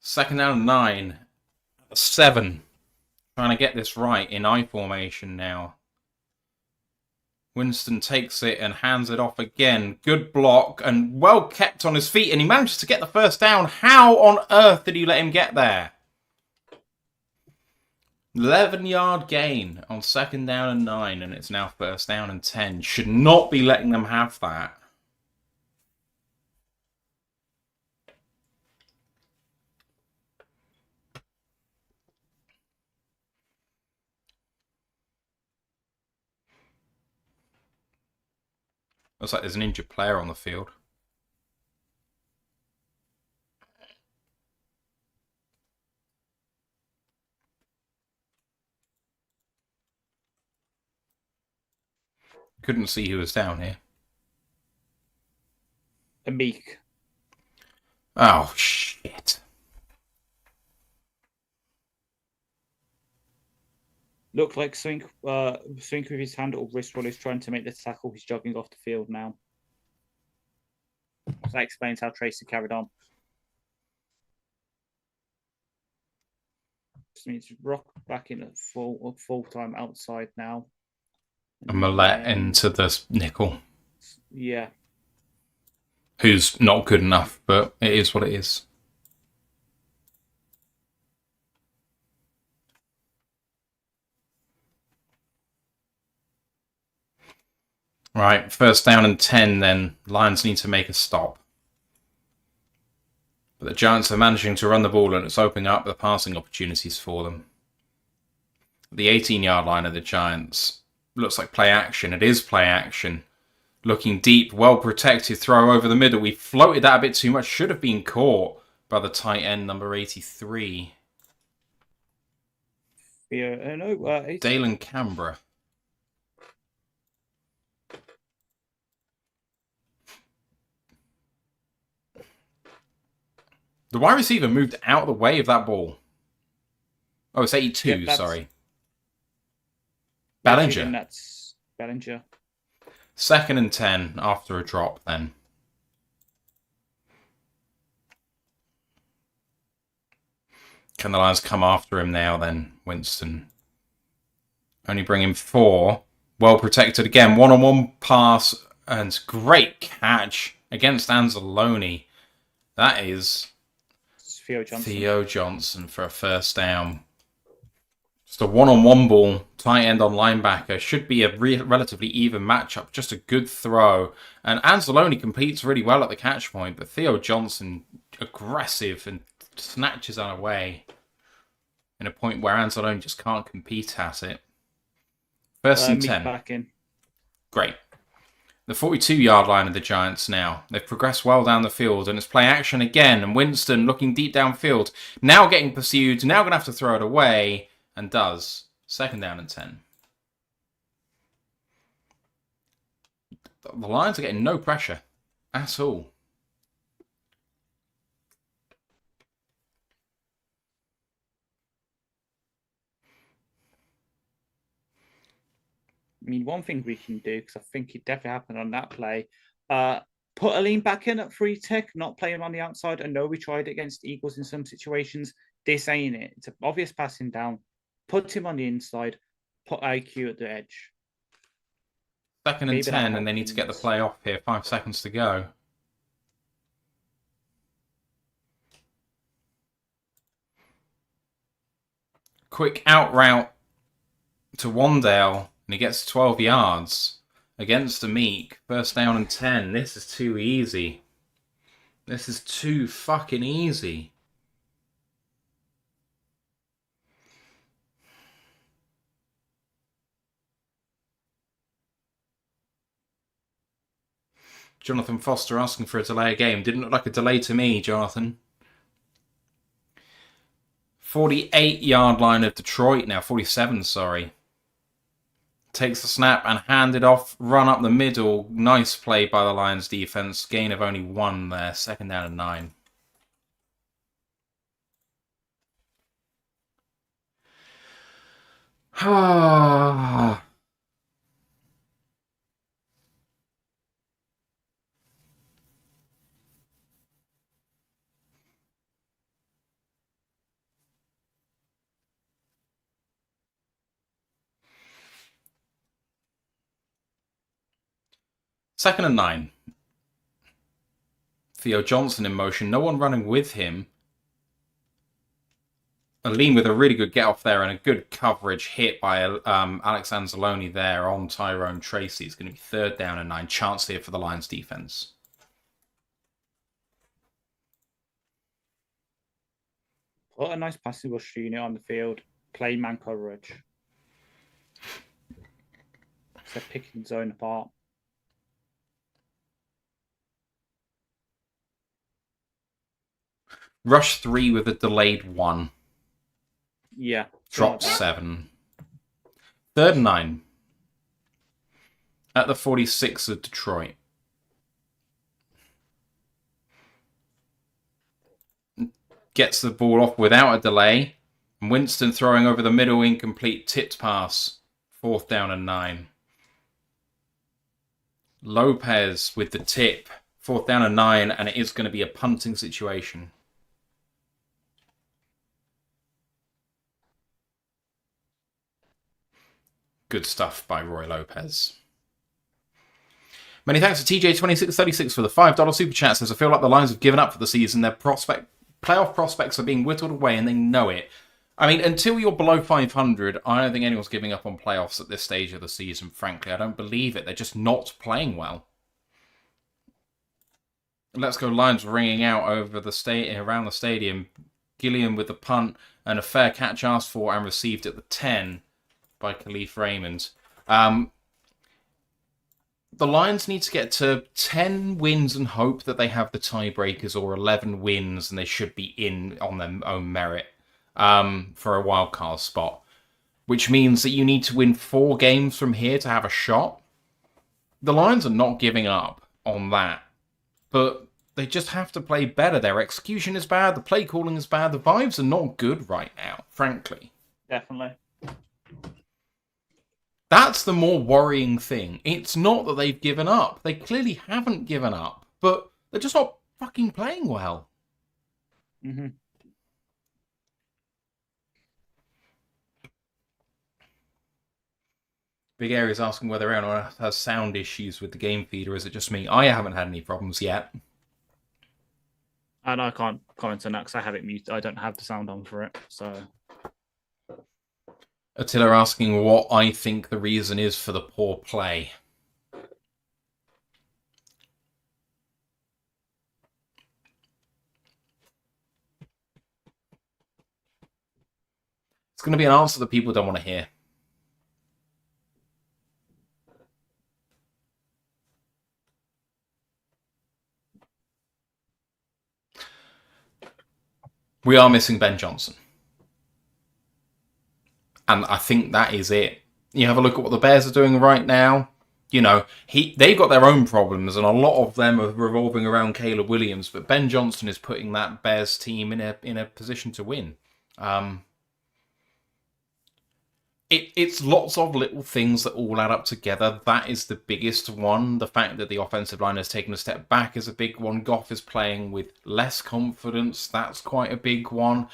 Second down and 9. 7. Trying to get this right in I formation now. Winston takes it and hands it off again. Good block and well kept on his feet, and he manages to get the 1st down. How on earth did you let him get there? 11-yard gain on 2nd down and 9, and it's now 1st down and 10. Should not be letting them have that. Looks like there's an injured player on the field. Couldn't see who was down here. A Meek. Oh, shit. Looked like Swink with his hand or wrist while he's trying to make the tackle. He's jogging off the field now. So that explains how Tracy carried on. Just needs Rock back in at full time outside now. And Millet into the nickel. Yeah. Who's not good enough, but it is what it is. Right, first down and 10 then. Lions need to make a stop. But the Giants are managing to run the ball and it's opening up the passing opportunities for them. The 18-yard line of the Giants looks like play action. It is play action. Looking deep, well protected, throw over the middle. We floated that a bit too much. Should have been caught by the tight end, number 83. Yeah, Dalen Canberra. The wide receiver moved out of the way of that ball. Oh, it's 82, yeah, sorry. Ballinger. That's Ballinger. Second and 10 after a drop then. Can the Lions come after him now then, Winston? Only bring him 4. Well protected again. One-on-one pass and great catch against Anzalone. That is Theo Johnson for a first down. Just a one-on-one ball, tight end on linebacker. Should be a relatively even matchup. Just a good throw. And Anzalone competes really well at the catch point, but Theo Johnson aggressive and snatches that away in a point where Anzalone just can't compete at it. First and 10. Back in. Great. The 42-yard line of the Giants now. They've progressed well down the field, and it's play action again. And Winston looking deep downfield. Now getting pursued. Now going to have to throw it away. And does. Second down and 10. The Lions are getting no pressure at all. I mean, one thing we can do, because I think it definitely happened on that play, put a lean back in at free tech, not play him on the outside. I know we tried it against Eagles in some situations. This ain't it. It's an obvious passing down. Put him on the inside. Put IQ at the edge. Second and 10, and they need to get the play off here. 5 seconds to go. Quick out route to Wandale, and he gets 12 yards against the Meek. First down and 10. This is too easy. This is too fucking easy. Jonathan Foster asking for a delay of game. Didn't look like a delay to me, Jonathan. 48-yard line of Detroit now. 47, sorry. Takes the snap and hand it off. Run up the middle. Nice play by the Lions defense. Gain of only 1 there. Second down and 9. Ah. Second and 9. Theo Johnson in motion. No one running with him. A lean with a really good get off there and a good coverage hit by Alex Anzalone there on Tyrone Tracy. It's going to be third down and 9. Chance here for the Lions defense. Put a nice passing rush unit on the field. Play man coverage. So picking zone apart. Rush 3 with a delayed 1. Yeah. Drop 7. 3rd and 9. At the 46 of Detroit. Gets the ball off without a delay. Winston throwing over the middle, incomplete, tipped pass. 4th down and 9. Lopez with the tip. 4th down and 9, and it is going to be a punting situation. Good stuff by Roy Lopez. Many thanks to TJ2636 for the $5 super chat. Says, I feel like the Lions have given up for the season. Their playoff prospects are being whittled away, and they know it. I mean, until you're below 500, I don't think anyone's giving up on playoffs at this stage of the season, frankly. I don't believe it. They're just not playing well. Let's Go Lions ringing out over the around the stadium. Gilliam with the punt and a fair catch asked for and received at the 10 by Khalif Raymond. The Lions need to get to 10 wins and hope that they have the tiebreakers, or 11 wins and they should be in on their own merit for a wildcard spot. Which means that you need to win 4 games from here to have a shot. The Lions are not giving up on that. But they just have to play better. Their execution is bad. The play calling is bad. The vibes are not good right now, frankly. Definitely. That's the more worrying thing. It's not that they've given up. They clearly haven't given up. But they're just not fucking playing well. Mm-hmm. Big Air is asking whether anyone has sound issues with the game feed, or is it just me? I haven't had any problems yet. And I can't comment on that because I have it muted. I don't have the sound on for it. So Attila asking what I think the reason is for the poor play. It's going to be an answer that people don't want to hear. We are missing Ben Johnson. And I think that is it. You have a look at what the Bears are doing right now. You know, they've got their own problems, and a lot of them are revolving around Caleb Williams. But Ben Johnson is putting that Bears team in a position to win. It's lots of little things that all add up together. That is the biggest one. The fact that the offensive line has taken a step back is a big one. Goff is playing with less confidence. That's quite a big one.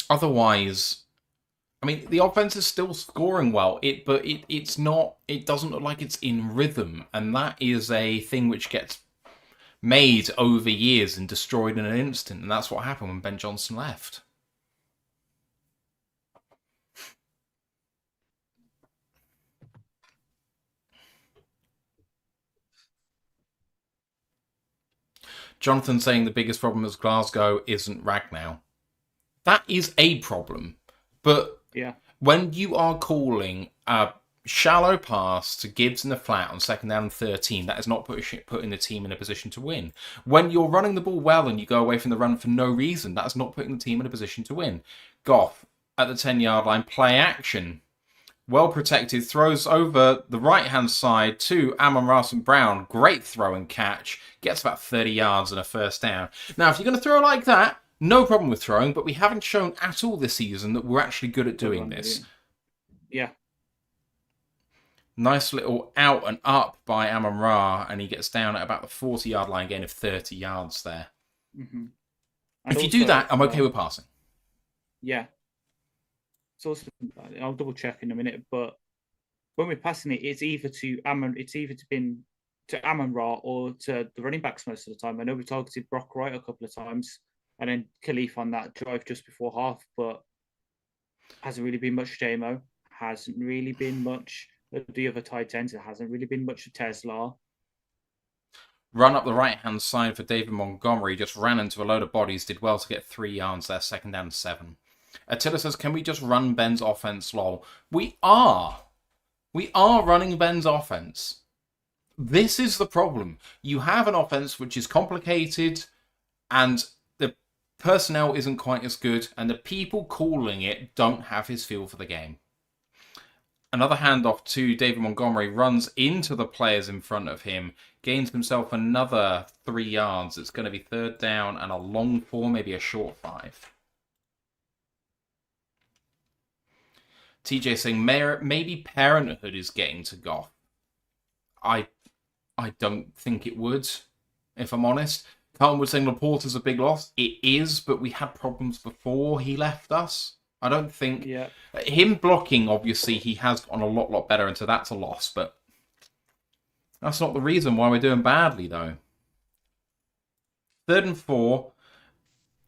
Otherwise, I mean, the offense is still scoring well. It's not. It doesn't look like it's in rhythm, and that is a thing which gets made over years and destroyed in an instant, and that's what happened when Ben Johnson left. Jonathan saying the biggest problem is Glasgow isn't Ragnow. That is a problem, but yeah, when you are calling a shallow pass to Gibbs in the flat on 2nd down and 13, that is not putting the team in a position to win. When you're running the ball well and you go away from the run for no reason, that is not putting the team in a position to win. Goff at the 10-yard line, play action. Well protected, throws over the right-hand side to Amon-Ra St. Brown. Great throw and catch. Gets about 30 yards and a first down. Now, if you're going to throw like that, no problem with throwing, but we haven't shown at all this season that we're actually good at doing this. Yeah. Nice little out and up by Amon-Ra, and he gets down at about the 40-yard line, gain of 30 yards there. Mm-hmm. If you do that, I'm okay with passing. Yeah. It's also, I'll double check in a minute, but when we're passing it, it's either been to Amon-Ra or to the running backs most of the time. I know we targeted Brock Wright a couple of times, and then Khalif on that drive just before half, but hasn't really been much JMO. Hasn't really been much the other tight ends. It hasn't really been much of Tesla. Run up the right-hand side for David Montgomery. Just ran into a load of bodies. Did well to get 3 yards there. 2nd down 7. Attila says, can we just run Ben's offense, lol? We are. We are running Ben's offense. This is the problem. You have an offense which is complicated, and the personnel isn't quite as good, and the people calling it don't have his feel for the game. Another handoff to David Montgomery, runs into the players in front of him, gains himself another 3 yards. It's going to be third down and a long 4, maybe a short 5. TJ saying maybe Parenthood is getting to Goff. I don't think it would, if I'm honest. Carlton was saying Laporta's a big loss. It is, but we had problems before he left us. I don't think... Yeah. Him blocking, obviously, he has gotten a lot better, and so that's a loss, but that's not the reason why we're doing badly, though. 3rd and 4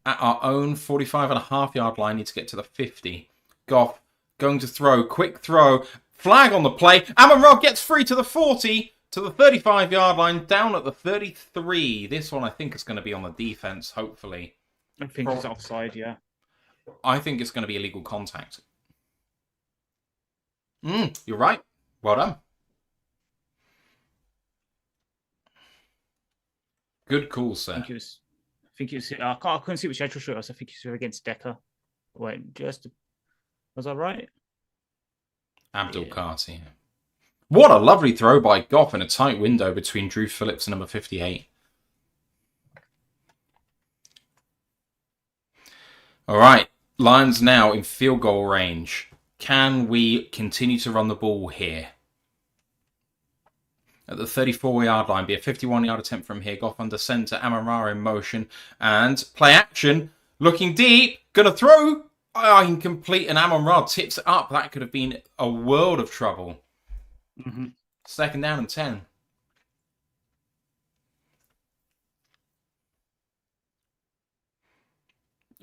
at our own 45.5-yard line. Need to get to the 50. Goff going to throw. Quick throw. Flag on the play. Amon-Ra gets free to the 40, to the 35-yard line, down at the 33. This one, I think, is going to be on the defense, hopefully. I think it's offside, yeah. I think it's going to be illegal contact. You're right. Well done. Good call, sir. I think it was. I couldn't see which edge rusher it was. I think it was against Decker. Wait, was I right? Abdul Kati. What a lovely throw by Goff in a tight window between Drew Phillips and number 58. All right. Lions now in field goal range. Can we continue to run the ball here? At the 34-yard line, be a 51-yard attempt from here. Goff under center, Amon-Ra in motion, and play action. Looking deep, gonna throw. Incomplete, and Amon-Ra tips it up. That could have been a world of trouble. 2nd down and 10.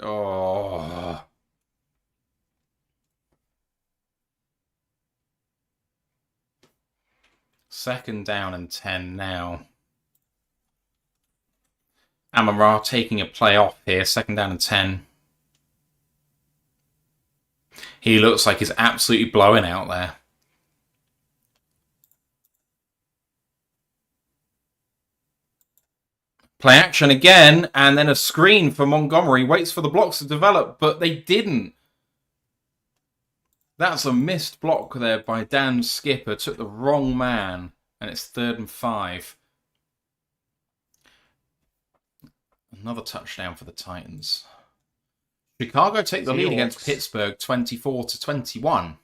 Oh. Second down and 10 now. Amon-Ra taking a play off here. 2nd down and 10. He looks like he's absolutely blowing out there. Play action again, and then a screen for Montgomery. Waits for the blocks to develop, but they didn't. That's a missed block there by Dan Skipper. Took the wrong man, and it's 3rd and 5. Another touchdown for the Titans. Chicago take the lead against Pittsburgh 24-21.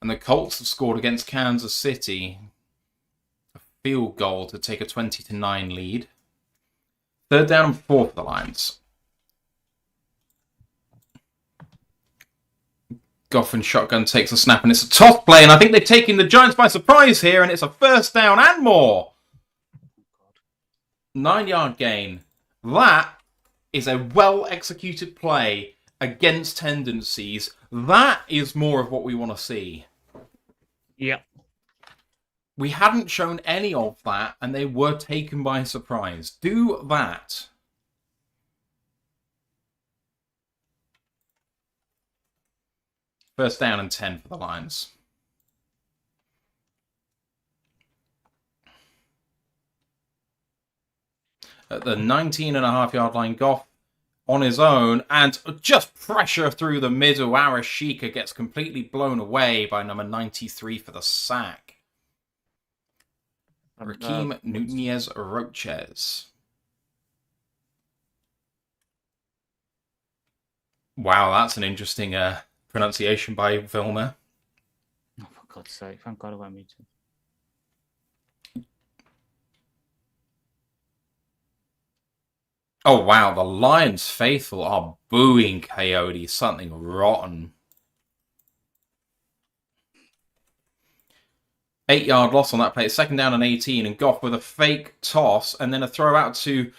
And the Colts have scored against Kansas City. A field goal to take a 20-9 lead. 3rd down and 4 for the Lions. Goff and shotgun takes a snap, and it's a toss play, and I think they've taken the Giants by surprise here, and it's a 1st down and more. 9-yard gain. That is a well-executed play against tendencies. That is more of what we want to see. Yep. We hadn't shown any of that, and they were taken by surprise. Do that. First down and 10 for the Lions. At the 19.5-yard line, Goff on his own, and just pressure through the middle. Arashika gets completely blown away by number 93 for the sack. Raheem Nunez-Roches. Wow, that's an interesting pronunciation by Vilma. Oh, for God's sake, thank God I won't meet him. Oh, wow, the Lions faithful are booing Coyote. Something rotten. 8-yard loss on that play. 2nd down and 18, and Goff with a fake toss, and then a throw out to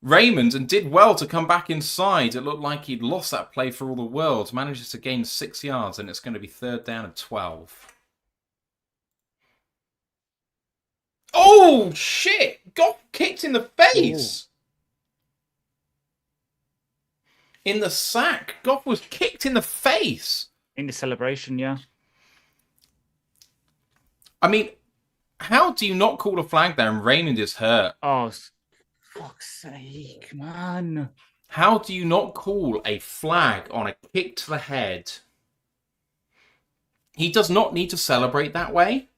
Raymond, and did well to come back inside. It looked like he'd lost that play for all the world. Manages to gain 6 yards, and it's going to be 3rd down and 12. Oh, shit! Goff kicked in the face! Ooh. In the sack. Goff was kicked in the face. In the celebration, yeah. I mean, How do you not call a flag there and Raymond is hurt? Oh, fuck's sake, man. How do you not call a flag on a kick to the head? He does not need to celebrate that way.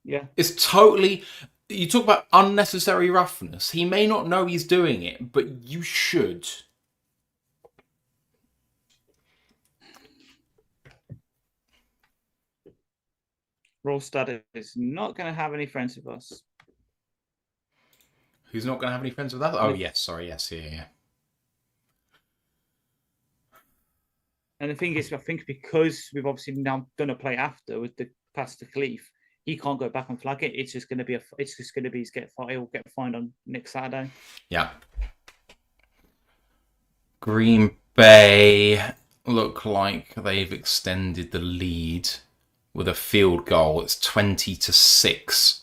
Yeah. It's totally... You talk about unnecessary roughness. He may not know he's doing it, but you should. Rolstad is not going to have any friends with us. Who's not going to have any friends with us? Oh, yes, sorry, yes, yeah. And the thing is, I think because we've obviously now done a play after with the pass to Cleef, he can't go back and flag it. It's just going to be he'll get fined on next Saturday. Yeah. Green Bay look like they've extended the lead with a field goal. It's 20-6.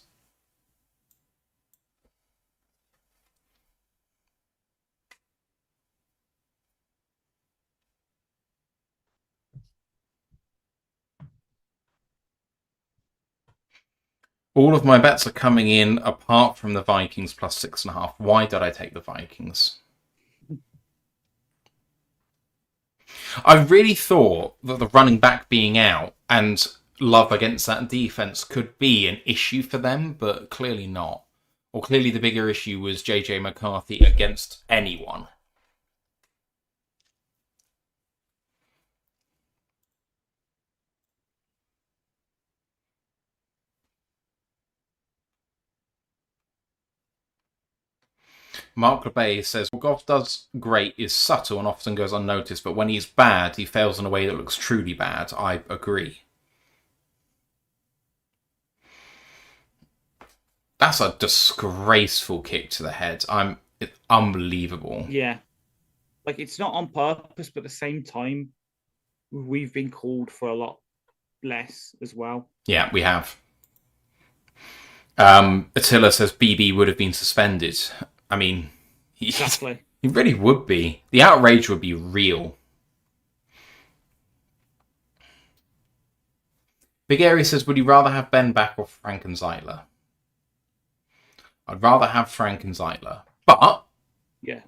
All of my bets are coming in apart from the Vikings plus 6.5. Why did I take the Vikings? I really thought that the running back being out and Love against that defense could be an issue for them, but clearly not. Or clearly the bigger issue was JJ McCarthy against anyone. Mark LeBay says, what Goff does great is subtle and often goes unnoticed, but when he's bad, he fails in a way that looks truly bad. I agree. That's a disgraceful kick to the head. It's unbelievable. Yeah. Like, it's not on purpose, but at the same time, we've been called for a lot less as well. Yeah, we have. Attila says BB would have been suspended. I mean, Exactly. He really would be. The outrage would be real. Big Airy says, would you rather have Ben back or Frankenzeitler? I'd rather have Frankenzeitler. But yeah,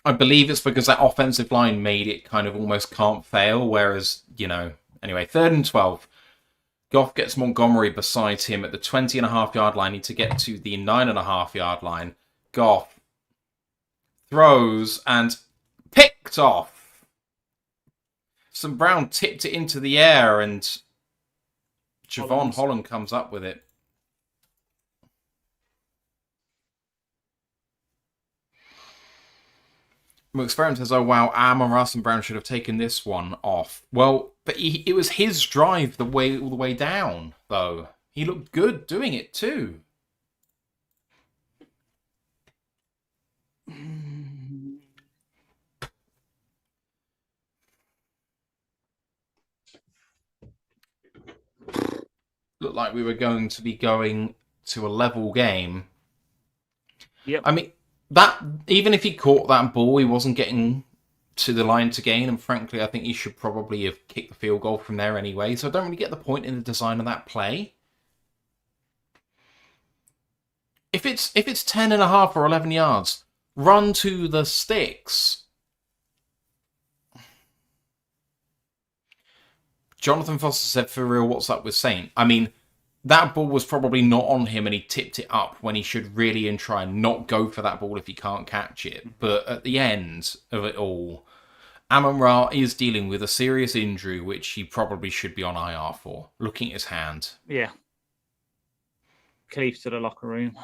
I believe it's because that offensive line made it kind of almost can't fail, whereas, anyway, 3rd and 12. Goff gets Montgomery beside him at the 20.5-yard line. Need to get to the 9.5-yard line. Goff throws and picked off. Some Brown tipped it into the air and Javon Holland comes up with it. Experiment says, oh wow, Amon-Ra and Brown should have taken this one off. Well, but it was his drive all the way down, though. He looked good doing it too. Looked like we were going to be going to a level game. Yep. I mean, that even if he caught that ball, he wasn't getting to the line to gain, and frankly, I think he should probably have kicked the field goal from there anyway, so I don't really get the point in the design of that play. If it's 10.5 or 11 yards, run to the sticks. Jonathan Foster said, for real, what's up with Saint? I mean, that ball was probably not on him and he tipped it up when he should really try and not go for that ball if he can't catch it. But at the end of it all, Amon-Ra is dealing with a serious injury which he probably should be on IR for. Looking at his hand. Yeah. Cleave to the locker room.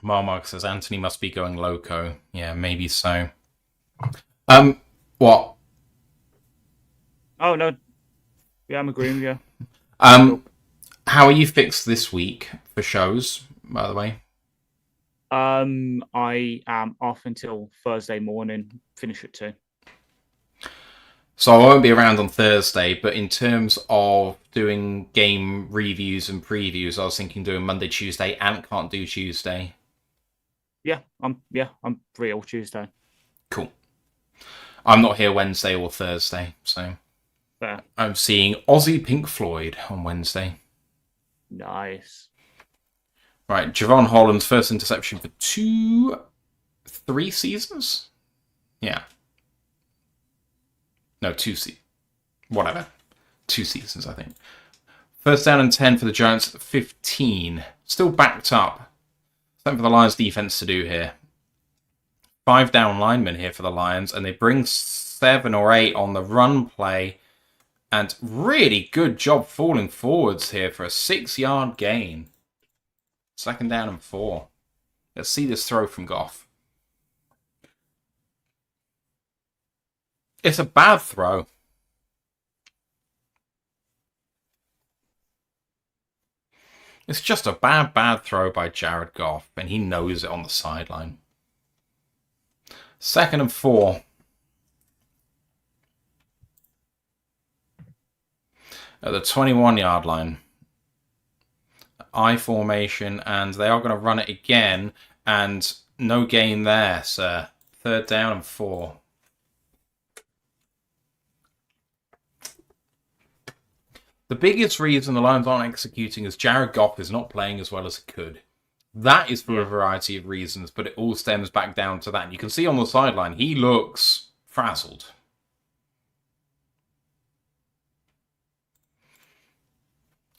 Marmark says Anthony must be going loco. Yeah, maybe so. What? Oh no, yeah, I'm agreeing with you. Um, how are you fixed this week for shows, by the way? I am off until Thursday morning. Finish at 2. So I won't be around on Thursday, but in terms of doing game reviews and previews, I was thinking doing Monday, Tuesday. Ant can't do Tuesday. I'm free all Tuesday. Cool. I'm not here Wednesday or Thursday, so Fair. I'm seeing Aussie Pink Floyd on Wednesday. Nice. Right, Javon Holland's first interception for 3 seasons? Yeah. No, 2 seasons. Whatever. 2 seasons, I think. First down and 10 for the Giants, 15. Still backed up. Something for the Lions defense to do here. 5 down linemen here for the Lions, and they bring 7 or 8 on the run play. And really good job falling forwards here for a 6-yard gain. 2nd down and 4. Let's see this throw from Goff. It's a bad throw. It's just a bad throw by Jared Goff, and he knows it on the sideline. 2nd and 4. At the 21-yard line. I formation, and they are going to run it again, and no gain there, sir. 3rd down and 4. The biggest reason the Lions aren't executing is Jared Goff is not playing as well as he could. That is for a variety of reasons, but it all stems back down to that. And you can see on the sideline, he looks frazzled.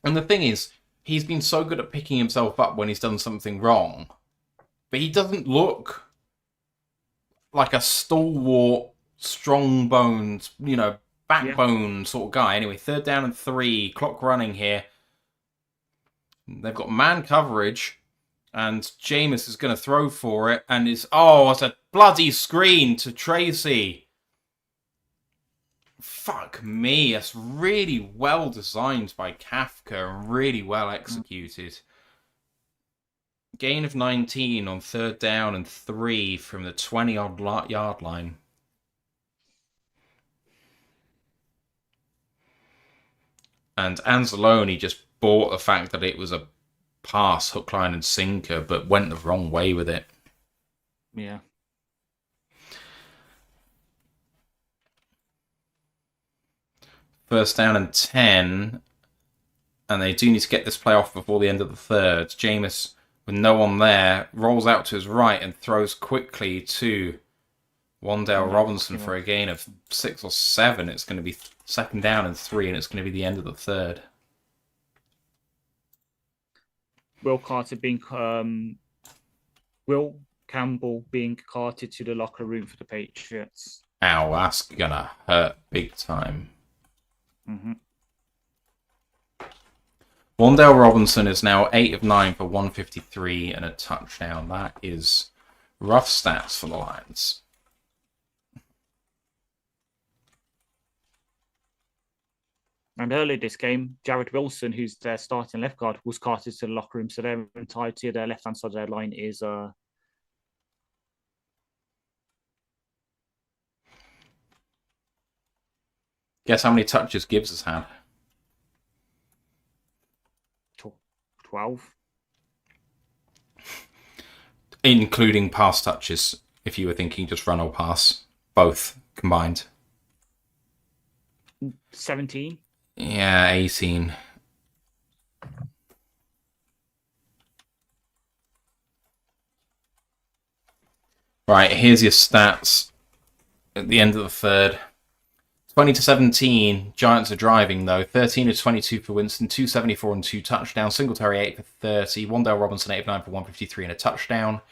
And the thing is, he's been so good at picking himself up when he's done something wrong, but he doesn't look like a stalwart, strong-boned, backbone sort of guy. Anyway, 3rd down and 3, clock running here. They've got man coverage, and Jameis is going to throw for it, and it's a bloody screen to Tracy. Fuck me, that's really well designed by Kafka and really well executed. Gain of 19 on 3rd down and 3 from the 20-odd yard line. And Anzalone just bought the fact that it was a pass, hook, line, and sinker, but went the wrong way with it. Yeah. First down and 10, and they do need to get this play off before the end of the 3rd. Jameis, with no one there, rolls out to his right and throws quickly to Wan'Dale Robinson for a gain of 6 or 7. It's going to be 2nd down and 3, and it's going to be the end of the 3rd. Will Campbell being carted to the locker room for the Patriots. Ow, that's going to hurt big time. Mm-hmm. Wan'Dale Robinson is now 8 of 9 for 153 and a touchdown. That is rough stats for the Lions. And earlier this game, Jared Wilson, who's their starting left guard, was carted to the locker room. So their entirety of their left-hand side of their line is... Guess how many touches Gibbs has had? 12. Including pass touches, if you were thinking just run or pass. Both combined. 17. Yeah, 18. Right, here's your stats at the end of the 3rd. 20-17, Giants are driving though. 13 of 22 for Winston, 274 and 2 touchdowns. Singletary 8 for 30. Wan'Dale Robinson 8 of 9 for 153 and a touchdown.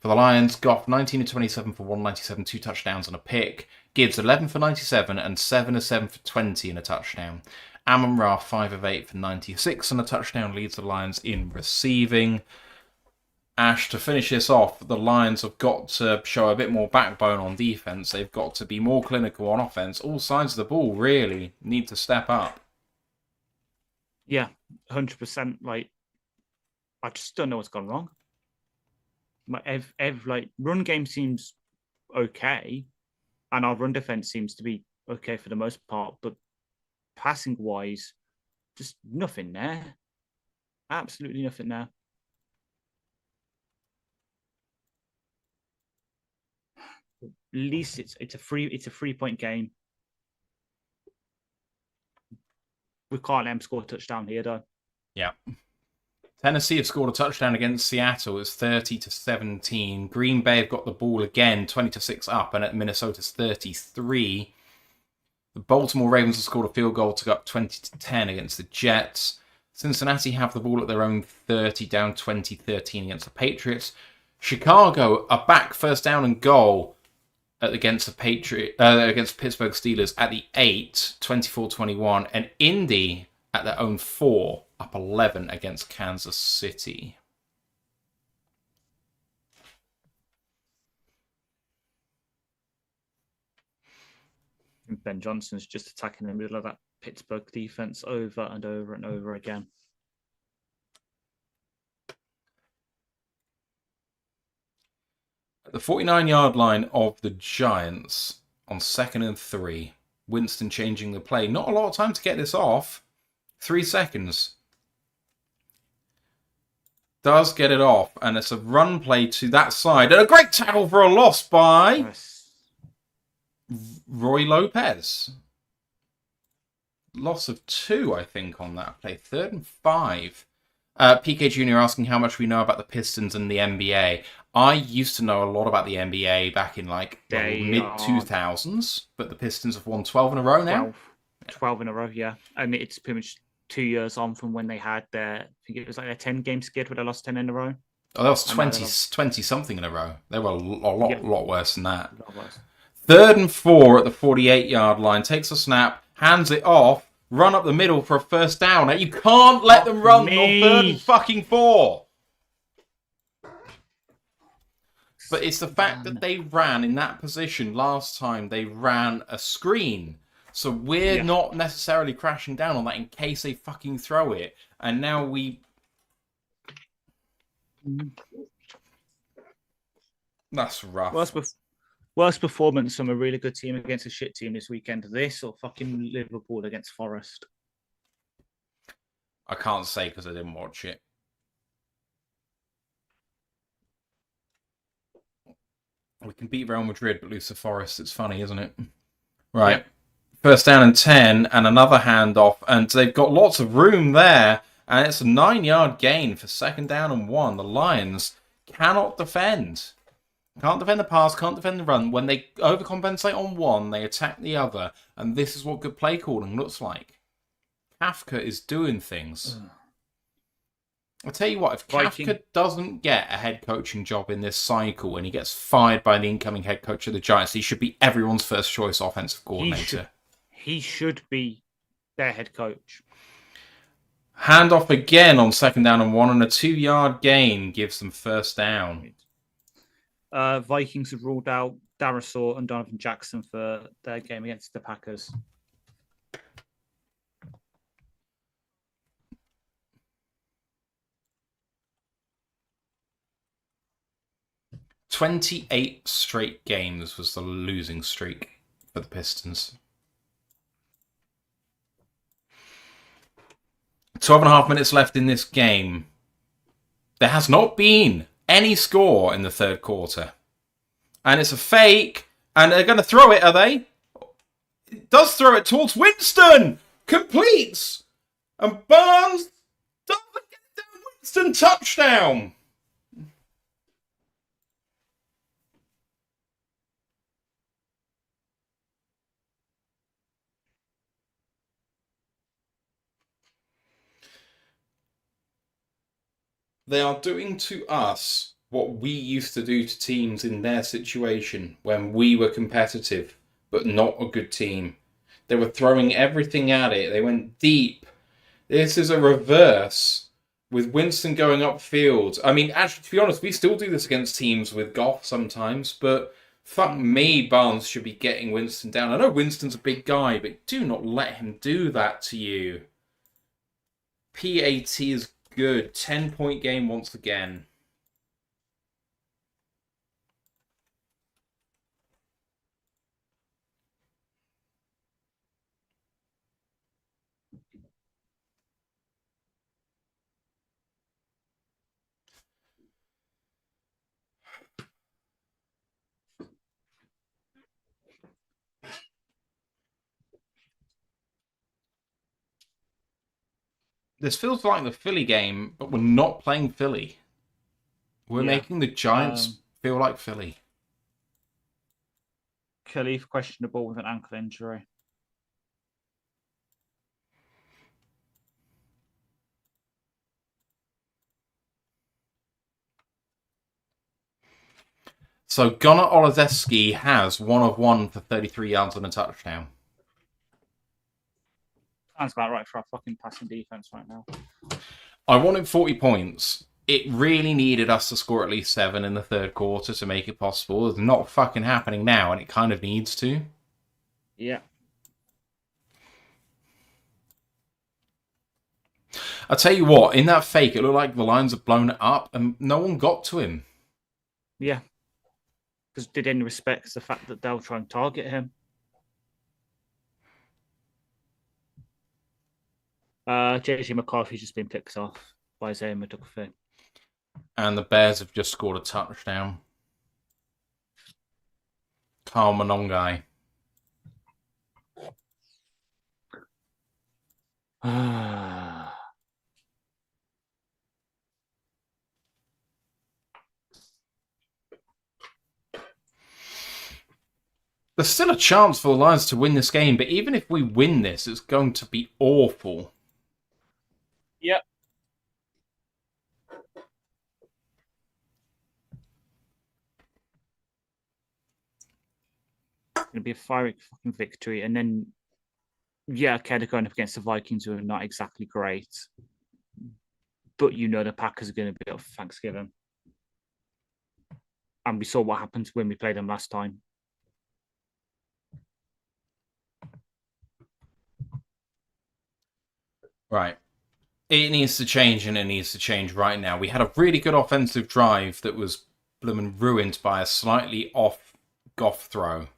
For the Lions, Goff 19 of 27 for 197, 2 touchdowns and a pick. Gibbs 11 for 97 and 7 of 7 for 20 and a touchdown. Amon-Ra 5 of 8 for 96 and a touchdown leads the Lions in receiving. Ash, to finish this off, the Lions have got to show a bit more backbone on defense. They've got to be more clinical on offense. All sides of the ball really need to step up. Yeah, 100%. Like, I just don't know what's gone wrong. Like, run game seems okay, and our run defense seems to be okay for the most part, but passing wise, just nothing there. Absolutely nothing there. At least it's a 3-point game. We can't let them score a touchdown here, though. Yeah. Tennessee have scored a touchdown against Seattle. It's 30-17. Green Bay have got the ball again, 20-6 up, and at Minnesota's 33. The Baltimore Ravens have scored a field goal to go up 20-10 against the Jets. Cincinnati have the ball at their own 30, down 20-13 against the Patriots. Chicago are back first down and goal against against Pittsburgh Steelers at the 8, 24-21, and Indy at their own 4, up 11 against Kansas City. Ben Johnson's just attacking the middle of that Pittsburgh defense over and over and over again. At the 49-yard line of the Giants on 2nd and 3, Winston changing the play. Not a lot of time to get this off. 3 seconds. Does get it off, and it's a run play to that side. And a great tackle for a loss by Roy Lopez. Loss of 2, I think, on that play. 3rd and 5. PK Jr. asking how much we know about the Pistons and the NBA. I used to know a lot about the NBA back in mid-2000s, but the Pistons have won 12 in a row now. 12 in a row, yeah. And it's pretty much 2 years on from when they had their, I think it was like a 10-game skid where they lost 10 in a row. Oh, that was 20-something in a row. They were a lot worse than that. A lot worse. 3rd and 4 at the 48-yard line. Takes a snap, hands it off, run up the middle for a first down. Now, you can't let them run on 3rd and fucking 4. But it's the fact that they ran in that position last time. They ran a screen. So we're not necessarily crashing down on that in case they fucking throw it. And now we... That's rough. Worst performance from a really good team against a shit team this weekend. This or fucking Liverpool against Forest? I can't say because I didn't watch it. We can beat Real Madrid but lose to Forest. It's funny, isn't it? Right. Yep. First down and 10 and another handoff. And they've got lots of room there. And it's a 9-yard gain for 2nd down and 1. The Lions cannot defend. Can't defend the pass, can't defend the run. When they overcompensate on one, they attack the other. And this is what good play calling looks like. Kafka is doing things. I'll tell you what, if Kafka doesn't get a head coaching job in this cycle and he gets fired by the incoming head coach of the Giants, he should be everyone's first choice offensive coordinator. He should be their head coach. Handoff again on 2nd down and 1, and a 2-yard gain gives them first down. Vikings have ruled out Darasaur and Donovan Jackson for their game against the Packers. "28 straight games" was the losing streak for the Pistons. 12.5 minutes left in this game. There has not been any score in the 3rd quarter. And it's a fake. And they're going to throw it, are they? It does throw it towards Winston. Completes. And Barnes doesn't get it down. Winston touchdown. They are doing to us what we used to do to teams in their situation when we were competitive, but not a good team. They were throwing everything at it. They went deep. This is a reverse With Winston going upfield. I mean, actually, to be honest, we still do this against teams with Goff sometimes, but fuck me, Barnes should be getting Winston down. I know Winston's a big guy, but do not let him do that to you. PAT is good. 10-point game once again. This feels like the Philly game, but we're not playing Philly. We're making the Giants feel like Philly. Khalif questionable with an ankle injury. So Gunnar Olazeski has 1 of 1 for 33 yards and a touchdown. Sounds about right for our fucking passing defense right now. I wanted 40 points. It really needed us to score at least 7 in the third quarter to make it possible. It's not fucking happening now, and it kind of needs to. Yeah. I'll tell you what, in that fake, it looked like the Lions had blown it up, and no one got to him. Yeah. Because they didn't respect the fact that they'll try and target him. JJ McCarthy's just been picked off by Isaiah McDuffie. And the Bears have just scored a touchdown. Carl Monongai. There's still a chance for the Lions to win this game, but even if we win this, it's going to be awful. Yep. It's going to be a fiery fucking victory. And then, yeah, okay, they're going up against the Vikings, who are not exactly great. But you know the Packers are going to be up for Thanksgiving. And we saw what happened when we played them last time. Right. It needs to change, and it needs to change right now. We had a really good offensive drive that was blooming ruined by a slightly off Goff throw.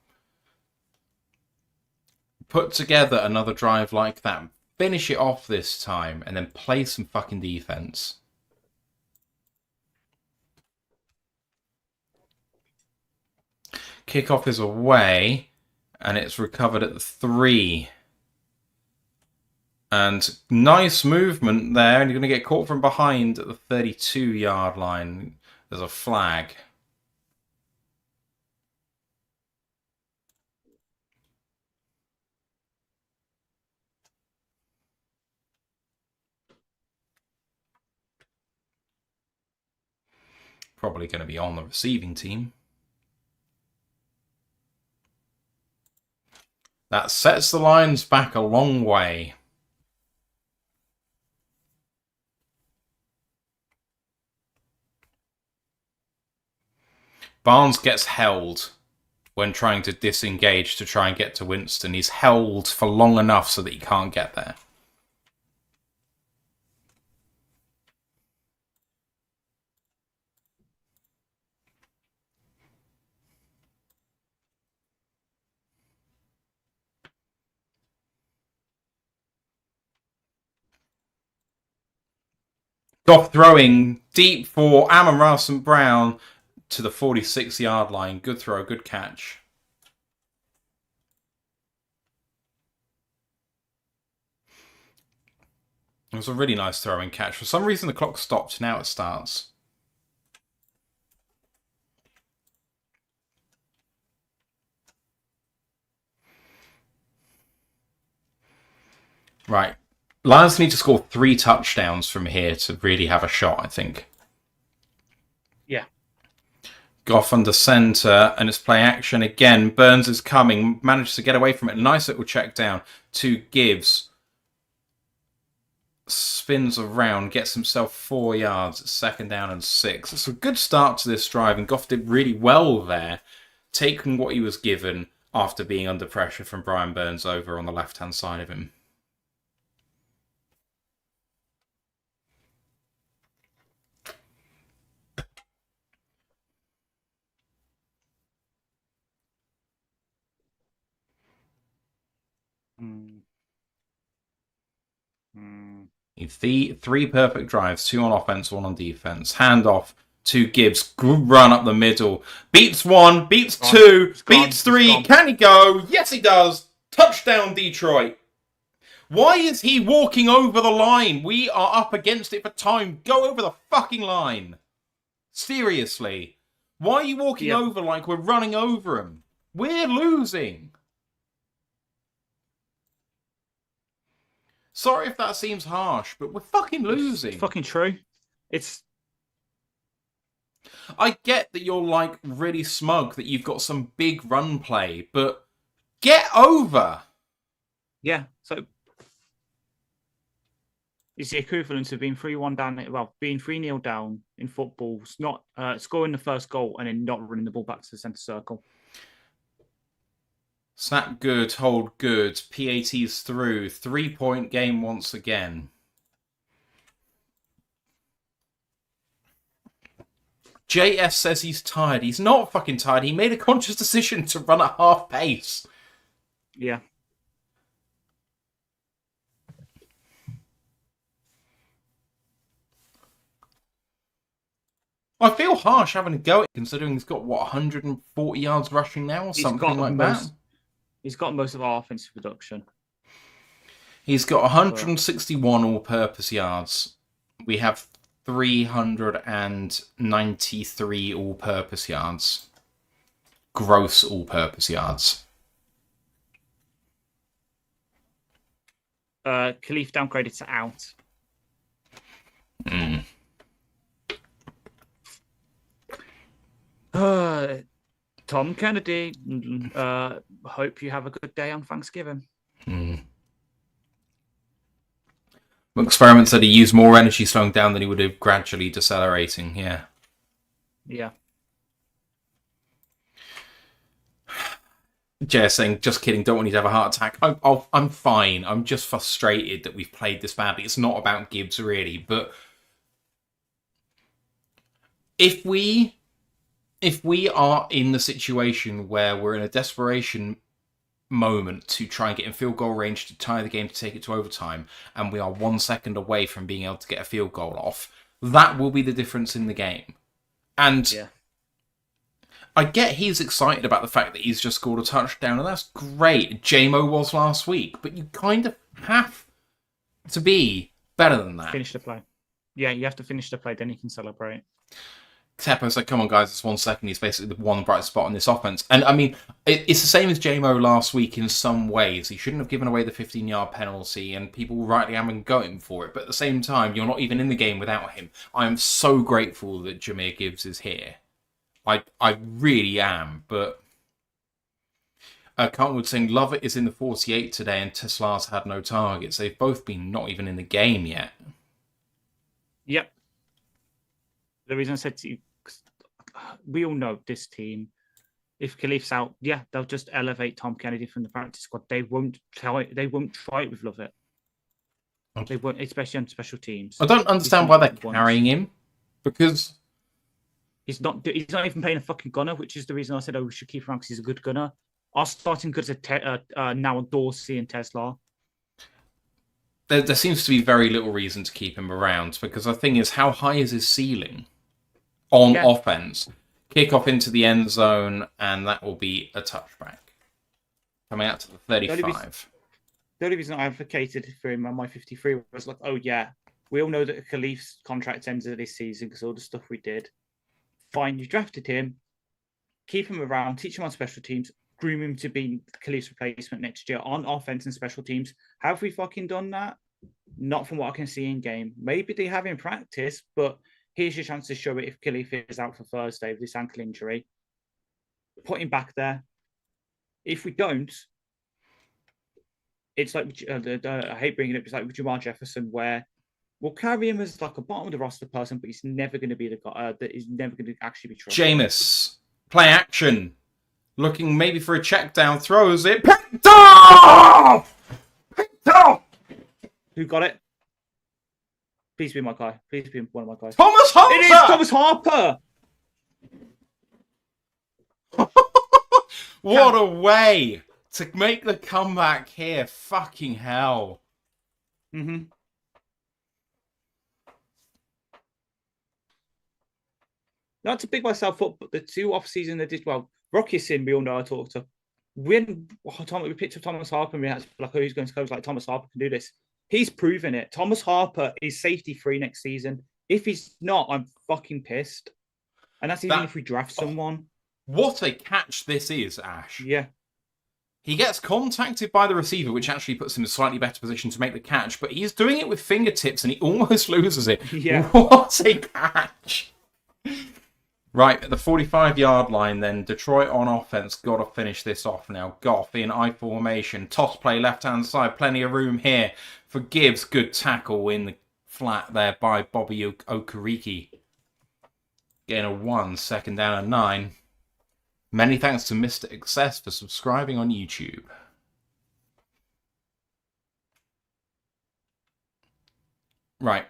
Put together another drive like that. Finish it off this time, and then play some fucking defense. Kickoff is away, and it's recovered at the 3. And nice movement there, and you're going to get caught from behind at the 32-yard line. There's a flag. Probably going to be on the receiving team. That sets the Lions back a long way. Barnes gets held when trying to disengage to try and get to Winston. He's held for long enough so that he can't get there. Goff throwing deep for Amon-Ra St. Brown to the 46-yard line. Good throw, good catch. It was a really nice throwing catch. For some reason, the clock stopped. Now it starts. Right. Lions need to score 3 touchdowns from here to really have a shot, I think. Yeah. Goff under center, and it's play action again. Burns is coming, manages to get away from it. Nice little check down to Gibbs. spins around, gets himself 4 yards, second down and 6. It's a good start to this drive, and Goff did really well there, taking what he was given after being under pressure from Brian Burns over on the left-hand side of him. Three perfect drives, 2 on offense, 1 on defense. Handoff to Gibbs, run up the middle. Beats 1, beats 2, beats 3. Can he go? Yes, he does. Touchdown, Detroit. Why is he walking over the line? We are up against it for time. Go over the fucking line. Seriously. Why are you walking over like we're running over him? We're losing. Sorry if that seems harsh, but we're fucking losing. It's fucking true. I get that you're like really smug that you've got some big run play, but get over. Yeah, so it's the equivalent of being 3-1 down, well, being 3-0 down in football, not scoring the first goal and then not running the ball back to the centre circle. Snap good, hold good, PAT's through, 3-point game once again. JS says he's tired. He's not fucking tired. He made a conscious decision to run at half pace. Yeah. I feel harsh having a go at it, considering he's got, 140 yards rushing now or something like that? He's got most of our offensive production. He's got 161 all-purpose yards. We have 393 all-purpose yards. Gross all-purpose yards. Khalif downgraded to out. Tom Kennedy, hope you have a good day on Thanksgiving. Experiment said he used more energy slowing down than he would have gradually decelerating. Yeah. Jay saying, just kidding, don't want you to have a heart attack. I'm fine. I'm just frustrated that we've played this badly. It's not about Gibbs, really. But if we are in the situation where we're in a desperation moment to try and get in field goal range to tie the game to take it to overtime, and we are 1 second away from being able to get a field goal off, that will be the difference in the game. And I get he's excited about the fact that he's just scored a touchdown, and that's great. JMO was last week, but you kind of have to be better than that. Finish the play. Yeah, you have to finish the play, then you can celebrate. Teppo's like, come on, guys, it's 1 second. He's basically the one bright spot on this offense. And, I mean, it's the same as JMO last week in some ways. He shouldn't have given away the 15-yard penalty, and people rightly haven't going for it. But at the same time, you're not even in the game without him. I am so grateful that Jahmyr Gibbs is here. I really am. But Cartwood saying, Lovett is in the 48 today, and Tesla's had no targets. They've both been not even in the game yet. Yep. The reason I said to you, we all know this team, if Khalif's out, they'll just elevate Tom Kennedy from the practice squad. They won't try it with Lovett. They won't, especially on special teams. I don't understand why they're carrying him, because he's not even playing a fucking gunner, which is the reason I said, we should keep him around because he's a good gunner. Our starting goods are now Dorsey and Tesla. There seems to be very little reason to keep him around, because the thing is, how high is his ceiling on offense? Kick off into the end zone, and that will be a touchback. Coming out to the 35. The only reason I advocated for him on my 53 was like, we all know that Khalif's contract ends at this season because all the stuff we did. Fine, you drafted him, keep him around, teach him on special teams, groom him to be Khalif's replacement next year on offense and special teams. Have we fucking done that? Not from what I can see in game. Maybe they have in practice, but here's your chance to show it if Khalif is out for Thursday with this ankle injury. Put him back there. If we don't, it's like, I hate bringing it up, it's like with Jamar Jefferson, where we'll carry him as like a bottom of the roster person, but he's never going to be the guy that is never going to actually be trusted. Jameis, play action. Looking maybe for a check down, throws it. Picked off! Picked off! Who got it? Please be my guy. Please be one of my guys. Thomas Harper! It is Thomas Harper! What a way to make the comeback here. Fucking hell. Mm-hmm. Not to big myself up, but the 2 off-season that did well. Rocky Sin, we all know I talked to. When we picked up Thomas Harper and we had to be like, oh, who's going to coach? Like, Thomas Harper can do this. He's proven it. Thomas Harper is safety free next season. If he's not, I'm fucking pissed. And that's even if we draft someone. What a catch this is, Ash. Yeah. He gets contacted by the receiver, which actually puts him in a slightly better position to make the catch, but he's doing it with fingertips and he almost loses it. Yeah. What a catch. Right, at the 45-yard line then, Detroit on offense, got to finish this off now. Goff in I formation, toss play left-hand side, plenty of room here for Gibbs. Good tackle in the flat there by Bobby Okereke. Getting a 1, 2nd down and 9. Many thanks to Mr. Excess for subscribing on YouTube. Right.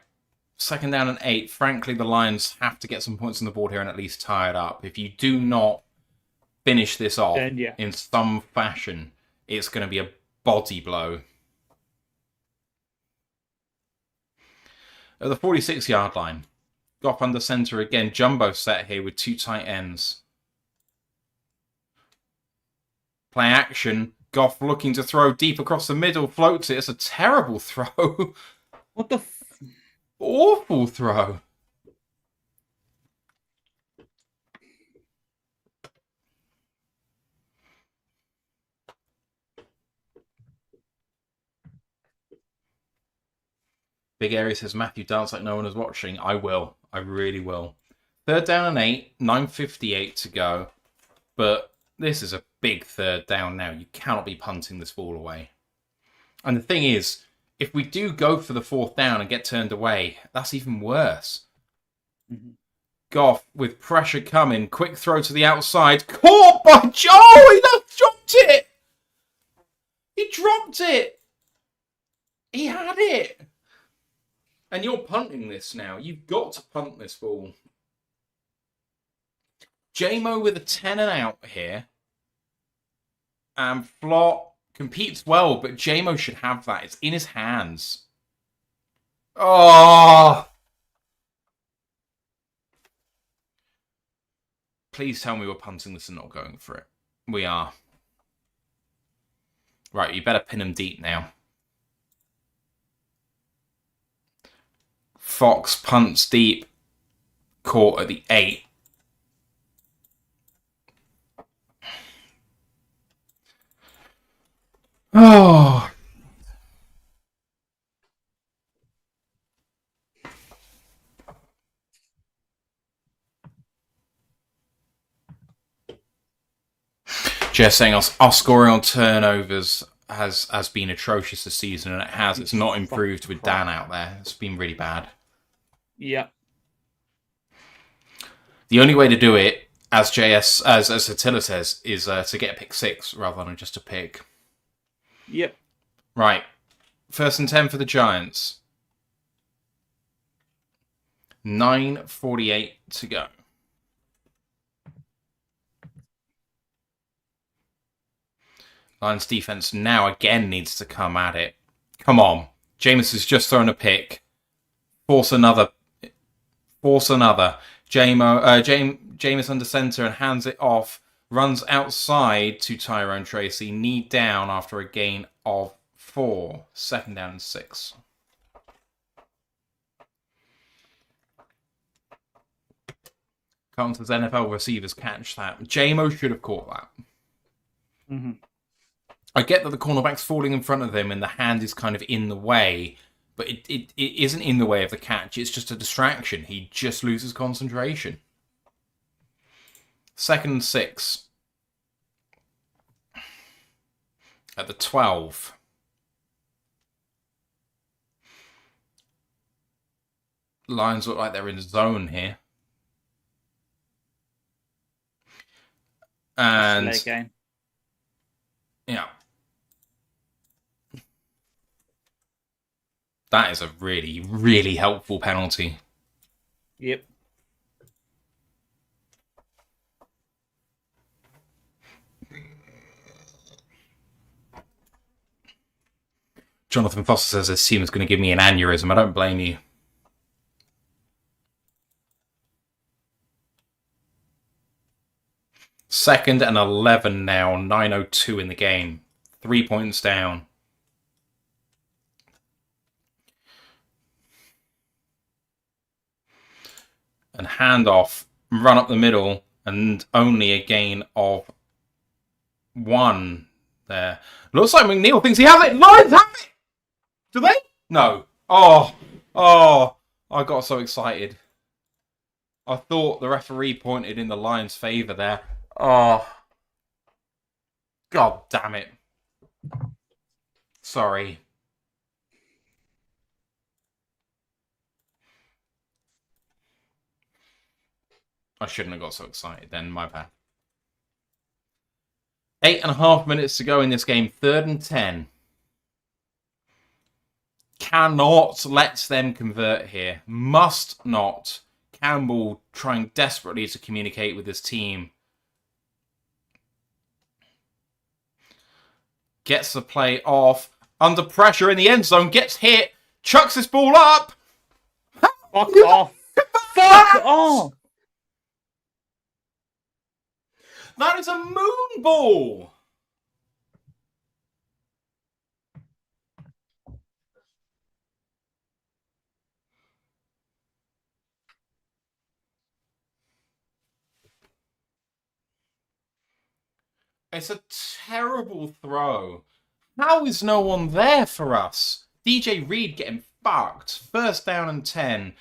2nd down and 8. Frankly, the Lions have to get some points on the board here and at least tie it up. If you do not finish this off in some fashion, it's going to be a body blow. At the 46-yard line, Goff under center again. Jumbo set here with 2 tight ends. Play action. Goff looking to throw deep across the middle. Floats it. It's a terrible throw. What the... Awful throw. Big Area says, Matthew, dance like no one is watching. I will. I really will. 3rd down and 8. 9:58 to go. But this is a big 3rd down now. You cannot be punting this ball away. And the thing is, if we do go for the 4th down and get turned away, that's even worse. Mm-hmm. Goff with pressure coming. Quick throw to the outside. Caught by Joe! He dropped it! He dropped it! He had it! And you're punting this now. You've got to punt this ball. J-Mo with a 10 and out here. And Flott competes well, but J-Mo should have that. It's in his hands. Oh! Please tell me we're punting this and not going for it. We are. Right, you better pin him deep now. Fox punts deep. Caught at the 8. Oh. Just saying, our scoring on turnovers has been atrocious this season, and it has. It's not improved with Dan out there. It's been really bad. Yeah. The only way to do it, as Attila says, is to get a pick 6 rather than just a pick. Yep. Right. 1st and 10 for the Giants. 9:48 to go. Lions defense now again needs to come at it. Come on. Jameis has just thrown a pick. Force another. Jameis under center and hands it off. Runs outside to Tyrone Tracy. Knee down after a gain of 4. 2nd down and 6. Carlton's NFL receivers catch that. J-Mo should have caught that. Mm-hmm. I get that the cornerback's falling in front of him and the hand is kind of in the way, but it isn't in the way of the catch. It's just a distraction. He just loses concentration. 2nd and 6. At the 12. Lions look like they're in zone here. And late game. Yeah. That is a really, really helpful penalty. Yep. Jonathan Foster says this team is going to give me an aneurysm. I don't blame you. Second and 11 now. 9:02 in the game. 3 points down. And handoff. Run up the middle. And only a gain of 1 there. Looks like McNeil thinks he has it. Lions have it! Do they? No. Oh, I got so excited. I thought the referee pointed in the Lions' favour there. Oh. God damn it. Sorry. I shouldn't have got so excited then, my bad. 8.5 minutes to go in this game. 3rd and 10. Cannot let them convert here. Must not. Campbell trying desperately to communicate with his team. Gets the play off. Under pressure in the end zone. Gets hit. Chucks this ball up. Fuck off. Fuck off. That is a moon ball. It's a terrible throw. How is no one there for us? DJ Reed getting fucked. 1st down and 10.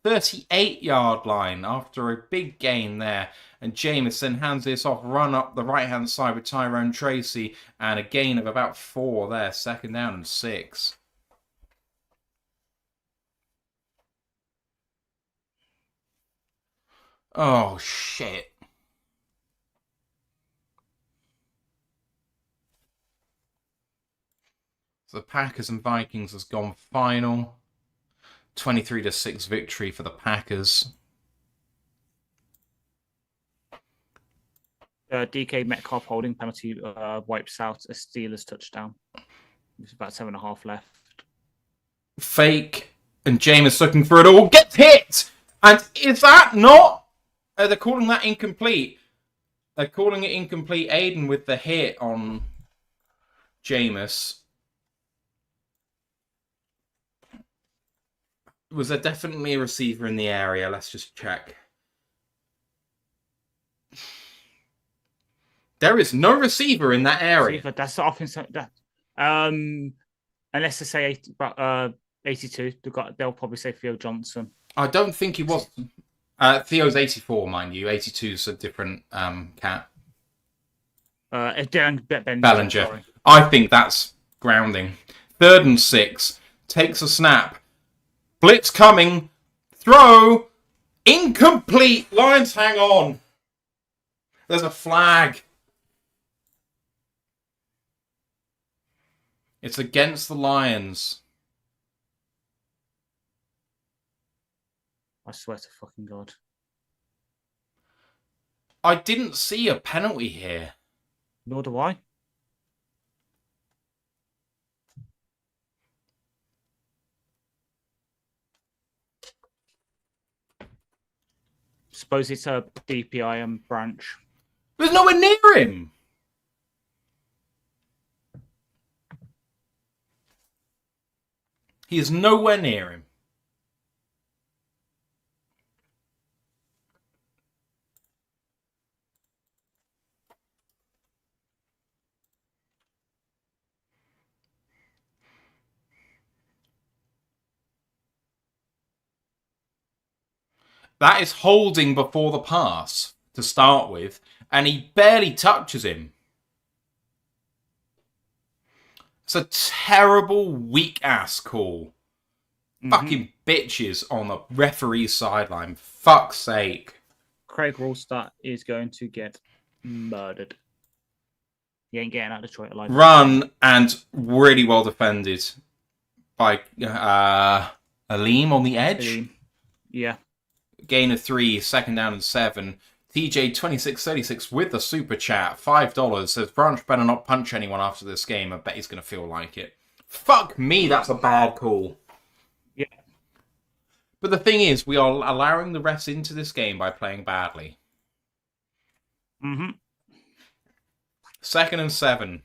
38-yard line after a big gain there. And Jameson hands this off, run up the right-hand side with Tyrone Tracy. And a gain of about 4 there. 2nd down and 6. Oh, shit. So the Packers and Vikings has gone final. 23-6 victory for the Packers. DK Metcalf holding penalty wipes out a Steelers touchdown. There's about 7.5 left. Fake, and Jameis looking for it all. Gets hit! And is that not? They're calling that incomplete. They're calling it incomplete. Aiden with the hit on Jameis. Was there definitely a receiver in the area? Let's just check. There is no receiver in that area. Receiver, that's the offense. Unless they say 82, they'll probably say Theo Johnson. I don't think he was. Theo's 84, mind you. 82's a different cat. Bellinger. Sorry. I think that's grounding. 3rd and 6. Takes a snap. Blitz coming. Throw. Incomplete. Lions hang on. There's a flag. It's against the Lions. I swear to fucking God. I didn't see a penalty here. Nor do I. Suppose it's a DPI branch. There's nowhere near him. He is nowhere near him. That is holding before the pass to start with, and he barely touches him. It's a terrible, weak-ass call. fucking bitches on the referee's sideline. Fuck's sake. Craig Rallstadt is going to get murdered. He ain't getting out of Detroit alive. Run and really well defended by Aleem on the edge. Aleem. Yeah. Gain of 3, second down and 7. TJ2636 with the super chat, $5, says Branch better not punch anyone after this game. I bet he's going to feel like it. Fuck me, that's a bad call. Yeah. But the thing is, we are allowing the refs into this game by playing badly. Mm-hmm. Second and 7.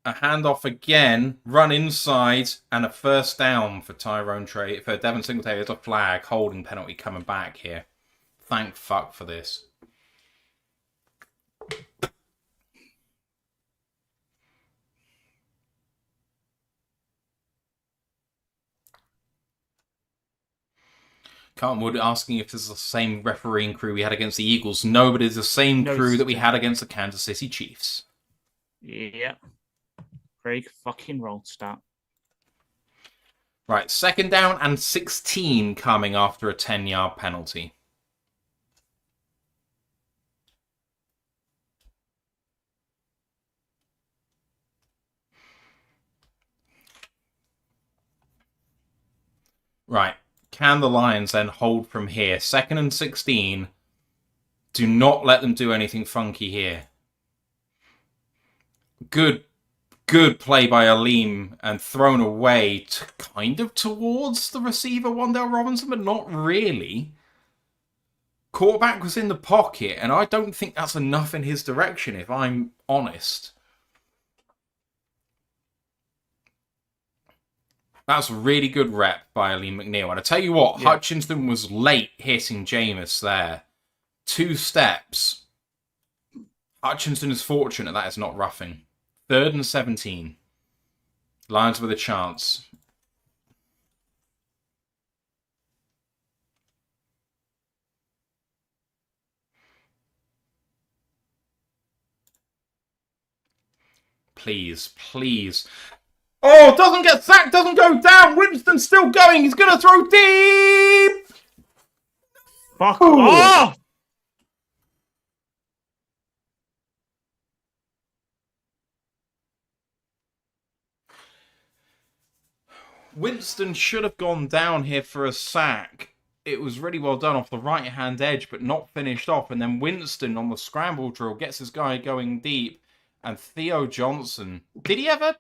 A handoff again, run inside, and a first down for for Devon Singletary. There's a flag, holding penalty coming back here. Thank fuck for this. Cartwood asking if this is the same refereeing crew we had against the Eagles. No, but it's the same crew that we had against the Kansas City Chiefs. Yeah. Craig fucking Rallstadt. Right, second down and 16 coming after a 10-yard penalty. Right, can the Lions then hold from here? Second and 16. Do not let them do anything funky here. Good play by Aleem and thrown away kind of towards the receiver, Wandale Robinson, but not really. Quarterback was in the pocket, and I don't think that's enough in his direction, if I'm honest. That's a really good rep by Aleem McNeil. And I tell you what, yeah. Hutchinson was late hitting Jameis there. 2 steps. Hutchinson is fortunate that is not roughing. 3rd and 17. Lions with a chance. Please, please. Oh, doesn't get sacked, doesn't go down. Winston's still going. He's going to throw deep. Fuck off! Winston should have gone down here for a sack. It was really well done off the right-hand edge, but not finished off. And then Winston on the scramble drill gets his guy going deep. And Theo Johnson, did he ever?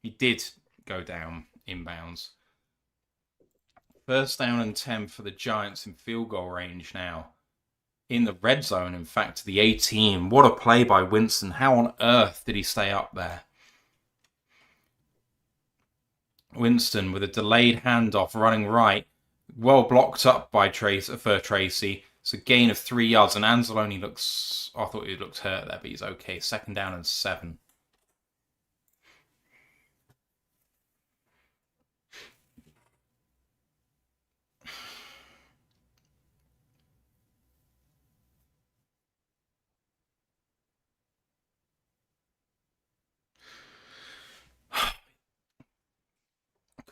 He did go down inbounds. First down and 10 for the Giants in field goal range now. In the red zone, in fact, to the 18. What a play by Winston. How on earth did he stay up there? Winston with a delayed handoff running right. Well blocked up by Tracy. It's a gain of 3 yards. And Anzalone looks... I thought he looked hurt there, but he's okay. Second down and 7.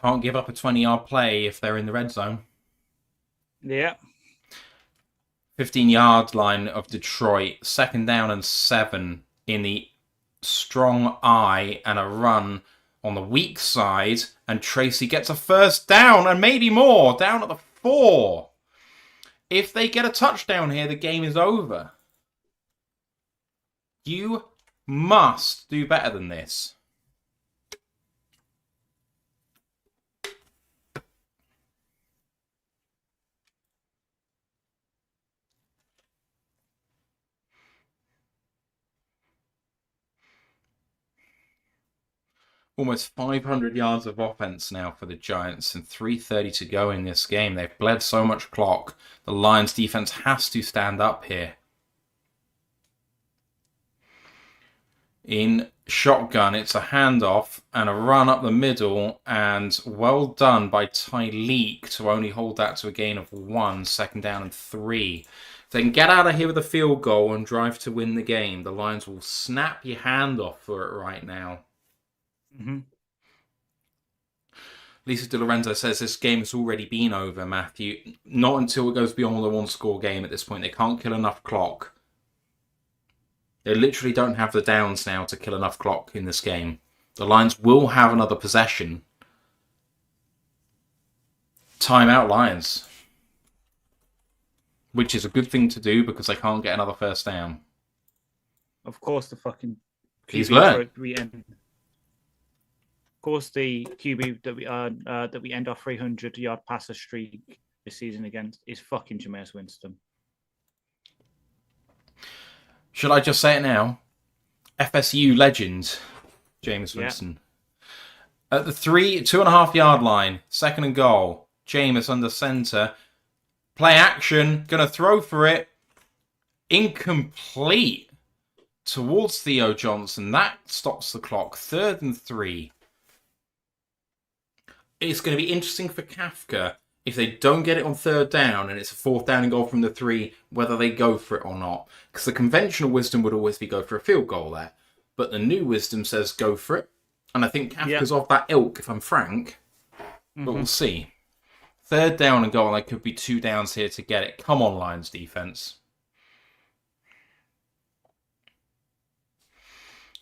Can't give up a 20-yard play if they're in the red zone. Yeah. 15-yard line of Detroit. Second down and 7 in the strong eye and a run on the weak side. And Tracy gets a first down and maybe more. Down at the 4. If they get a touchdown here, the game is over. You must do better than this. Almost 500 yards of offense now for the Giants and 3:30 to go in this game. They've bled so much clock. The Lions defense has to stand up here. In shotgun, it's a handoff and a run up the middle, and well done by Tyleek to only hold that to a gain of 1, second down and 3. Then get out of here with a field goal and drive to win the game. The Lions will snap your hand off for it right now. Mm-hmm. Lisa De Lorenzo says this game has already been over, Matthew. Not until it goes beyond the one-score game at this point. They can't kill enough clock. They literally don't have the downs now to kill enough clock in this game. The Lions will have another possession. Timeout Lions. Which is a good thing to do because they can't get another first down. Of course, the fucking He's QB learned. Of course, the QB that we end our 300-yard passer streak this season against is fucking Jameis Winston. Should I just say it now? FSU legend, Jameis Winston. Yeah. At the 2.5 yard line, 2nd and goal. Jameis under center. Play action. Gonna throw for it. Incomplete. Towards Theo Johnson. That stops the clock. 3rd and 3. It's going to be interesting for Kafka if they don't get it on 3rd down and it's a 4th down and goal from the 3, whether they go for it or not. Because the conventional wisdom would always be go for a field goal there. But the new wisdom says go for it. And I think Kafka's of that ilk, if I'm frank. But we'll see. 3rd down and goal, and there could be 2 downs here to get it. Come on, Lions defense.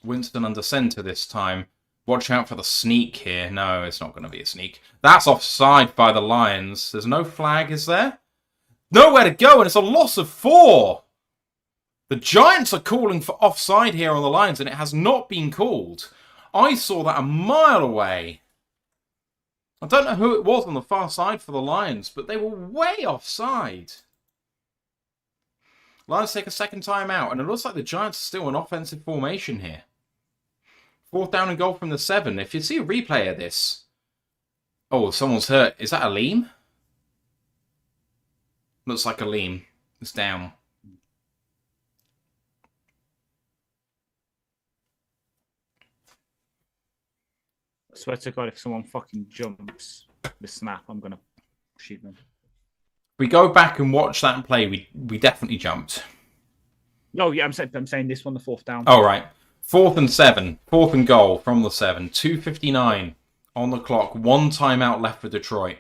Winston under center this time. Watch out for the sneak here. No, it's not going to be a sneak. That's offside by the Lions. There's no flag, is there? Nowhere to go, and it's a loss of 4. The Giants are calling for offside here on the Lions, and it has not been called. I saw that a mile away. I don't know who it was on the far side for the Lions, but they were way offside. Lions take a 2nd time out, and it looks like the Giants are still in offensive formation here. 4th down and goal from the 7. If you see a replay of this... Oh, someone's hurt. Is that Aleem? Looks like Aleem. It's down. I swear to God, if someone fucking jumps the snap, I'm going to shoot them. We go back and watch that play. We definitely jumped. Oh, yeah, I'm saying this one, the 4th down. Oh, right. 4th and 7. 4th and goal from the 7. 2:59 on the clock. 1 timeout left for Detroit.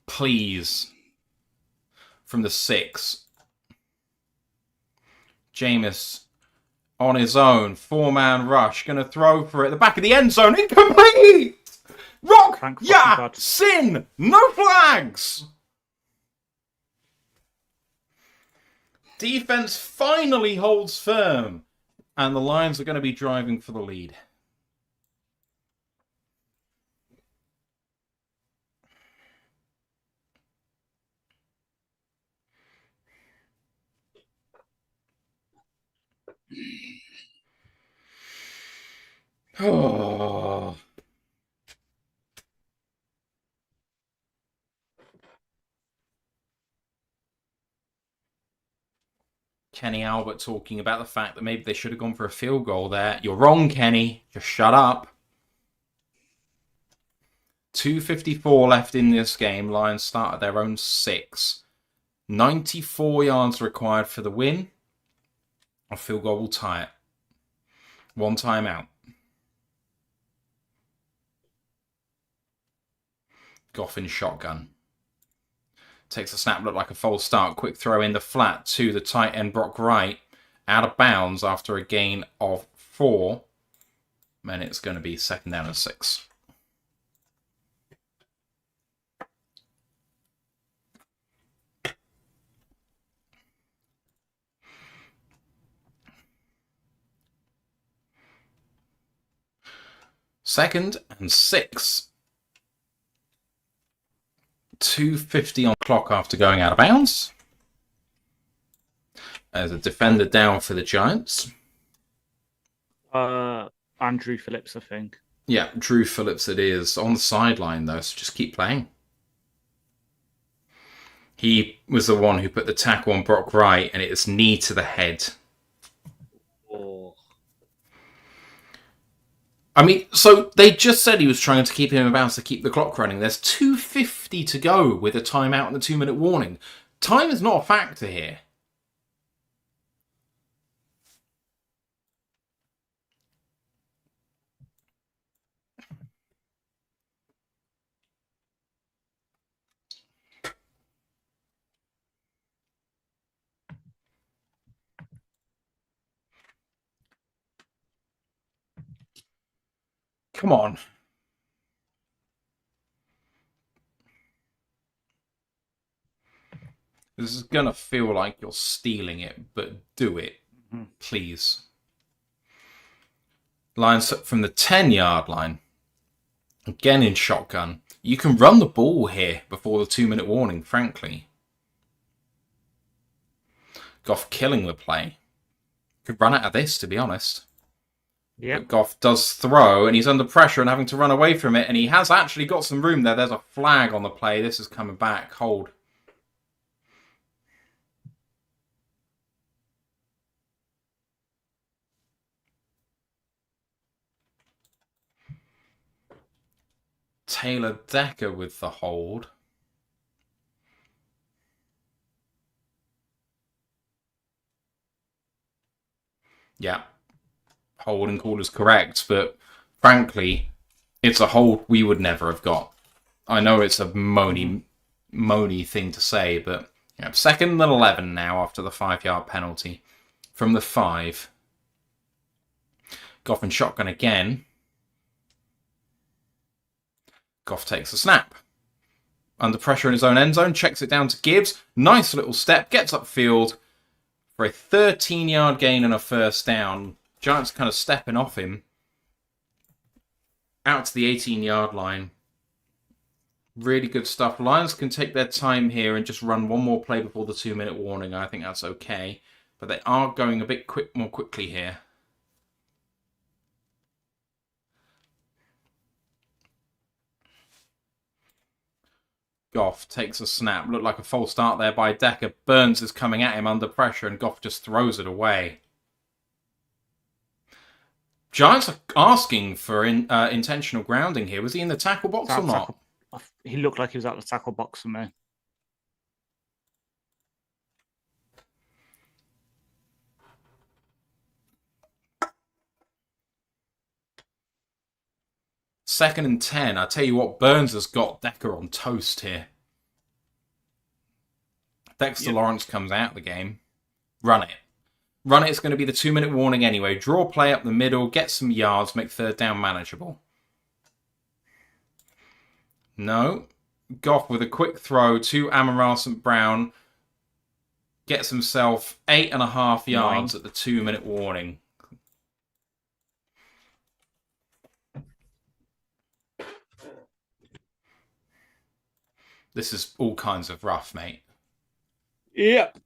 Please. From the 6. Jameis on his own. 4-man rush. Going to throw for it. The back of the end zone. Incomplete! Rock! Yeah! Sin! No flags! Defense finally holds firm. And the Lions are going to be driving for the lead. Oh. Kenny Albert talking about the fact that maybe they should have gone for a field goal there. You're wrong, Kenny. Just shut up. 2:54 left in this game. Lions start at their own 6. 94 yards required for the win. A field goal will tie it. 1 timeout. Goff in shotgun. Takes the snap, look like a false start. Quick throw in the flat to the tight end Brock Wright. Out of bounds after a gain of 4. And it's going to be 2nd down and 6. Second and 6. 2:50 on the clock after going out of bounds. As a defender down for the Giants. Andrew Phillips, I think. Yeah, Drew Phillips it is. On the sideline, though, so just keep playing. He was the one who put the tackle on Brock Wright, and it's knee to the head. Oh. I mean, so they just said he was trying to keep him in bounds to keep the clock running. There's 2:50 to go with a timeout and a 2-minute warning. Time is not a factor here. Come on. This is going to feel like you're stealing it, but do it, please. Lines from the 10-yard line. Again in shotgun. You can run the ball here before the 2-minute warning, frankly. Goff killing the play. Could run out of this, to be honest. Yeah. Goff does throw, and he's under pressure and having to run away from it, and he has actually got some room there. There's a flag on the play. This is coming back. Hold. Taylor Decker with the hold. Yeah. Holding call is correct, but frankly, it's a hold we would never have got. I know it's a moany thing to say, but yeah, 2nd and 11 now after the 5-yard penalty. From the 5. Goff and shotgun again. Goff takes the snap. Under pressure in his own end zone, checks it down to Gibbs. Nice little step, gets upfield for a 13-yard gain and a first down. Giants kind of stepping off him. Out to the 18-yard line. Really good stuff. Lions can take their time here and just run one more play before the 2-minute warning. I think that's okay. But they are going a bit more quickly here. Goff takes a snap. Looked like a false start there by Decker. Burns is coming at him under pressure and Goff just throws it away. Giants are asking for intentional grounding here. Was he in the tackle box or not? He looked like he was out of the tackle box for me. Second and 10. I tell you what, Burns has got Decker on toast here. Dexter Lawrence comes out of the game. Run it. Run it. It's going to be the 2-minute warning anyway. Draw play up the middle. Get some yards. Make third down manageable. No. Goff with a quick throw to Amon-Ra St. Brown. Gets himself 8.5 yards at the 2-minute warning. This is all kinds of rough, mate. Yep.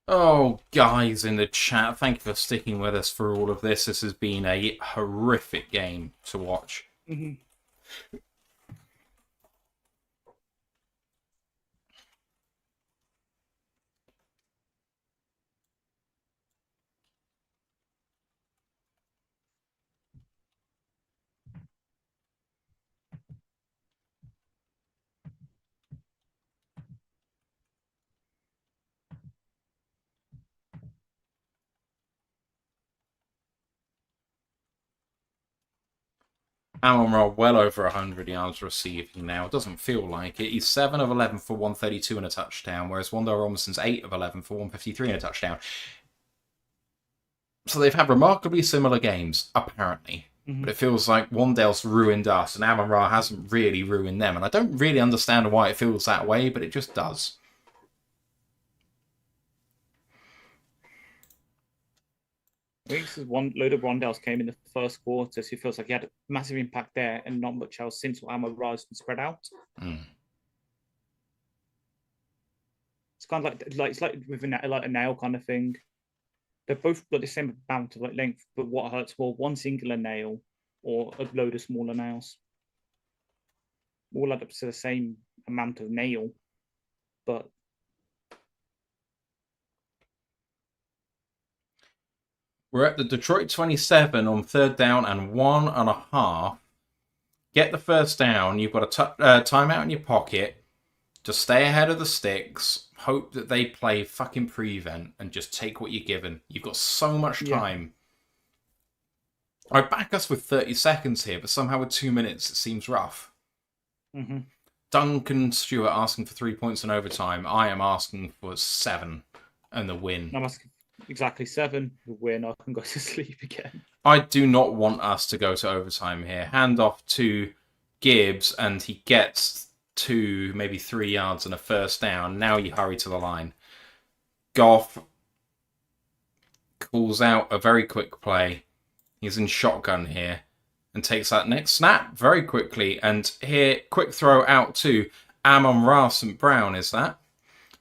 Oh, guys in the chat, thank you for sticking with us for all of this. This has been a horrific game to watch. Mm-hmm. Amon-Ra well over 100 yards receiving now. It doesn't feel like it. He's 7 of 11 for 132 and a touchdown, whereas Wandale Robinson's 8 of 11 for 153 and a touchdown. So they've had remarkably similar games, apparently. But it feels like Wandale's ruined us, and Amon-Ra hasn't really ruined them. And I don't really understand why it feels that way, but it just does. I think this is one load of Rondales came in the first quarter, so it feels like he had a massive impact there and not much else since Amon-Ra has been spread out. It's kind of like it's like with a nail kind of thing. They're both got the same amount of length, but what hurts more, one singular nail or a load of smaller nails. All add up to the same amount of nail, but we're at the Detroit 27 on 3rd down and 1.5. Get the first down. You've got a timeout in your pocket. Just stay ahead of the sticks. Hope that they play fucking prevent and just take what you're given. You've got so much time. I back us with 30 seconds here, but somehow with 2 minutes it seems rough. Duncan Stewart asking for 3 points in overtime. I am asking for 7 and the win. I'm asking exactly 7, the win. I can go to sleep again. I do not want us to go to overtime here. Hand off to Gibbs, and he gets 2, maybe 3 yards and a first down. Now you hurry to the line. Goff calls out a very quick play. He's in shotgun here and takes that next snap very quickly. And here, quick throw out to Amon-Ra St. Brown, is that?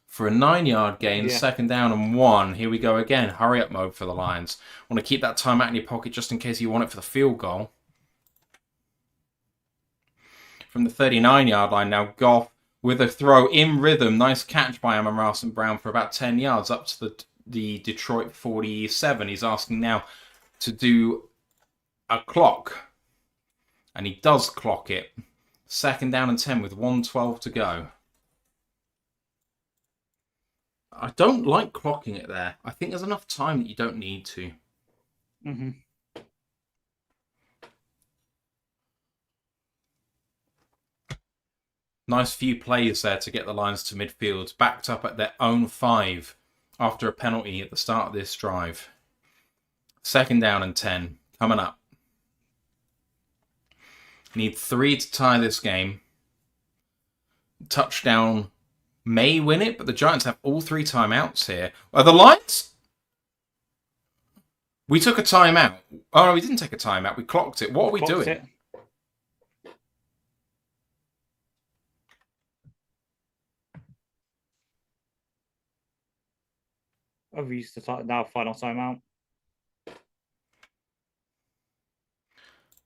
For a 9-yard gain, 2nd down and 1. Here we go again. Hurry up mode for the Lions. Want to keep that timeout in your pocket just in case you want it for the field goal. From the 39-yard line now, Goff with a throw in rhythm. Nice catch by Amon-Ra St. Brown for about 10 yards up to the Detroit 47. He's asking now to do a clock. And he does clock it. 2nd down and 10 with 1:12 to go. I don't like clocking it there. I think there's enough time that you don't need to. Nice few plays there to get the Lions to midfield. Backed up at their own 5 after a penalty at the start of this drive. 2nd down and 10 coming up. Need 3 to tie this game. Touchdown may win it, but the Giants have all 3 timeouts here. Are the Lions? We took a timeout. Oh, no, we didn't take a timeout. We clocked it. What are we doing? I've used the now final timeout.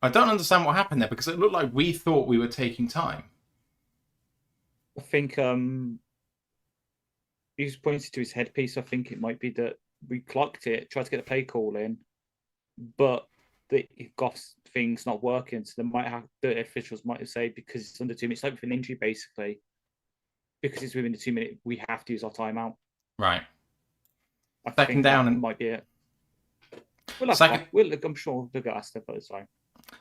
I don't understand what happened there because it looked like we thought we were taking time. I think he's pointed to his headpiece. I think it might be that we clocked it, tried to get the play call in, but the Goff's thing's not working. So they might have the officials might have said because it's under 2 minutes, like with an injury, basically. Because it's within the 2 minute, we have to use our timeout. Right. I 2nd think down and might be it. I'm sure they'll get asked about it. Sorry.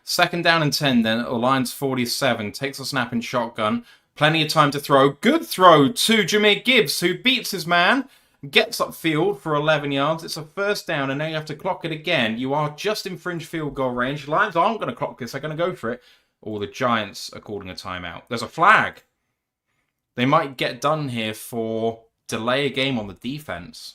2nd down and 10 then. The Lions 47 takes a snap in shotgun. Plenty of time to throw. Good throw to Jahmyr Gibbs, who beats his man. Gets upfield for 11 yards. It's a 1st down, and now you have to clock it again. You are just in fringe field goal range. Lions aren't going to clock this. They're going to go for it. Or the Giants are calling a timeout. There's a flag. They might get done here for delay a game on the defense.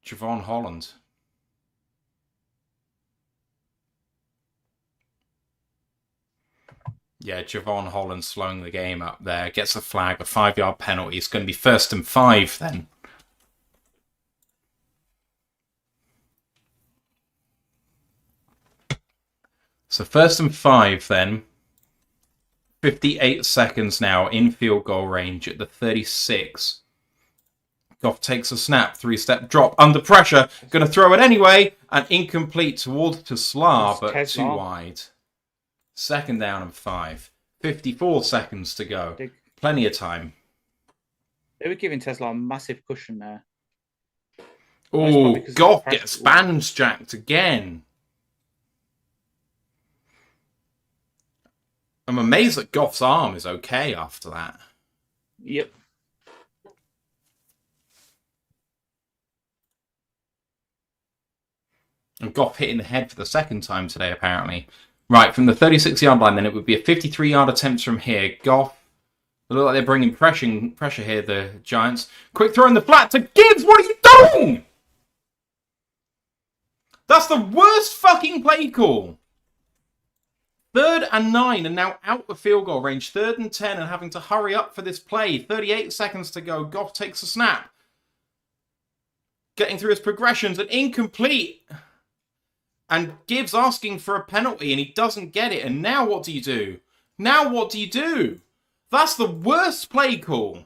Javon Holland. Yeah, Javon Holland slowing the game up there. Gets a flag, a 5-yard penalty. It's going to be 1st and 5 then. So 1st and 5 then. 58 seconds now in field goal range at the 36. Goff takes a snap, 3-step drop, under pressure, going to throw it anyway, and incomplete towards Tesla, but too wide. 2nd down and 5. 54 seconds to go. Plenty of time. They were giving Tesla a massive cushion there. Oh, Goff gets bands-jacked again. I'm amazed that Goff's arm is okay after that. Yep. And Goff hitting the head for the second time today, apparently. Right, from the 36-yard line, then it would be a 53-yard attempt from here. Goff, they look like they're bringing pressure here, the Giants. Quick throw in the flat to Gibbs. What are you doing? That's the worst fucking play call. 3rd and 9 and now out of field goal range. 3rd and 10 and having to hurry up for this play. 38 seconds to go. Goff takes a snap. Getting through his progressions and incomplete. And Gibbs asking for a penalty and he doesn't get it. And now what do you do? Now what do you do? That's the worst play call.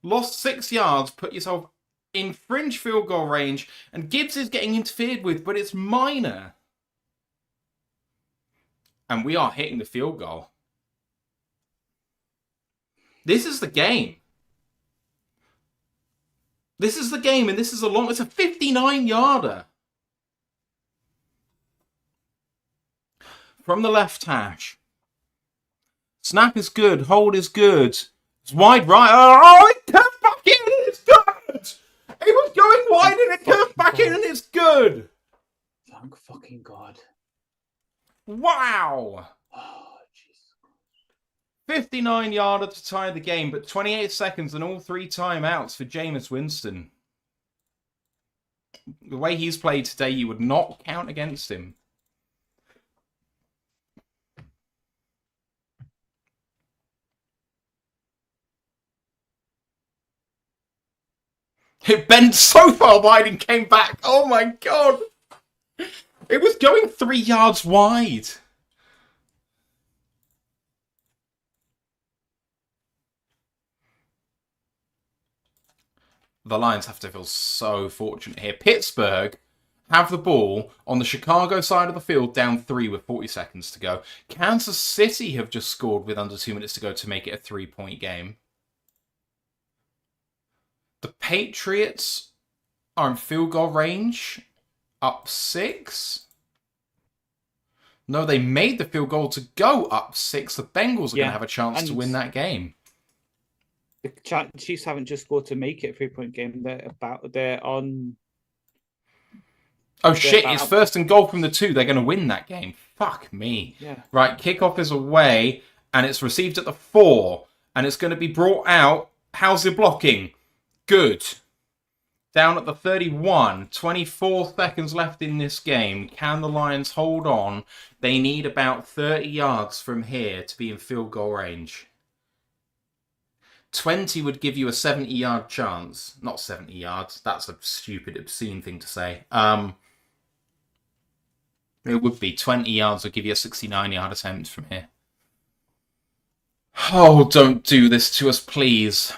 Lost 6 yards, put yourself in fringe field goal range, and Gibbs is getting interfered with, but it's minor. And we are hitting the field goal. This is the game. This is the game, and this is it's a 59-yarder. From the left hash. Snap is good. Hold is good. It's wide right. Oh, it curved back in and it's good. It was going wide and it curved back in and it's good. Thank fucking God. Wow. Oh, Jesus. 59-yarder to tie the game, but 28 seconds and all 3 timeouts for Jameis Winston. The way he's played today, you would not count against him. It bent so far wide and came back. Oh my God. It was going 3 yards wide. The Lions have to feel so fortunate here. Pittsburgh have the ball on the Chicago side of the field, down 3 with 40 seconds to go. Kansas City have just scored with under 2 minutes to go to make it a 3-point game. The Patriots are in field goal range, up 6. No, they made the field goal to go up 6. The Bengals are going to have a chance to win that game. The Chiefs haven't just scored to make it a 3-point game. They're on. Oh shit! It's 1st and goal from the 2. They're going to win that game. Fuck me. Yeah. Right, kickoff is away, and it's received at the 4, and it's going to be brought out. How's the blocking? Good. Down at the 31. 24 seconds left in this game. Can the Lions hold on? They need about 30 yards from here to be in field goal range. 20 would give you a 70-yard chance. Not 70 yards. That's a stupid, obscene thing to say. It would be 20 yards would give you a 69-yard attempt from here. Oh, don't do this to us, please.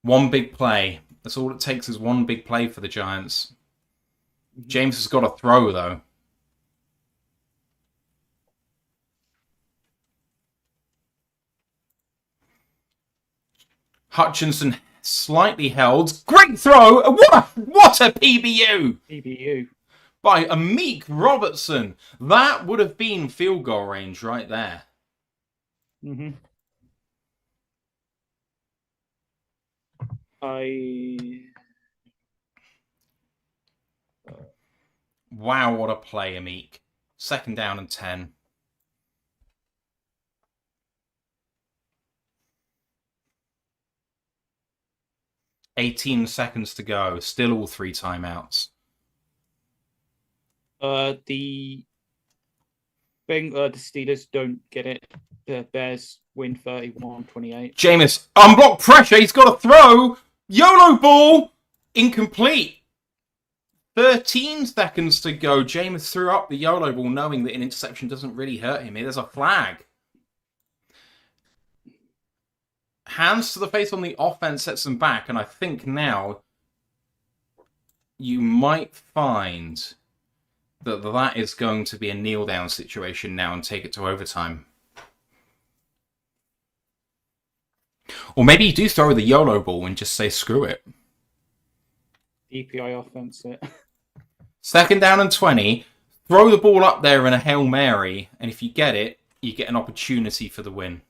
One big play. That's all it takes is one big play for the Giants. James has got to throw, though. Hutchinson slightly held. Great throw! What a PBU! PBU. By Amik Robertson. That would have been field goal range right there. Mm-hmm. Wow, what a play, Amik. 2nd down and 10. $18 seconds to go. Still all 3 timeouts. The Steelers don't get it. The Bears win 31-28. Jameis, unblocked pressure. He's got to throw. YOLO ball. Incomplete. 13 seconds to go. Jameis threw up the YOLO ball knowing that an interception doesn't really hurt him. There's a flag. Hands to the face on the offense sets them back. And I think now you might find that is going to be a kneel-down situation now and take it to overtime. Or maybe you do throw the YOLO ball and just say, screw it. DPI offense. 2nd down and 20. Throw the ball up there in a Hail Mary, and if you get it, you get an opportunity for the win.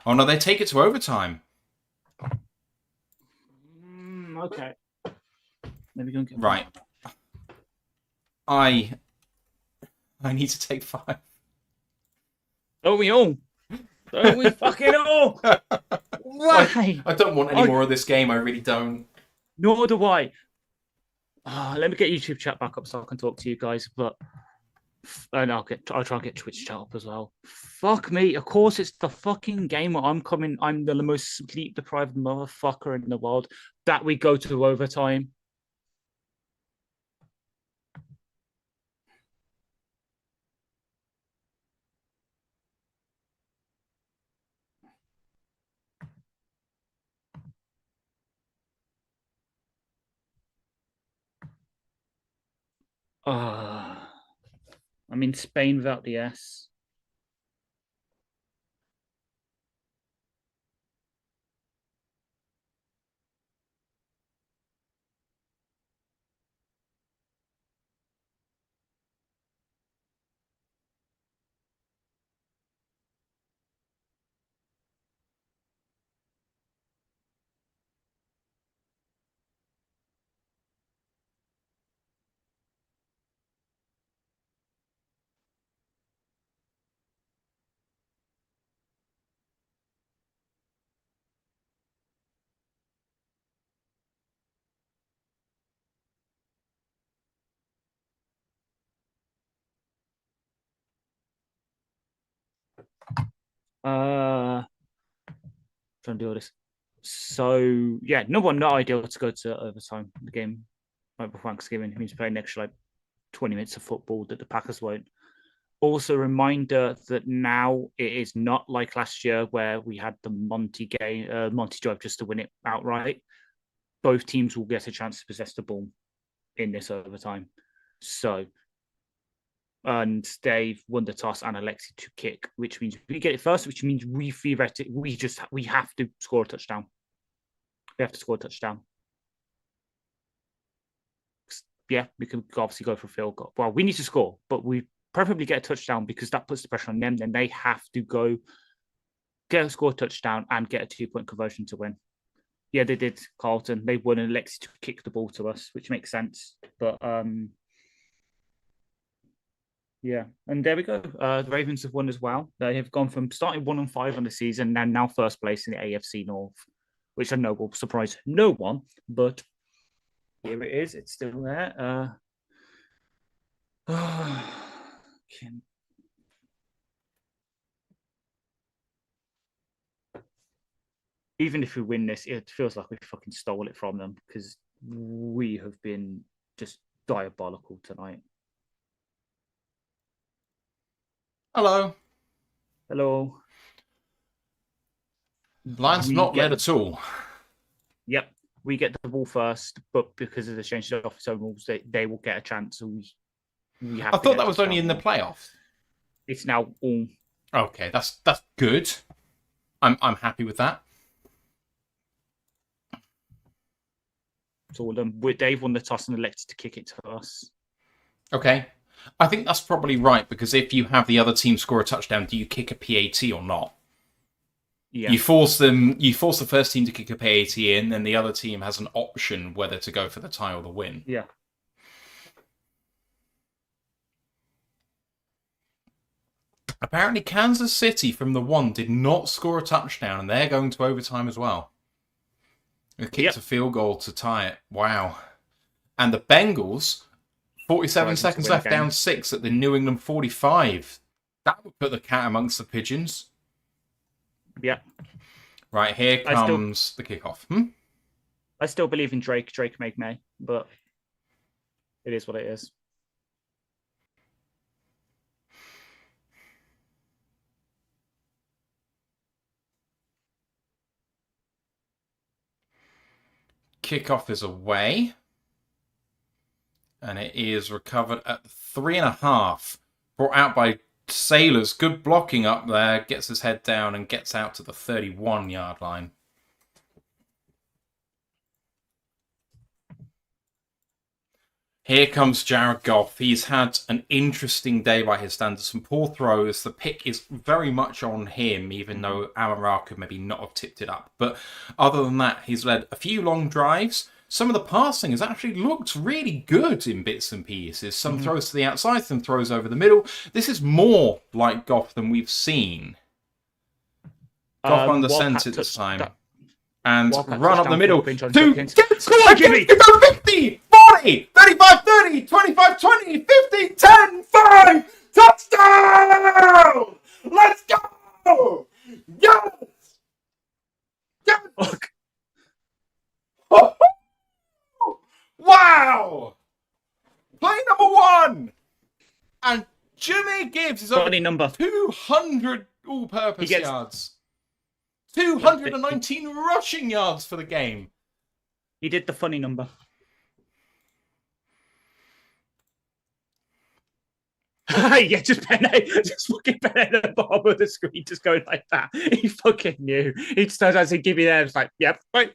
Oh no, they take it to overtime. Okay. Maybe go and get Right. I need to take 5. Don't we all? Don't we fucking all? Why? I don't want any more of this game. I really don't. Nor do I. Let me get YouTube chat back up so I can talk to you guys. But and I'll try and get Twitch chat up as well. Fuck me. Of course, it's the fucking game where I'm the most sleep deprived motherfucker in the world. That we go to overtime. I mean, Spain without the S. Trying to do all this. So yeah, no idea to go to overtime. The game right before Thanksgiving means playing an extra 20 minutes of football that the Packers won't. Also, a reminder that now it is not like last year where we had the Monty drive just to win it outright. Both teams will get a chance to possess the ball in this overtime. So, and they've won the toss and elected to kick, which means we get it first, which means we have to score a touchdown. We have to score a touchdown. Yeah, we can obviously go for a field goal. Well, we need to score, but we preferably get a touchdown because that puts the pressure on them. Then they have to go score a touchdown and get a 2-point conversion to win. Yeah, they did, Carlton. They won and elected to kick the ball to us, which makes sense. But yeah, and there we go. The Ravens have won as well. They have gone from starting 1-5 on the season and now first place in the AFC North, which I know will surprise no one, but here it is. It's still there. Even if we win this, it feels like we fucking stole it from them because we have been just diabolical tonight. Hello. Hello. Lions not led at all. Yep. We get the ball first, but because of the change of office rules, they will get a chance. So we have I thought that was only in the playoffs. It's now all. Okay, that's good. I'm happy with that. It's all them. They've won the toss and elected to kick it to us. Okay. I think that's probably right, because if you have the other team score a touchdown, do you kick a PAT or not? Yeah. You force the first team to kick a PAT in, and the other team has an option whether to go for the tie or the win. Yeah. Apparently Kansas City from the 1 did not score a touchdown, and they're going to overtime as well. It kicked a field goal to tie it. Wow. And the Bengals, 47 seconds left, down 6 at the New England 45. That would put the cat amongst the pigeons. Yeah. Right, here comes the kickoff. I still believe in Drake. Drake make May, but it is what it is. Kickoff is away. And it is recovered at 3.5. Brought out by Sailors. Good blocking up there. Gets his head down and gets out to the 31-yard line. Here comes Jared Goff. He's had an interesting day by his standards. Some poor throws. The pick is very much on him, even though Aaron Ra could maybe not have tipped it up. But other than that, he's led a few long drives. Some of the passing has actually looked really good in bits and pieces. Some throws to the outside, some throws over the middle. This is more like Goff than we've seen. Goff under centre this time. And run up the middle. 2 50, 40, 35, 30, 25, 20, 15, 10, 5. Touchdown! Let's go! Yes! Yes! Wow! Play number 1! And Jimmy Gibbs is over 200 all-purpose yards. 219 rushing yards for the game. He did the funny number. Yeah, just fucking pen at the bottom of the screen, just going like that. He fucking knew. He just as he give me there, it's like, yep, right.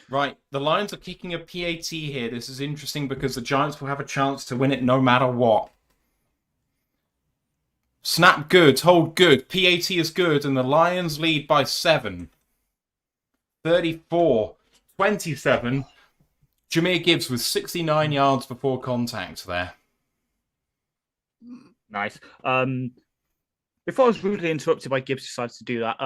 Right, the Lions are kicking a PAT here. This is interesting because the Giants will have a chance to win it no matter what. Snap good, hold good, PAT is good, and the Lions lead by 7. 34-27. Jahmyr Gibbs with 69 yards before contact there. Nice. Before I was rudely interrupted by Gibbs decided to do that,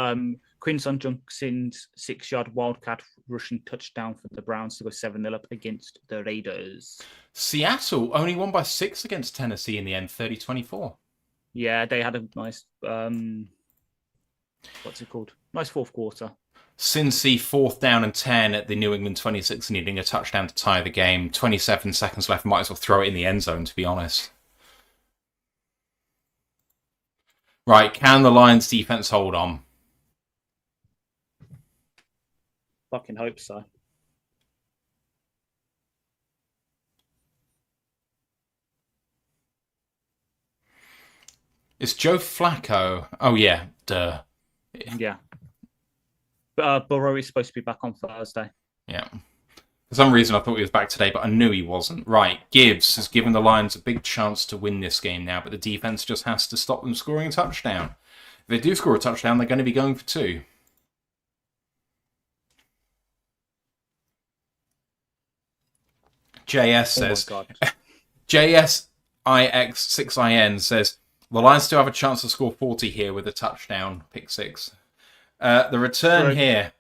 Quinson Johnson's 6-yard wildcat rushing touchdown for the Browns to go 7-0 up against the Raiders. Seattle only won by 6 against Tennessee in the end, 30-24. Yeah, they had a nice, what's it called? Nice fourth quarter. Cincy 4th down and 10 at the New England 26, needing a touchdown to tie the game. 27 seconds left, might as well throw it in the end zone, to be honest. Right, can the Lions defense hold on? Fucking hope so. It's Joe Flacco. Oh, yeah, duh. Yeah. Burrow is supposed to be back on Thursday. Yeah. For some reason, I thought he was back today, but I knew he wasn't. Right, Gibbs has given the Lions a big chance to win this game now, but the defense just has to stop them scoring a touchdown. If they do score a touchdown, they're going to be going for 2. JS says, JSIX6IN says, the Lions still have a chance to score 40 here with a touchdown, pick 6. The return here,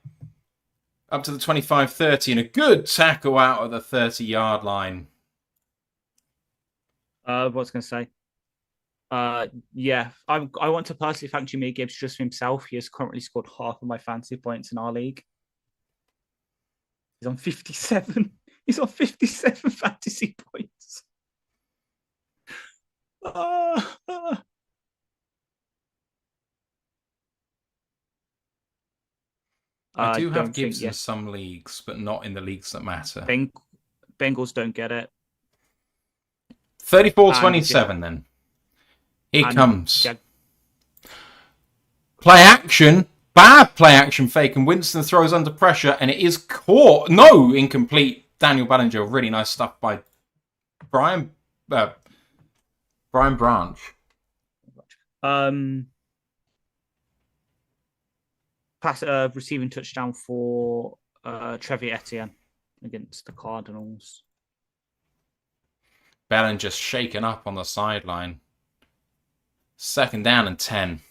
up to the 25-30, and a good tackle out of the 30-yard line. What was I going to say? Yeah, I want to personally thank Jahmyr Gibbs just for himself. He has currently scored half of my fantasy points in our league. He's on 57. He's on 57 fantasy points. I do have Gibbs in some leagues, but not in the leagues that matter. Bengals don't get it. 34-27 then. Here comes. Play action. Bad play action fake, and Winston throws under pressure, and it is caught. No, incomplete. Daniel Ballinger. Really nice stuff by Brian Branch. Receiving touchdown for Trevor Etienne against the Cardinals. Ballinger shaken up on the sideline. 2nd down and 10.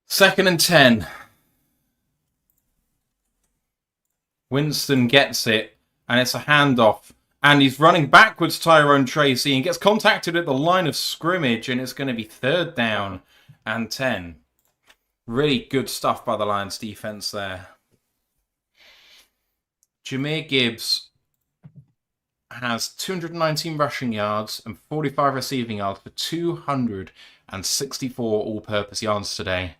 Second and 10. Winston gets it, and it's a handoff. And he's running backwards, Tyrone Tracy, and gets contacted at the line of scrimmage, and it's going to be 3rd down and 10. Really good stuff by the Lions defense there. Jahmyr Gibbs has 219 rushing yards and 45 receiving yards for 264 all-purpose yards today.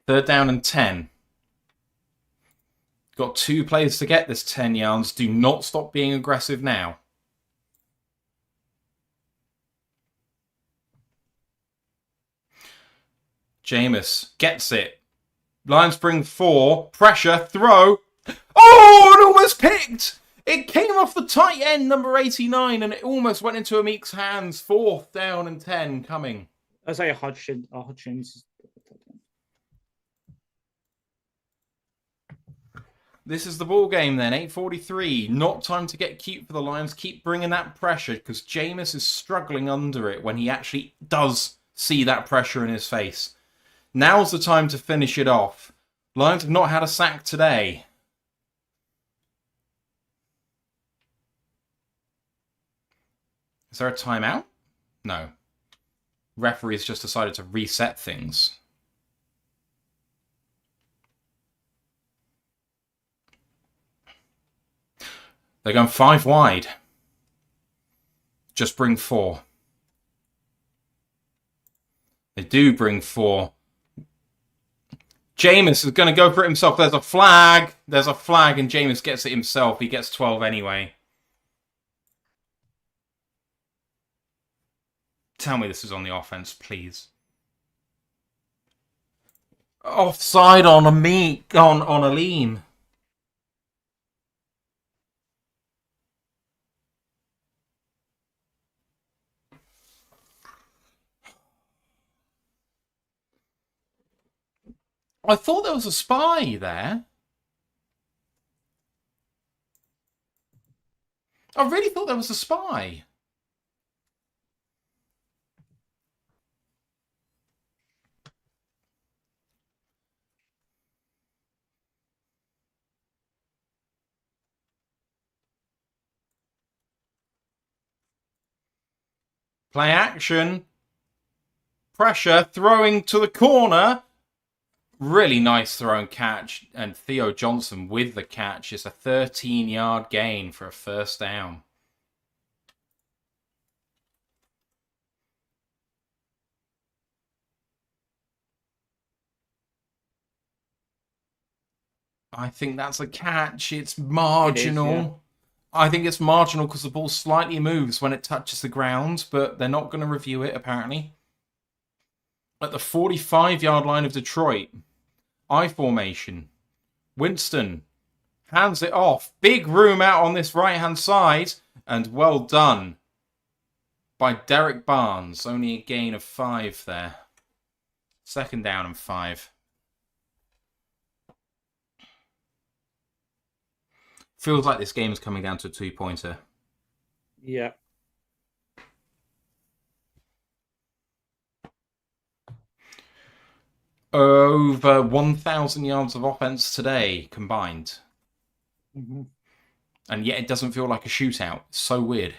3rd down and 10. Got 2 players to get this 10 yards. Do not stop being aggressive now. Jameis gets it. Lions bring 4. Pressure. Throw. Oh, it almost picked. It came off the tight end, number 89, and it almost went into Amik's hands. 4th down and 10 coming. Isaiah Hodgins. This is the ball game then, 8:43. Not time to get cute for the Lions. Keep bringing that pressure because Jameis is struggling under it when he actually does see that pressure in his face. Now's the time to finish it off. Lions have not had a sack today. Is there a timeout? No. Referees just decided to reset things. They're going 5 wide. Just bring 4. They do bring 4. Jameis is going to go for it himself. There's a flag. There's a flag, and Jameis gets it himself. He gets 12 anyway. Tell me this is on the offense, please. Offside on Alim. I thought there was a spy there. I really thought there was a spy. Play action. Pressure. Throwing to the corner. Really nice throw and catch. And Theo Johnson with the catch. It's a 13-yard gain for a 1st down. I think that's a catch. It's marginal. It is, yeah. I think it's marginal because the ball slightly moves when it touches the ground, but they're not going to review it, apparently. At the 45-yard line of Detroit, I formation. Winston hands it off. Big room out on this right-hand side, and well done by Derek Barnes. Only a gain of 5 there. 2nd down and 5. Feels like this game is coming down to a 2-pointer. Yeah. Over 1,000 yards of offense today combined. Mm-hmm. And yet it doesn't feel like a shootout. It's so weird.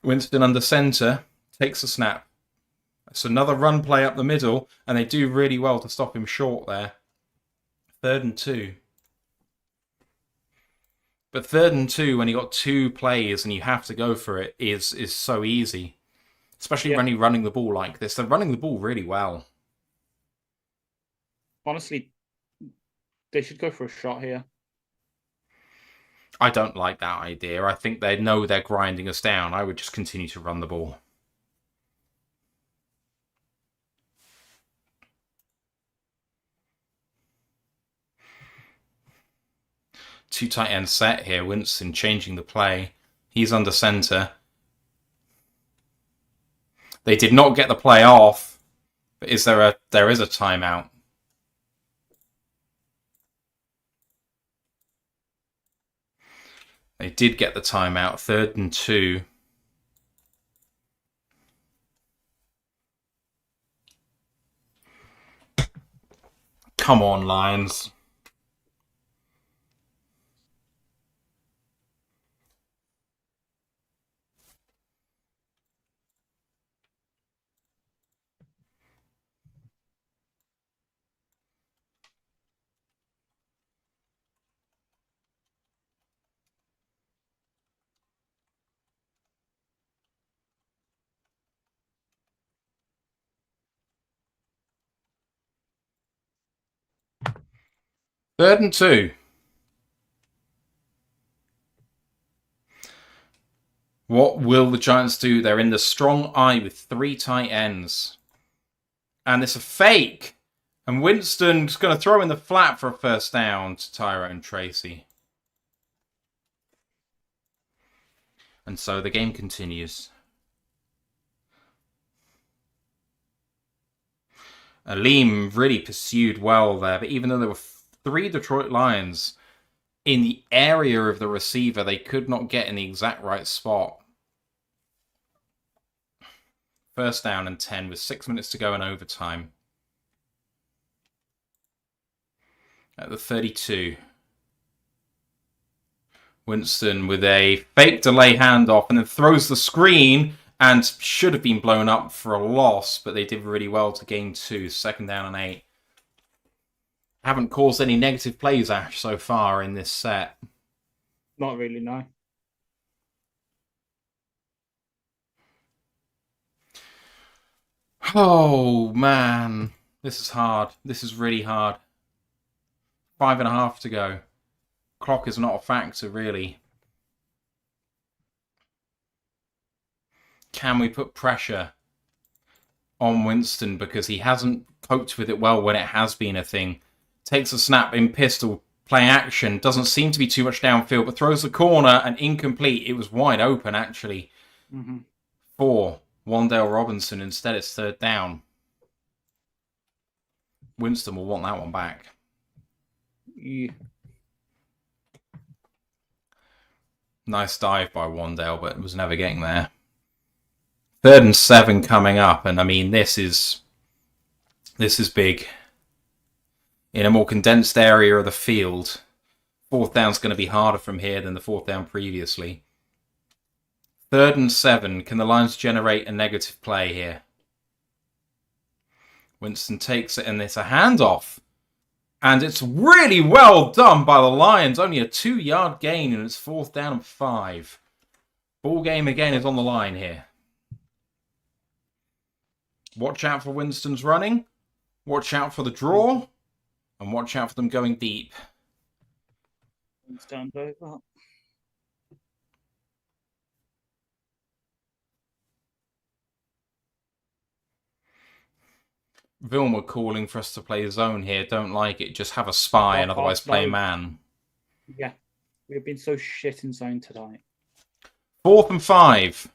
Winston under center takes a snap. It's another run play up the middle, and they do really well to stop him short there. 3rd and 2. But 3rd and 2, when you got 2 plays and you have to go for it, is so easy. Especially when you're running the ball like this. They're running the ball really well. Honestly, they should go for a shot here. I don't like that idea. I think they know they're grinding us down. I would just continue to run the ball. Two tight end set here. Winston changing the play. He's under center. They did not get the play off. But there is a timeout. They did get the timeout. 3rd and 2. Come on, Lions. 3rd and 2. What will the Giants do? They're in the strong eye with 3 tight ends. And it's a fake. And Winston's going to throw in the flat for a first down to Tyrone Tracy. And so the game continues. Aleem really pursued well there, but even though there were 3 Detroit Lions in the area of the receiver, they could not get in the exact right spot. First down and 10 with 6 minutes to go in overtime. At the 32. Winston with a fake delay handoff and then throws the screen and should have been blown up for a loss, but they did really well to gain 2. 2nd down and 8. Haven't caused any negative plays, Ash, so far in this set. Not really, no. Oh, man. This is hard. This is really hard. 5.5 to go. Clock is not a factor, really. Can we put pressure on Winston because he hasn't coped with it well when it has been a thing? Takes a snap in pistol, play action, doesn't seem to be too much downfield, but throws the corner and incomplete. It was wide open, actually. For Wan'Dale Robinson. Instead, it's 3rd down. Winston will want that one back. Yeah. Nice dive by Wan'Dale, but it was never getting there. 3rd and 7 coming up, and I mean, this is big. In a more condensed area of the field, 4th down's going to be harder from here than the 4th down previously. 3rd and 7. Can the Lions generate a negative play here? Winston takes it, and it's a handoff. And it's really well done by the Lions. Only a 2-yard gain, and it's 4th down and 5. Ball game again is on the line here. Watch out for Winston's running. Watch out for the draw. And watch out for them going deep. Stand over. Vilma calling for us to play zone here. Don't like it. Just have a spy and otherwise play man. Yeah. We have been so shit in zone tonight. 4th and 5.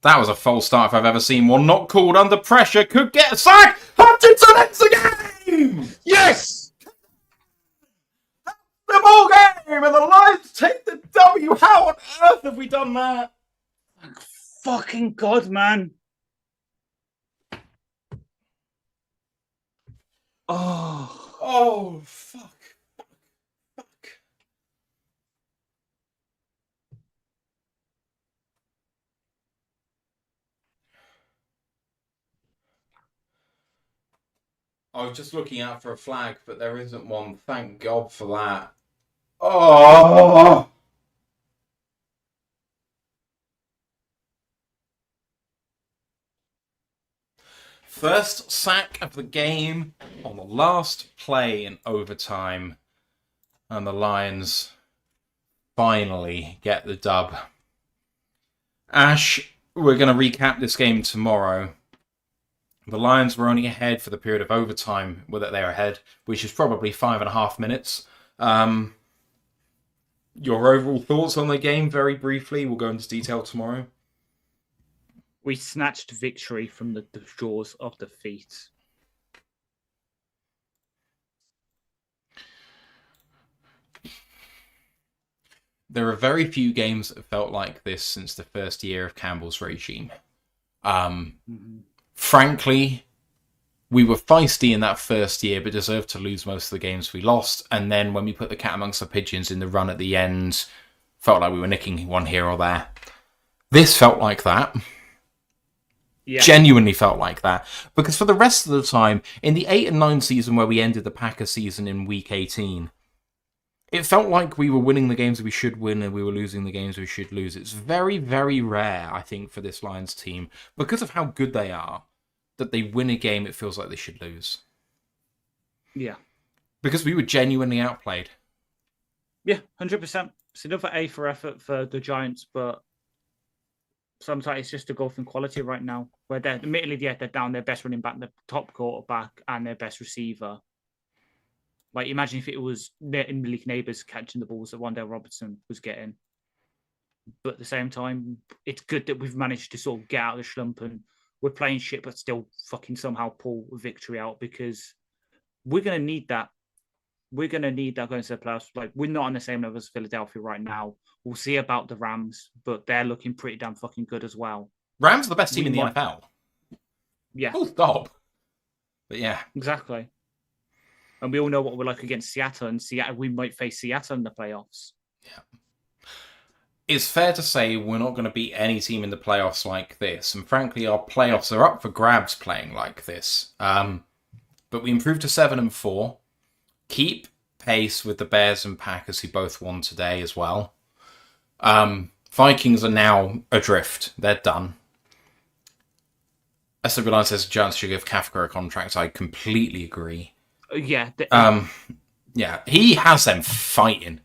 That was a false start if I've ever seen one. Not called under pressure. Could get a sack. Hutchinson ends the game! Yes! The ball game! And the Lions take the W. How on earth have we done that? Thank fucking God, man. Oh, fuck. I was just looking out for a flag, but there isn't one. Thank God for that. Oh! First sack of the game on the last play in overtime. And the Lions finally get the dub. Ash, we're going to recap this game tomorrow. The Lions were only ahead for the period of overtime, whether they're ahead, which is probably 5.5 minutes. Your overall thoughts on the game, very briefly. We'll go into detail tomorrow. We snatched victory from the jaws of defeat. There are very few games that have felt like this since the first year of Campbell's regime. Frankly, we were feisty in that first year, but deserved to lose most of the games we lost. And then when we put the cat amongst the pigeons in the run at the end, felt like we were nicking one here or there. This felt like that. Yeah. Genuinely felt like that. Because for the rest of the time, in the 8 and 9 season where we ended the Packers season in week 18, it felt like we were winning the games we should win and we were losing the games we should lose. It's very, very rare, I think, for this Lions team, because of how good they are, that they win a game it feels like they should lose. Yeah. Because we were genuinely outplayed. Yeah, 100%. It's another A for effort for the Giants, but sometimes it's just a golf in quality right now. Where they're admittedly, yeah, they're down their best running back, their top quarterback, and their best receiver. Like, imagine if it was their in-league neighbours catching the balls that Wandale Robertson was getting. But at the same time, it's good that we've managed to sort of get out of the slump and we're playing shit, but still fucking somehow pull a victory out, because we're going to need that. We're going to need that going to the playoffs. Like, we're not on the same level as Philadelphia right now. We'll see about the Rams, but they're looking pretty damn fucking good as well. Rams are the best team in the NFL. Yeah. Full stop. But yeah. Exactly. And we all know what we're like against Seattle, and Seattle, we might face Seattle in the playoffs. Yeah. It's fair to say we're not going to beat any team in the playoffs like this. And frankly, our playoffs are up for grabs playing like this. But we improved to 7-4. Keep pace with the Bears and Packers, who both won today as well. Vikings are now adrift. They're done. SW9 says Giants should give Kafka a contract. I completely agree. Yeah. Yeah, he has them fighting.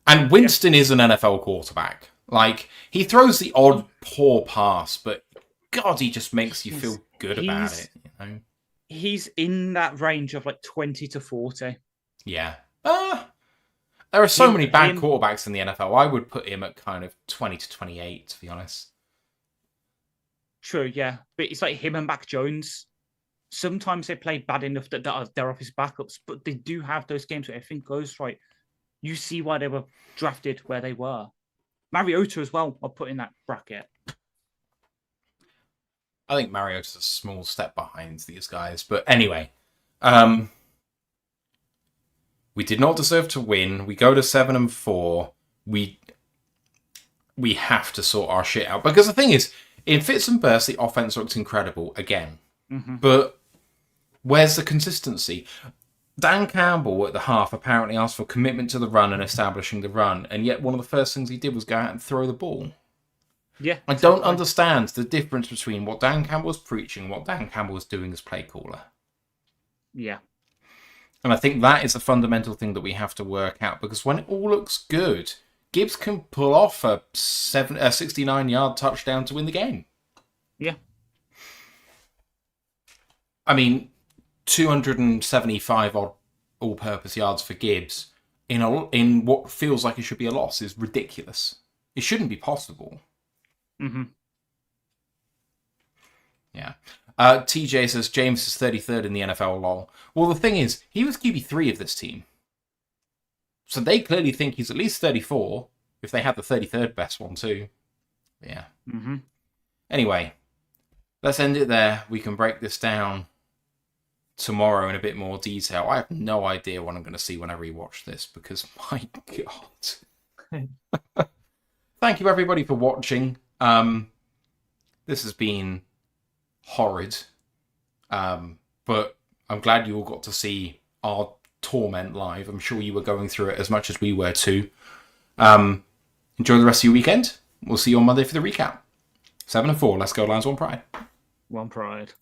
And Winston is an NFL quarterback. Like, he throws the odd poor pass, but God, he just makes you feel good about it. You know? He's in that range of like 20 to 40. Yeah. There are so many bad quarterbacks in the NFL. I would put him at kind of 20 to 28, to be honest. True, yeah. But it's like him and Mac Jones. Sometimes they play bad enough that they're off his backups, but they do have those games where everything goes right. You see why they were drafted where they were. Mariota as well, I'll put in that bracket. I think Mariota's a small step behind these guys. But anyway, we did not deserve to win. We go to 7-4. We have to sort our shit out. Because the thing is, in fits and bursts, the offense looked incredible again. Mm-hmm. But where's the consistency? Dan Campbell at the half apparently asked for commitment to the run and establishing the run, and yet one of the first things he did was go out and throw the ball. Yeah, I don't understand the difference between what Dan Campbell was preaching and what Dan Campbell was doing as play caller. Yeah. And I think that is a fundamental thing that we have to work out, because when it all looks good, Gibbs can pull off a 69-yard touchdown to win the game. Yeah. I mean, 275 odd all-purpose yards for Gibbs in what feels like it should be a loss is ridiculous. It shouldn't be possible. Mm-hmm. Yeah. TJ says James is 33rd in the NFL, lol. Well, the thing is, he was QB3 of this team. So they clearly think he's at least 34, if they have the 33rd best one too. But yeah. Mm-hmm. Anyway, let's end it there. We can break this down tomorrow in a bit more detail. I have no idea what I'm going to see when I rewatch this, because my God. Thank you everybody for watching. This has been horrid. But I'm glad you all got to see our torment live. I'm sure you were going through it as much as we were too. Enjoy the rest of your weekend. We'll see you on Monday for the recap. 7-4. Let's go Lions, one pride. One pride.